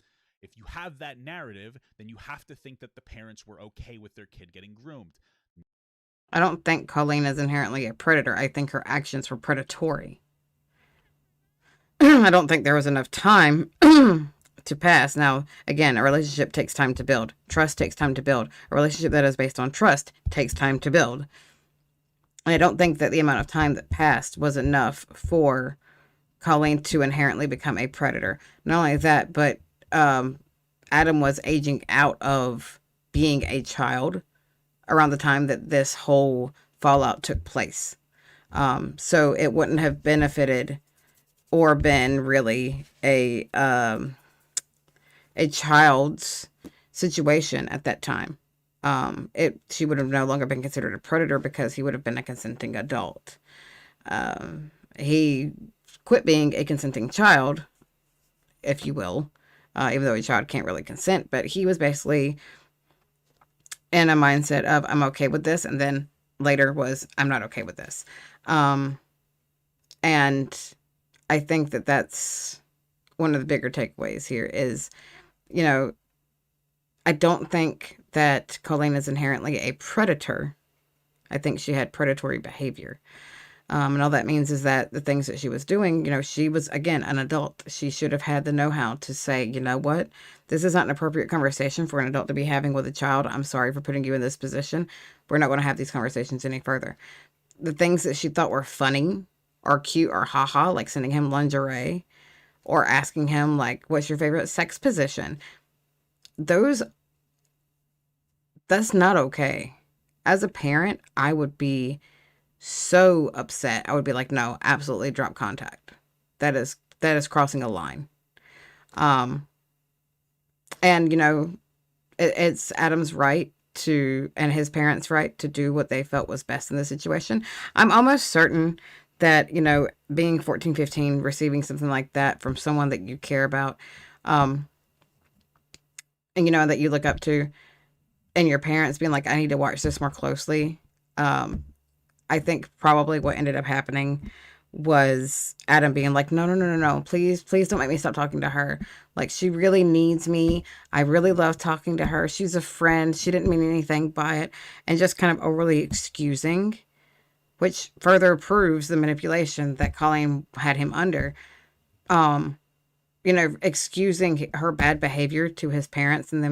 if you have that narrative, then you have to think that the parents were okay with their kid getting groomed. I don't think Colleen is inherently a predator. I think her actions were predatory. I don't think there was enough time to pass. Now, again, a relationship takes time to build. Trust takes time to build. A relationship that is based on trust takes time to build. And I don't think that the amount of time that passed was enough for Colleen to inherently become a predator. Not only that, but Adam was aging out of being a child around the time that this whole fallout took place. So it wouldn't have benefited or been really a child's situation at that time. She would have no longer been considered a predator because he would have been a consenting adult. He quit being a consenting child, if you will, even though a child can't really consent, but he was basically in a mindset of I'm okay with this, and then later was I'm not okay with this. And I think that that's one of the bigger takeaways here is, I don't think that Colleen is inherently a predator. I think she had predatory behavior. And all that means is that the things that she was doing, she was, again, an adult. She should have had the know-how to say, you know what, this is not an appropriate conversation for an adult to be having with a child. I'm sorry for putting you in this position. We're not going to have these conversations any further. The things that she thought were funny or cute or haha, like sending him lingerie or asking him, like, what's your favorite sex position? That's not okay. As a parent, I would be so upset. I would be like, no, absolutely drop contact. That is crossing a line. And it's Adam's right. to, and his parents' right to do what they felt was best in the situation. I'm almost certain that, being 14, 15, receiving something like that from someone that you care about, um, and, that you look up to, and your parents being like, I need to watch this more closely. Um, I think probably what ended up happening was Adam being like, no, no, no, no, no, please, please don't make me stop talking to her. Like, she really needs me. I really love talking to her. She's a friend. She didn't mean anything by it. And just kind of overly excusing, which further proves the manipulation that Colleen had him under. Um, excusing her bad behavior to his parents, and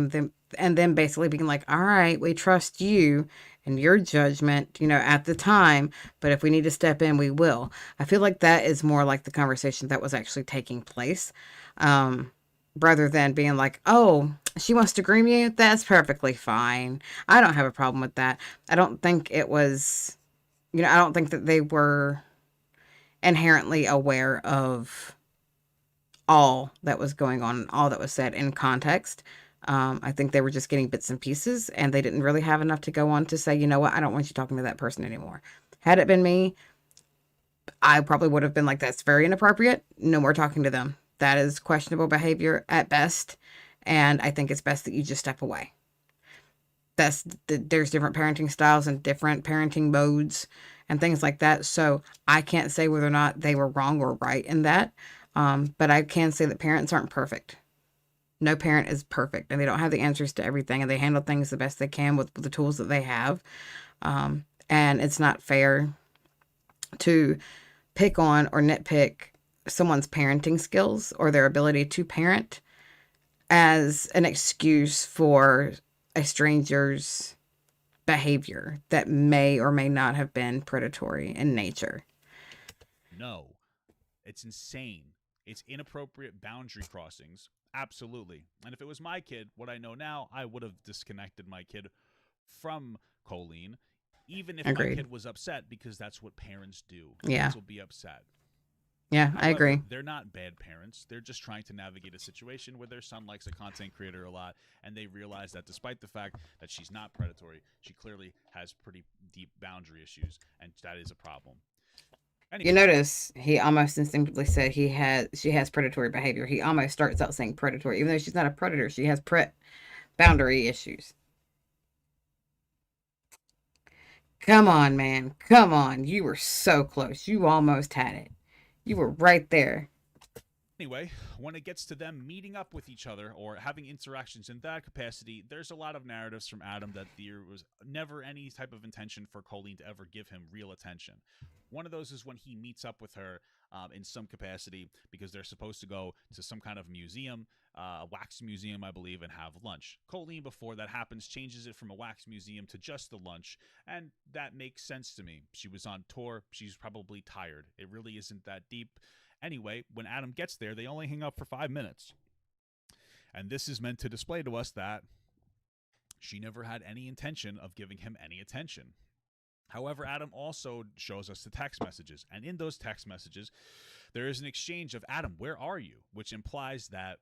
then basically being like, all right, we trust you and your judgment, at the time, but if we need to step in, we will. I feel like that is more like the conversation that was actually taking place. Um, Rather than being like, oh, she wants to groom you. That's perfectly fine. I don't have a problem with that. I don't think it was, I don't think that they were inherently aware of all that was going on, all that was said in context. I think they were just getting bits and pieces, and they didn't really have enough to go on to say, you know what, I don't want you talking to that person anymore. Had it been me, I probably would have been like, that's very inappropriate. No more talking to them. That is questionable behavior at best. And I think it's best that you just step away. There's different parenting styles and different parenting modes and things like that. So I can't say whether or not they were wrong or right in that. But I can say that parents aren't perfect. No parent is perfect, and they don't have the answers to everything, and they handle things the best they can with the tools that they have. And it's not fair to pick on or nitpick someone's parenting skills or their ability to parent as an excuse for a stranger's behavior that may or may not have been predatory in nature. No, it's insane. It's inappropriate boundary crossings. Absolutely. And if it was my kid, what I know now, I would have disconnected my kid from Colleen, even if my Agreed. kid was upset, because that's what parents do. Yeah. Kids will be upset. Yeah, I However, agree. they're not bad parents. They're just trying to navigate a situation where their son likes a content creator a lot, and they realize that despite the fact that she's not predatory, she clearly has pretty deep boundary issues, and that is a problem. You Anyway, notice he almost instinctively said she has predatory behavior. He almost starts out saying predatory, even though she's not a predator. She has boundary issues. Come on, man. Come on. You were so close. You almost had it. You were right there. Anyway, when it gets to them meeting up with each other or having interactions in that capacity, there's a lot of narratives from Adam that there was never any type of intention for Colleen to ever give him real attention. One of those is when he meets up with her in some capacity because they're supposed to go to some kind of museum, a wax museum, I believe, and have lunch. Colleen, before that happens, changes it from a wax museum to just the lunch, and that makes sense to me. She was on tour. She's probably tired. It really isn't that deep. Anyway, when Adam gets there, they only hang out for 5 minutes. And this is meant to display to us that she never had any intention of giving him any attention. However, Adam also shows us the text messages. And in those text messages, there is an exchange of, Adam, where are you? Which implies that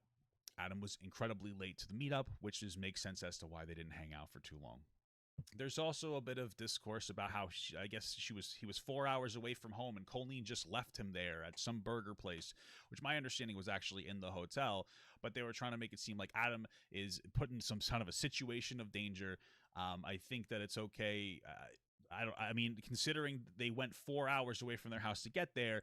Adam was incredibly late to the meetup, which makes sense as to why they didn't hang out for too long. There's also a bit of discourse about how I guess he was 4 hours away from home, and Colleen just left him there at some burger place, which my understanding was actually in the hotel. But they were trying to make it seem like Adam is put in some kind of a situation of danger. I think that it's okay. I mean, considering they went 4 hours away from their house to get there,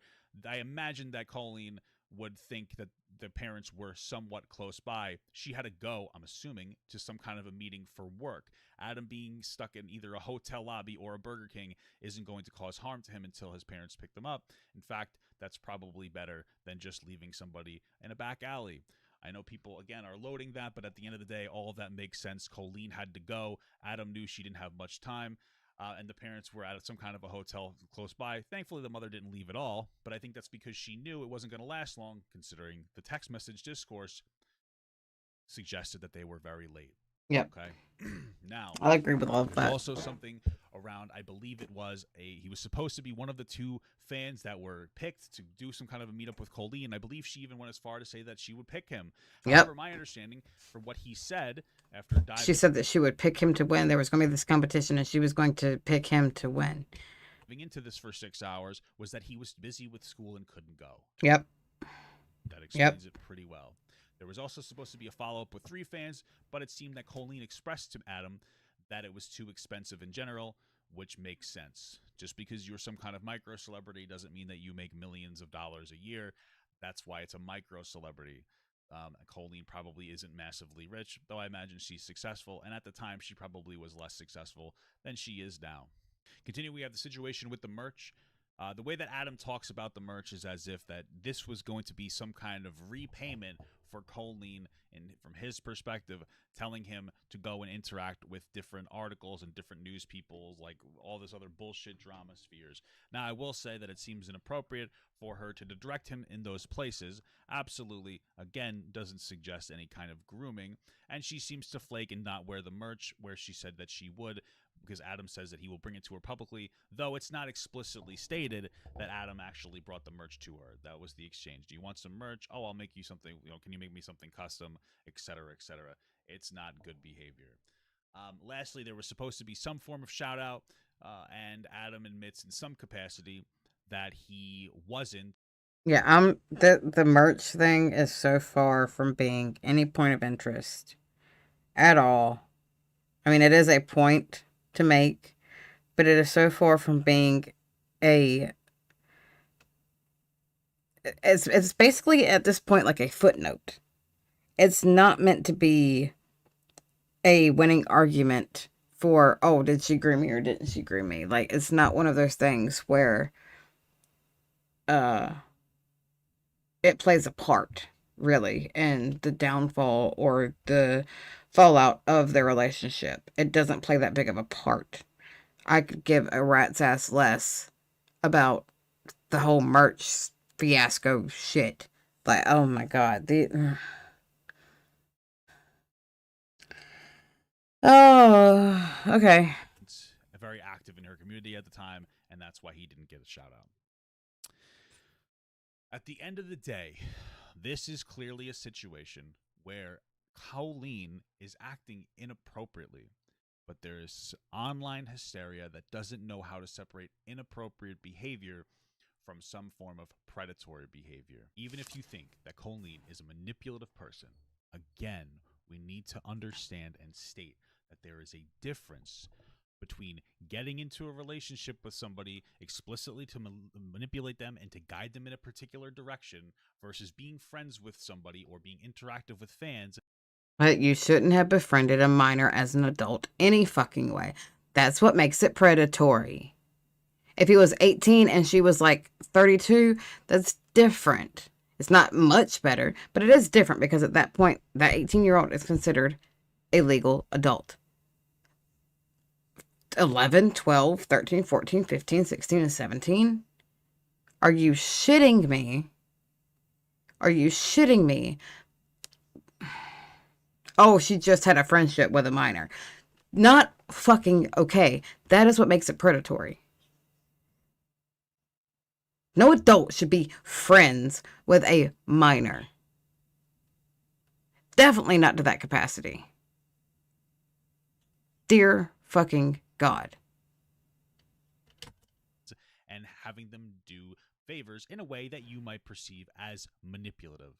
I imagine that Colleen would think that the parents were somewhat close by. She had to go, I'm assuming, to some kind of a meeting for work. Adam being stuck in either a hotel lobby or a Burger King isn't going to cause harm to him until his parents pick them up. In fact, that's probably better than just leaving somebody in a back alley. I know people, again, are loading that, but at the end of the day, all of that makes sense. Colleen had to go. Adam knew she didn't have much time. And the parents were at some kind of a hotel close by. Thankfully, the mother didn't leave at all, but I think that's because she knew it wasn't going to last long, considering the text message discourse suggested that they were very late. Yep. Okay. Now, I'll agree with all of there's that. also something around, I believe it was he was supposed to be one of the two fans that were picked to do some kind of a meetup with Colleen. I believe she even went as far to say that she would pick him. Yep. However, my understanding from what he said After She diving said that she would pick him to win. There was going to be this competition and she was going to pick him to win. into this for 6 hours was that he was busy with school and couldn't go. Yep. That Yep. explains it pretty well. There was also supposed to be a follow up with 3 fans, but it seemed that Colleen expressed to Adam that it was too expensive in general, which makes sense. Just because you're some kind of micro celebrity doesn't mean that you make millions of dollars a year. That's why it's a micro celebrity. Colleen probably isn't massively rich, though I imagine she's successful, and at the time she probably was less successful than she is now. Continue, we have the situation with the merch. The way that Adam talks about the merch is as if that this was going to be some kind of repayment for Colleen, and from his perspective, telling him to go and interact with different articles and different news people, like all this other bullshit drama spheres. Now, I will say that it seems inappropriate for her to direct him in those places. Absolutely, again, doesn't suggest any kind of grooming, and she seems to flake and not wear the merch where she said that she would, because Adam says that he will bring it to her publicly, though it's not explicitly stated that Adam actually brought the merch to her. That was the exchange. Do you want some merch? Oh, I'll make you something. Can you make me something custom, etc., etc. It's not good behavior. Lastly, there was supposed to be some form of shout out, and Adam admits in some capacity that he wasn't. Yeah, the merch thing is so far from being any point of interest at all. I mean, it is a point to make, but it is so far from being a it's basically at this point like a footnote. It's not meant to be a winning argument for, oh, did she groom me or didn't she groom me? Like, it's not one of those things where uh it plays a part really in the downfall or the fallout of their relationship. It doesn't play that big of a part. I could give a rat's ass less about the whole merch fiasco shit. Like, oh my god, the oh, okay. Very active in her community at the time, and that's why he didn't get a shout out. At the end of the day, this is clearly a situation where Colleen is acting inappropriately, but there is online hysteria that doesn't know how to separate inappropriate behavior from some form of predatory behavior. Even if you think that Colleen is a manipulative person, again, we need to understand and state that there is a difference between getting into a relationship with somebody explicitly to manipulate them and to guide them in a particular direction versus being friends with somebody or being interactive with fans. But you shouldn't have befriended a minor as an adult any fucking way. That's what makes it predatory. If he was 18 and she was like 32, that's different. It's not much better, but it is different because at that point, that 18-year-old is considered a legal adult. 11, 12, 13, 14, 15, 16, and 17? Are you shitting me? Are you shitting me? Oh, she just had a friendship with a minor. Not fucking okay. That is what makes it predatory. No adult should be friends with a minor. Definitely not to that capacity. Dear fucking God. And having them do favors in a way that you might perceive as manipulative.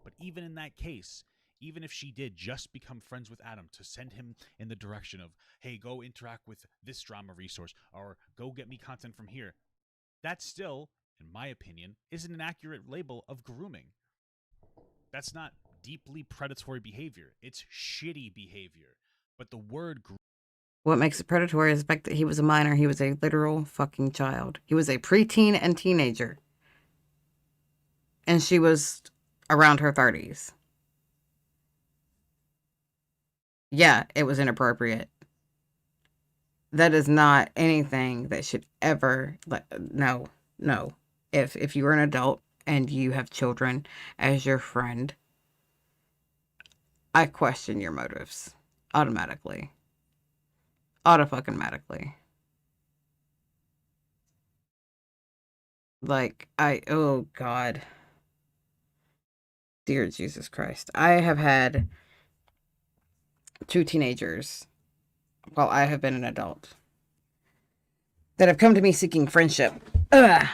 But even in that case, even if she did just become friends with Adam to send him in the direction of, hey, go interact with this drama resource or go get me content from here, that still, in my opinion, isn't an accurate label of grooming. That's not deeply predatory behavior. It's shitty behavior. But the word What makes it predatory is the fact that he was a minor. He was a literal fucking child. He was a preteen and teenager. And she was around her 30s. Yeah, it was inappropriate. That is not anything that should ever, no, no. If you are an adult and you have children as your friend, I question your motives automatically. Auto-fucking-matically. Like, oh God. Dear Jesus Christ. I have had two teenagers while I have been an adult that have come to me seeking friendship. Ugh.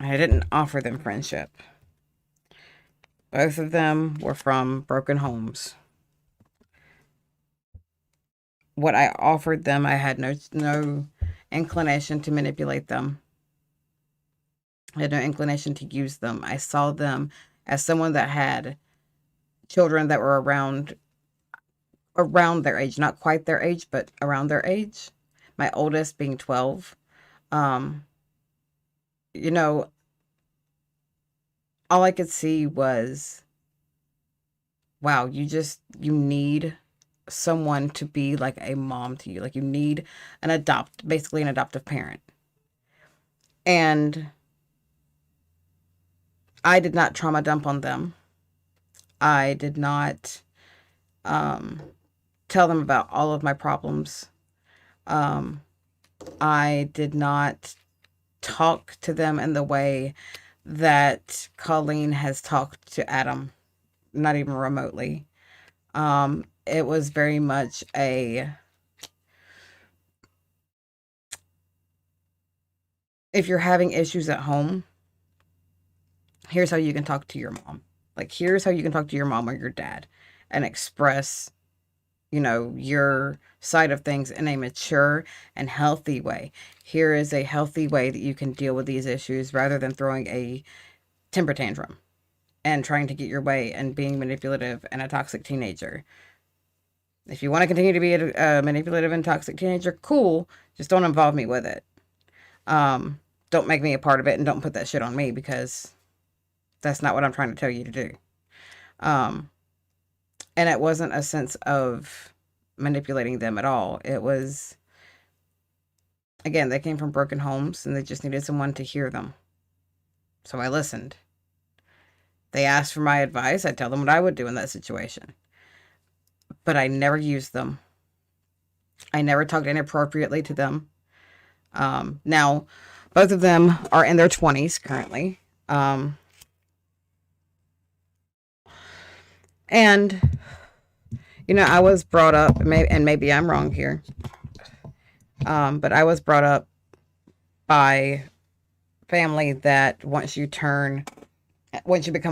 I didn't offer them friendship. Both of them were from broken homes. What I offered them, I had no inclination to manipulate them. I had no inclination to use them. I saw them as someone that had children that were around their age, not quite their age, but around their age. My oldest being 12. Um, you know, all I could see was, wow, you need someone to be like a mom to you. Like you need basically an adoptive parent. And I did not trauma dump on them. I did not tell them about all of my problems. I did not talk to them in the way that Colleen has talked to Adam, not even remotely. It was very much if you're having issues at home, here's how you can talk to your mom. Like, here's how you can talk to your mom or your dad and express, your side of things in a mature and healthy way. Here is a healthy way that you can deal with these issues rather than throwing a temper tantrum and trying to get your way and being manipulative and a toxic teenager. If you want to continue to be a manipulative and toxic teenager, cool. Just don't involve me with it. Don't make me a part of it and don't put that shit on me because that's not what I'm trying to tell you to do. And it wasn't a sense of manipulating them at all. It was, again, they came from broken homes and they just needed someone to hear them. So I listened. They asked for my advice. I tell them what I would do in that situation. But I never used them. I never talked inappropriately to them. Now, both of them are in their 20s currently. And, I was brought up, and maybe I'm wrong here, but I was brought up by family that once you become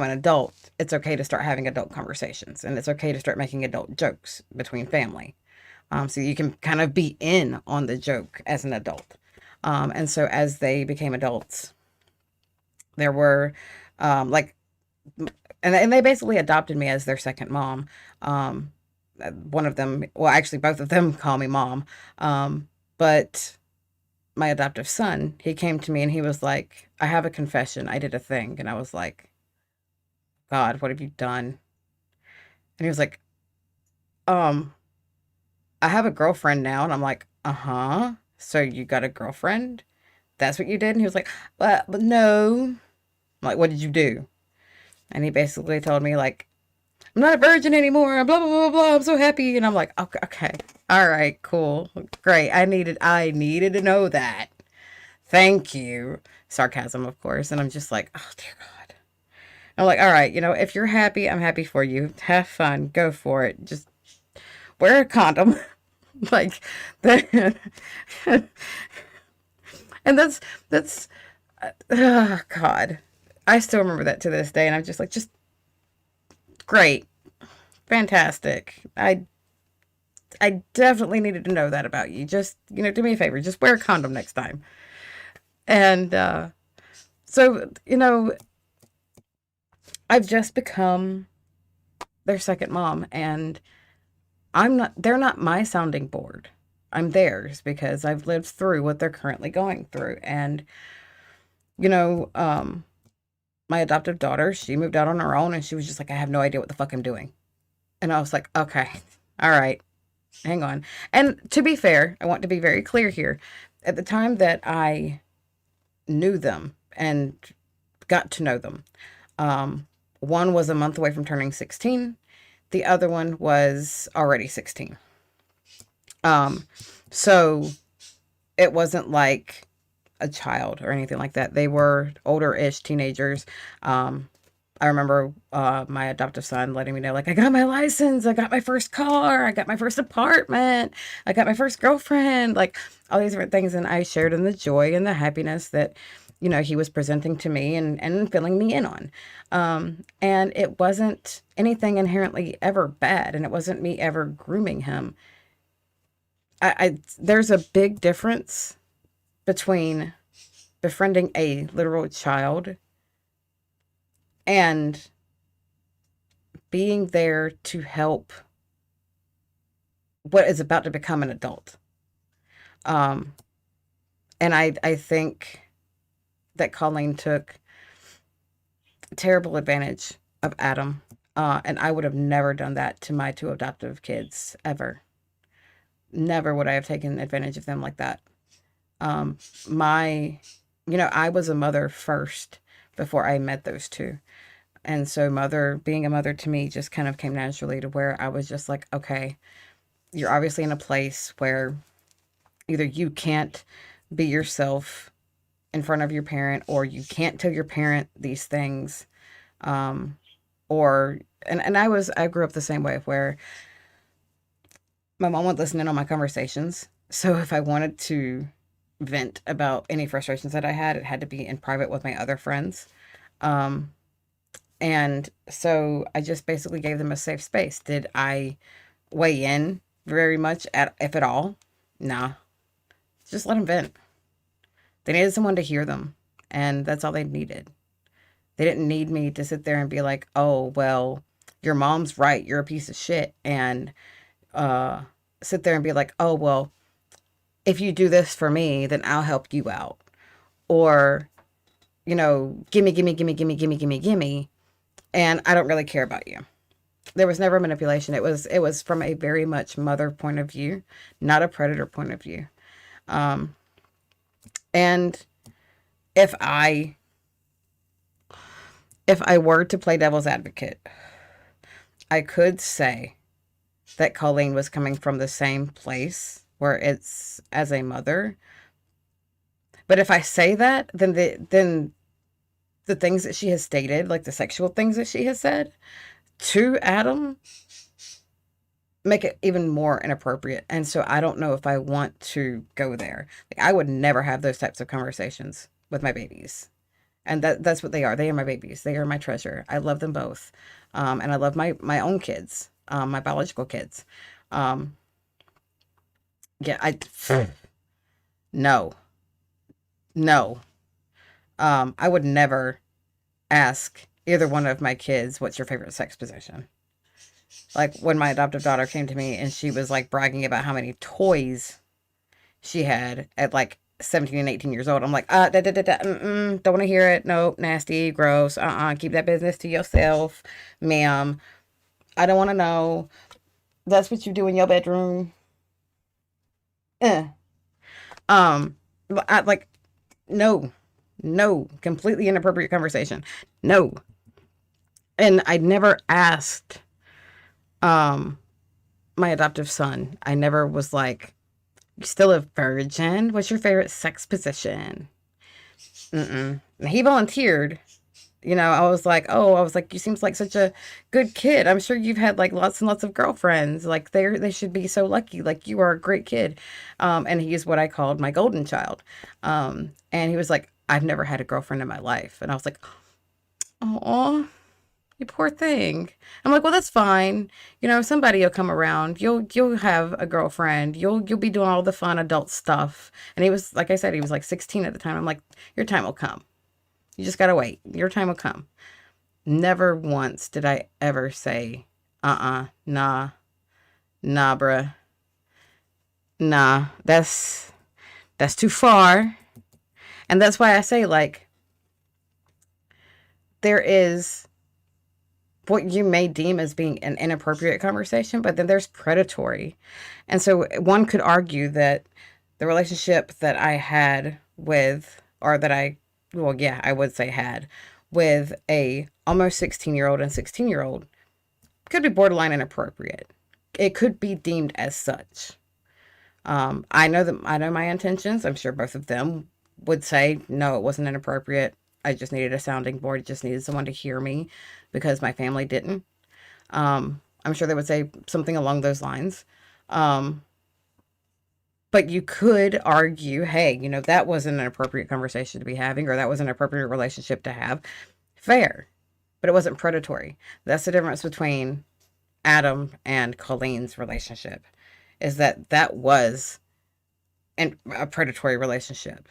an adult, it's okay to start having adult conversations, and it's okay to start making adult jokes between family. So you can kind of be in on the joke as an adult. And so as they became adults, there were, and they basically adopted me as their second mom. One of them, well, actually both of them call me mom. But my adoptive son, he came to me and he was like, I have a confession. I did a thing. And I was like, God, what have you done? And he was like, I have a girlfriend now. And I'm like, uh-huh. So you got a girlfriend? That's what you did? And he was like, but no. I'm like, what did you do? And he basically told me, like, I'm not a virgin anymore, blah, blah, blah, blah. I'm so happy. And I'm like, okay. All right, cool. Great. I needed to know that. Thank you. Sarcasm, of course. And I'm just like, oh, dear God. I'm like, all right, if you're happy, I'm happy for you. Have fun. Go for it. Just wear a condom. Like, that. And that's, oh, God. I still remember that to this day. And I'm just like, just great. Fantastic. I definitely needed to know that about you. Just, do me a favor. Just wear a condom next time. And, so, I've just become their second mom, and they're not my sounding board. I'm theirs because I've lived through what they're currently going through. And, my adoptive daughter, she moved out on her own and she was just like, I have no idea what the fuck I'm doing. And I was like, okay, all right, hang on. And to be fair, I want to be very clear here. At the time that I knew them and got to know them, one was a month away from turning 16. The other one was already 16. So it wasn't like a child or anything like that. They were older-ish teenagers. I remember my adoptive son letting me know, like, I got my license, I got my first car, I got my first apartment, I got my first girlfriend, like all these different things. And I shared in the joy and the happiness that, he was presenting to me and filling me in on. And it wasn't anything inherently ever bad, and it wasn't me ever grooming him. There's a big difference between befriending a literal child and being there to help what is about to become an adult. Um, and I think that Colleen took terrible advantage of Adam. And I would have never done that to my two adoptive kids ever. Never would I have taken advantage of them like that. Um, my, I was a mother first before I met those two. And so being a mother to me just kind of came naturally, to where I was just like, okay, you're obviously in a place where either you can't be yourself in front of your parent, or you can't tell your parent these things. Um, or, and I grew up the same way, where my mom would listen in on my conversations. So if I wanted to vent about any frustrations that I had, it had to be in private with my other friends. Um, and so I just basically gave them a safe space. Did I weigh in very much, if at all? Nah. Just let them vent. They needed someone to hear them, and that's all they needed. They didn't need me to sit there and be like, oh, well, your mom's right, you're a piece of shit, and uh, sit there and be like, oh, well, if you do this for me, then I'll help you out. Or, gimme, gimme, gimme, gimme, gimme, gimme, gimme, and I don't really care about you. There was never manipulation. It was from a very much mother point of view, not a predator point of view. Um, and if I if I were to play devil's advocate, I could say that Colleen was coming from the same place, where it's as a mother. But if I say that, then the things that she has stated, like the sexual things that she has said to Adam, make it even more inappropriate. And so I don't know if I want to go there. Like, I would never have those types of conversations with my babies. And that's what they are. They are my babies. They are my treasure. I love them both. And I love my own kids, my biological kids. Um, yeah, no, no. I would never ask either one of my kids, what's your favorite sex position? Like, when my adoptive daughter came to me and she was like bragging about how many toys she had at like 17 and 18 years old, I'm like, don't want to hear it. Nope, nasty, gross. Keep that business to yourself, ma'am. I don't want to know. That's what you do in your bedroom. Eh. Um, like, no, no, completely inappropriate conversation. No. And I never asked, um, my adoptive son. I never was like, you still a virgin? What's your favorite sex position? Mm-mm. He volunteered. I was like, you seems like such a good kid. I'm sure you've had like lots and lots of girlfriends. Like, they should be so lucky. Like, you are a great kid. And he is what I called my golden child. And he was like, I've never had a girlfriend in my life. And I was like, oh, you poor thing. I'm like, well, that's fine. Somebody will come around. You'll have a girlfriend. You'll be doing all the fun adult stuff. And he was, like I said, he was like 16 at the time. I'm like, your time will come. You just gotta wait. Your time will come. Never once did I ever say, nah, nah, bruh. Nah, that's too far. And that's why I say, like, there is what you may deem as being an inappropriate conversation, but then there's predatory. And so one could argue that the relationship that I had with, or that well, yeah, I would say had, with a almost 16-year-old and 16-year-old could be borderline inappropriate. It could be deemed as such. I know my intentions. I'm sure both of them would say, no, it wasn't inappropriate. I just needed a sounding board. Just needed someone to hear me because my family didn't. I'm sure they would say something along those lines. Um, but you could argue, hey, that wasn't an appropriate conversation to be having, or that was an appropriate relationship to have. Fair. But it wasn't predatory. That's the difference between Adam and Colleen's relationship, is that was a predatory relationship.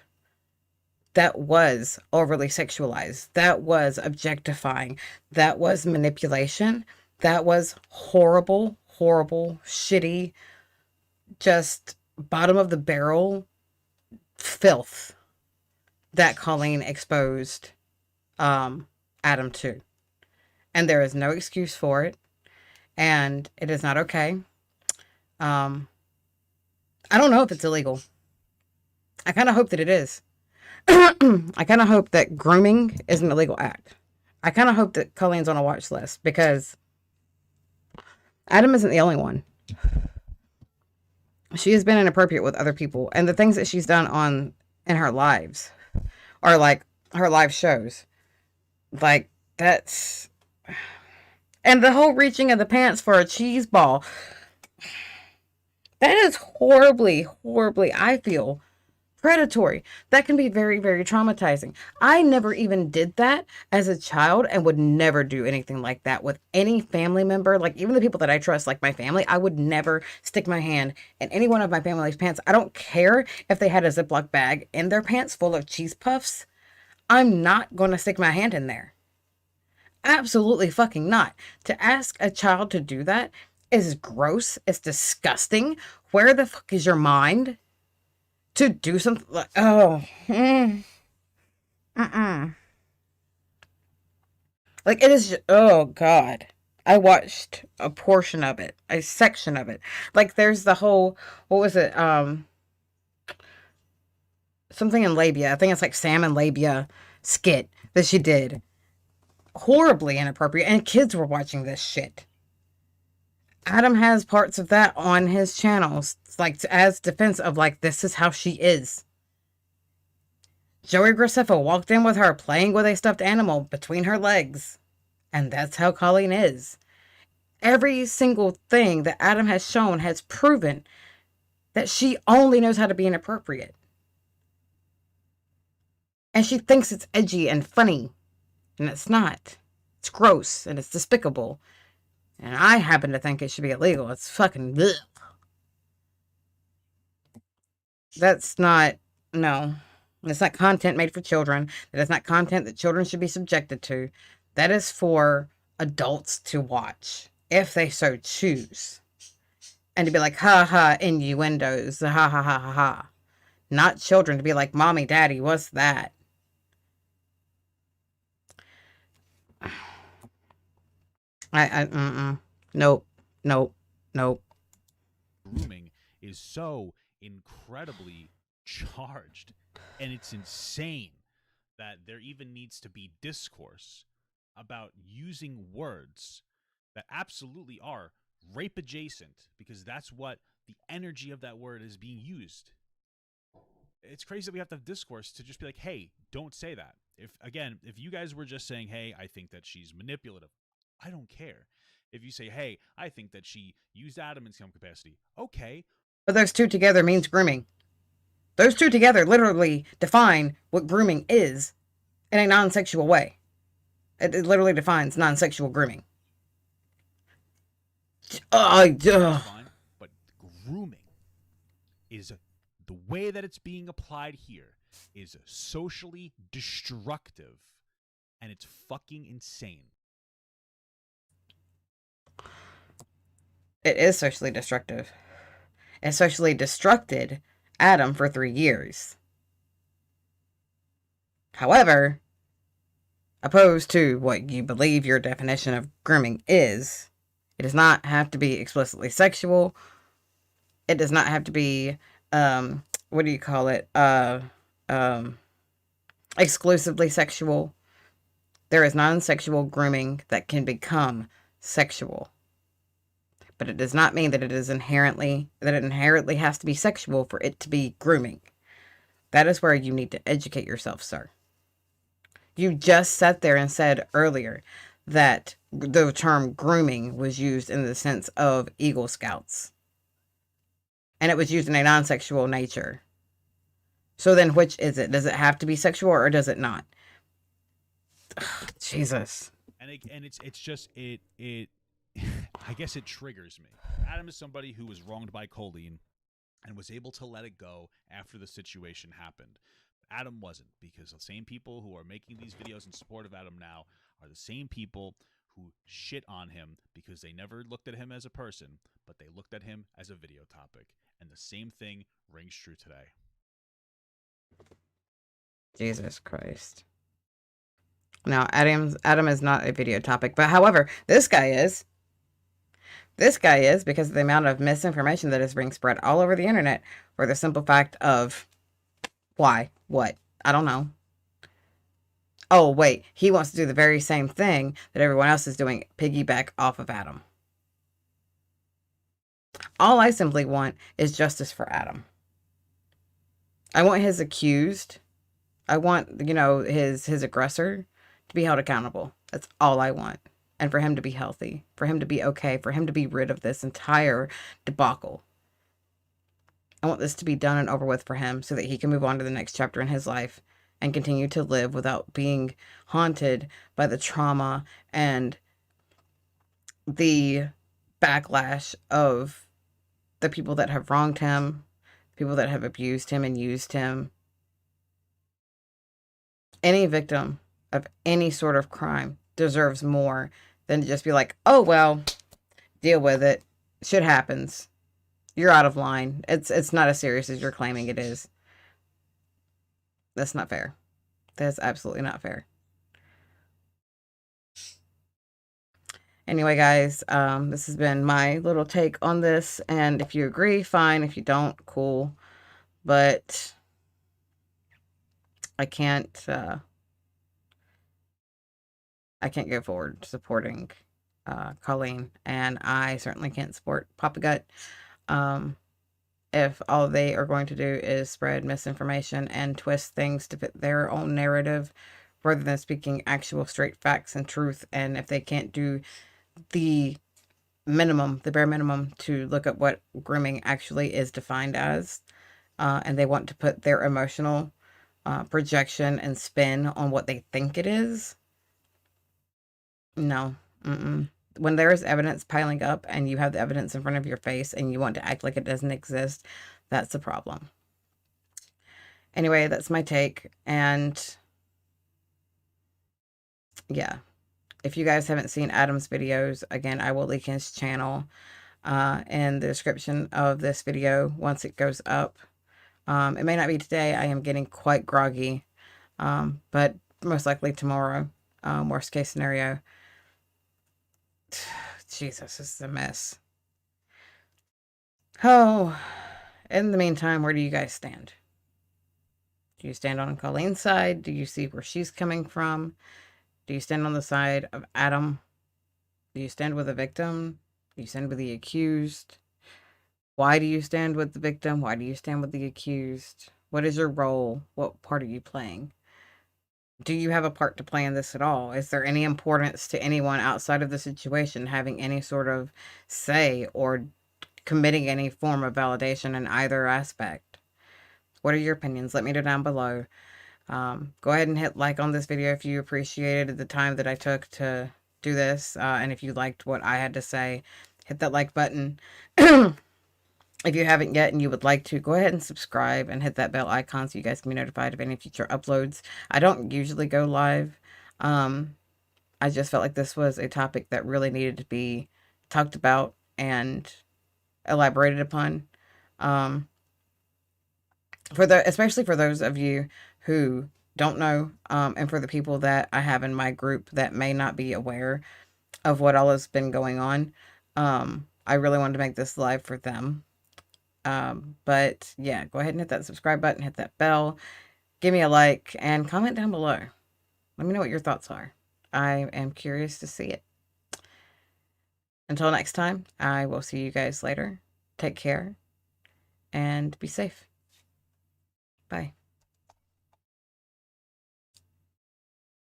That was overly sexualized. That was objectifying. That was manipulation. That was horrible, horrible, shitty, just bottom of the barrel filth that Colleen exposed Adam to. And there is no excuse for it. And it is not okay. I don't know if it's illegal. I kind of hope that it is. I kind of hope that grooming is an illegal act. I kind of hope that Colleen's on a watch list, because Adam isn't the only one. She has been inappropriate with other people, and the things that she's done in her lives are like her live shows. Like, that's... And the whole reaching of the pants for a cheese ball. That is horribly, horribly, I feel, predatory. That can be very, very traumatizing. I never even did that as a child, and would never do anything like that with any family member. Like, even the people that I trust, like my family, I would never stick my hand in any one of my family's pants. I don't care if they had a Ziploc bag in their pants full of cheese puffs. I'm not going to stick my hand in there. Absolutely fucking not. To ask a child to do that is gross. It's disgusting. Where the fuck is your mind to do something like, oh, like, it is just, oh God. I watched a portion of it, a section of it. Like, there's the whole, what was it? Something in labia. I think it's like salmon labia skit that she did. Horribly inappropriate, and kids were watching this shit. Adam has parts of that on his channels, like, as defense of, like, this is how she is. Joey Graceffa walked in with her playing with a stuffed animal between her legs, and that's how Colleen is. Every single thing that Adam has shown has proven that she only knows how to be inappropriate. And she thinks it's edgy and funny. And it's not. It's gross and it's despicable. And I happen to think it should be illegal. It's fucking bleh. That's not, no. It's not content made for children. That is not content that children should be subjected to. That is for adults to watch, if they so choose. And to be like, ha ha, innuendos, ha ha ha ha ha. Not children to be like, mommy, daddy, what's that? Nope. Grooming is so incredibly charged, and it's insane that there even needs to be discourse about using words that absolutely are rape adjacent, because that's what the energy of that word is being used. It's crazy that we have to have discourse to just be like, hey, don't say that. If you guys were just saying, hey, I think that she's manipulative, I don't care. If you say, hey, I think that she used Adam in some capacity, okay. But those two together means grooming. Those two together literally define what grooming is in a non-sexual way. It literally defines non-sexual grooming. Fine, but grooming is the way that it's being applied here is socially destructive, and it's fucking insane. It is socially destructive. It socially destructed Adam for 3 years. However, opposed to what you believe your definition of grooming is, it does not have to be explicitly sexual. It does not have to be, what do you call it? Exclusively sexual. There is non-sexual grooming that can become sexual. But it does not mean that it inherently has to be sexual for it to be grooming. That is where you need to educate yourself, sir. You just sat there and said earlier that the term grooming was used in the sense of Eagle Scouts. And it was used in a non-sexual nature. So then which is it? Does it have to be sexual or does it not? Jesus. And it's just it I guess it triggers me. Adam is somebody who was wronged by Colleen and was able to let it go after the situation happened. Adam wasn't, because the same people who are making these videos in support of Adam now are the same people who shit on him because they never looked at him as a person, but they looked at him as a video topic. And the same thing rings true today. Jesus Christ. Now, Adam is not a video topic, but however, this guy is. This guy is, because of the amount of misinformation that is being spread all over the internet for the simple fact of why? What? I don't know. Oh, wait. He wants to do the very same thing that everyone else is doing, piggyback off of Adam. All I simply want is justice for Adam. I want his accused. I want, his aggressor to be held accountable. That's all I want. And for him to be healthy, for him to be okay, for him to be rid of this entire debacle. I want this to be done and over with for him so that he can move on to the next chapter in his life and continue to live without being haunted by the trauma and the backlash of the people that have wronged him, people that have abused him and used him. Any victim of any sort of crime deserves more than to just be like, oh, well, deal with it. Shit happens. You're out of line. It's not as serious as you're claiming it is. That's not fair. That's absolutely not fair. Anyway, guys, this has been my little take on this. And if you agree, fine. If you don't, cool. But I can't go forward supporting Colleen, and I certainly can't support Papa Gut if all they are going to do is spread misinformation and twist things to fit their own narrative rather than speaking actual straight facts and truth. And if they can't do the minimum, the bare minimum, to look at what grooming actually is defined as, and they want to put their emotional projection and spin on what they think it is, no. When there is evidence piling up and you have the evidence in front of your face and you want to act like it doesn't exist, that's the problem. Anyway, that's my take. And yeah, if you guys haven't seen Adam's videos, again, I will link his channel in the description of this video once it goes up. It may not be today. I am getting quite groggy, but most likely tomorrow, worst case scenario. Jesus, this is a mess. Oh, in the meantime, where do you guys stand? Do you stand on Colleen's side? Do you see where she's coming from? Do you stand on the side of Adam? Do you stand with the victim? Do you stand with the accused? Why do you stand with the victim? Why do you stand with the accused? What is your role? What part are you playing? Do you have a part to play in this at all? Is there any importance to anyone outside of the situation having any sort of say or committing any form of validation in either aspect? What are your opinions? Let me know down below. Go ahead and hit like on this video if you appreciated the time that I took to do this. And if you liked what I had to say, hit that like button. If you haven't yet and you would like to, go ahead and subscribe and hit that bell icon so you guys can be notified of any future uploads. I don't usually go live. I just felt like this was a topic that really needed to be talked about and elaborated upon. Especially for those of you who don't know, and for the people that I have in my group that may not be aware of what all has been going on. I really wanted to make this live for them. But yeah, go ahead and hit that subscribe button, hit that bell, give me a like, and comment down below. Let me know what your thoughts are. I am curious to see it. Until next time, I will see you guys later. Take care and be safe. Bye.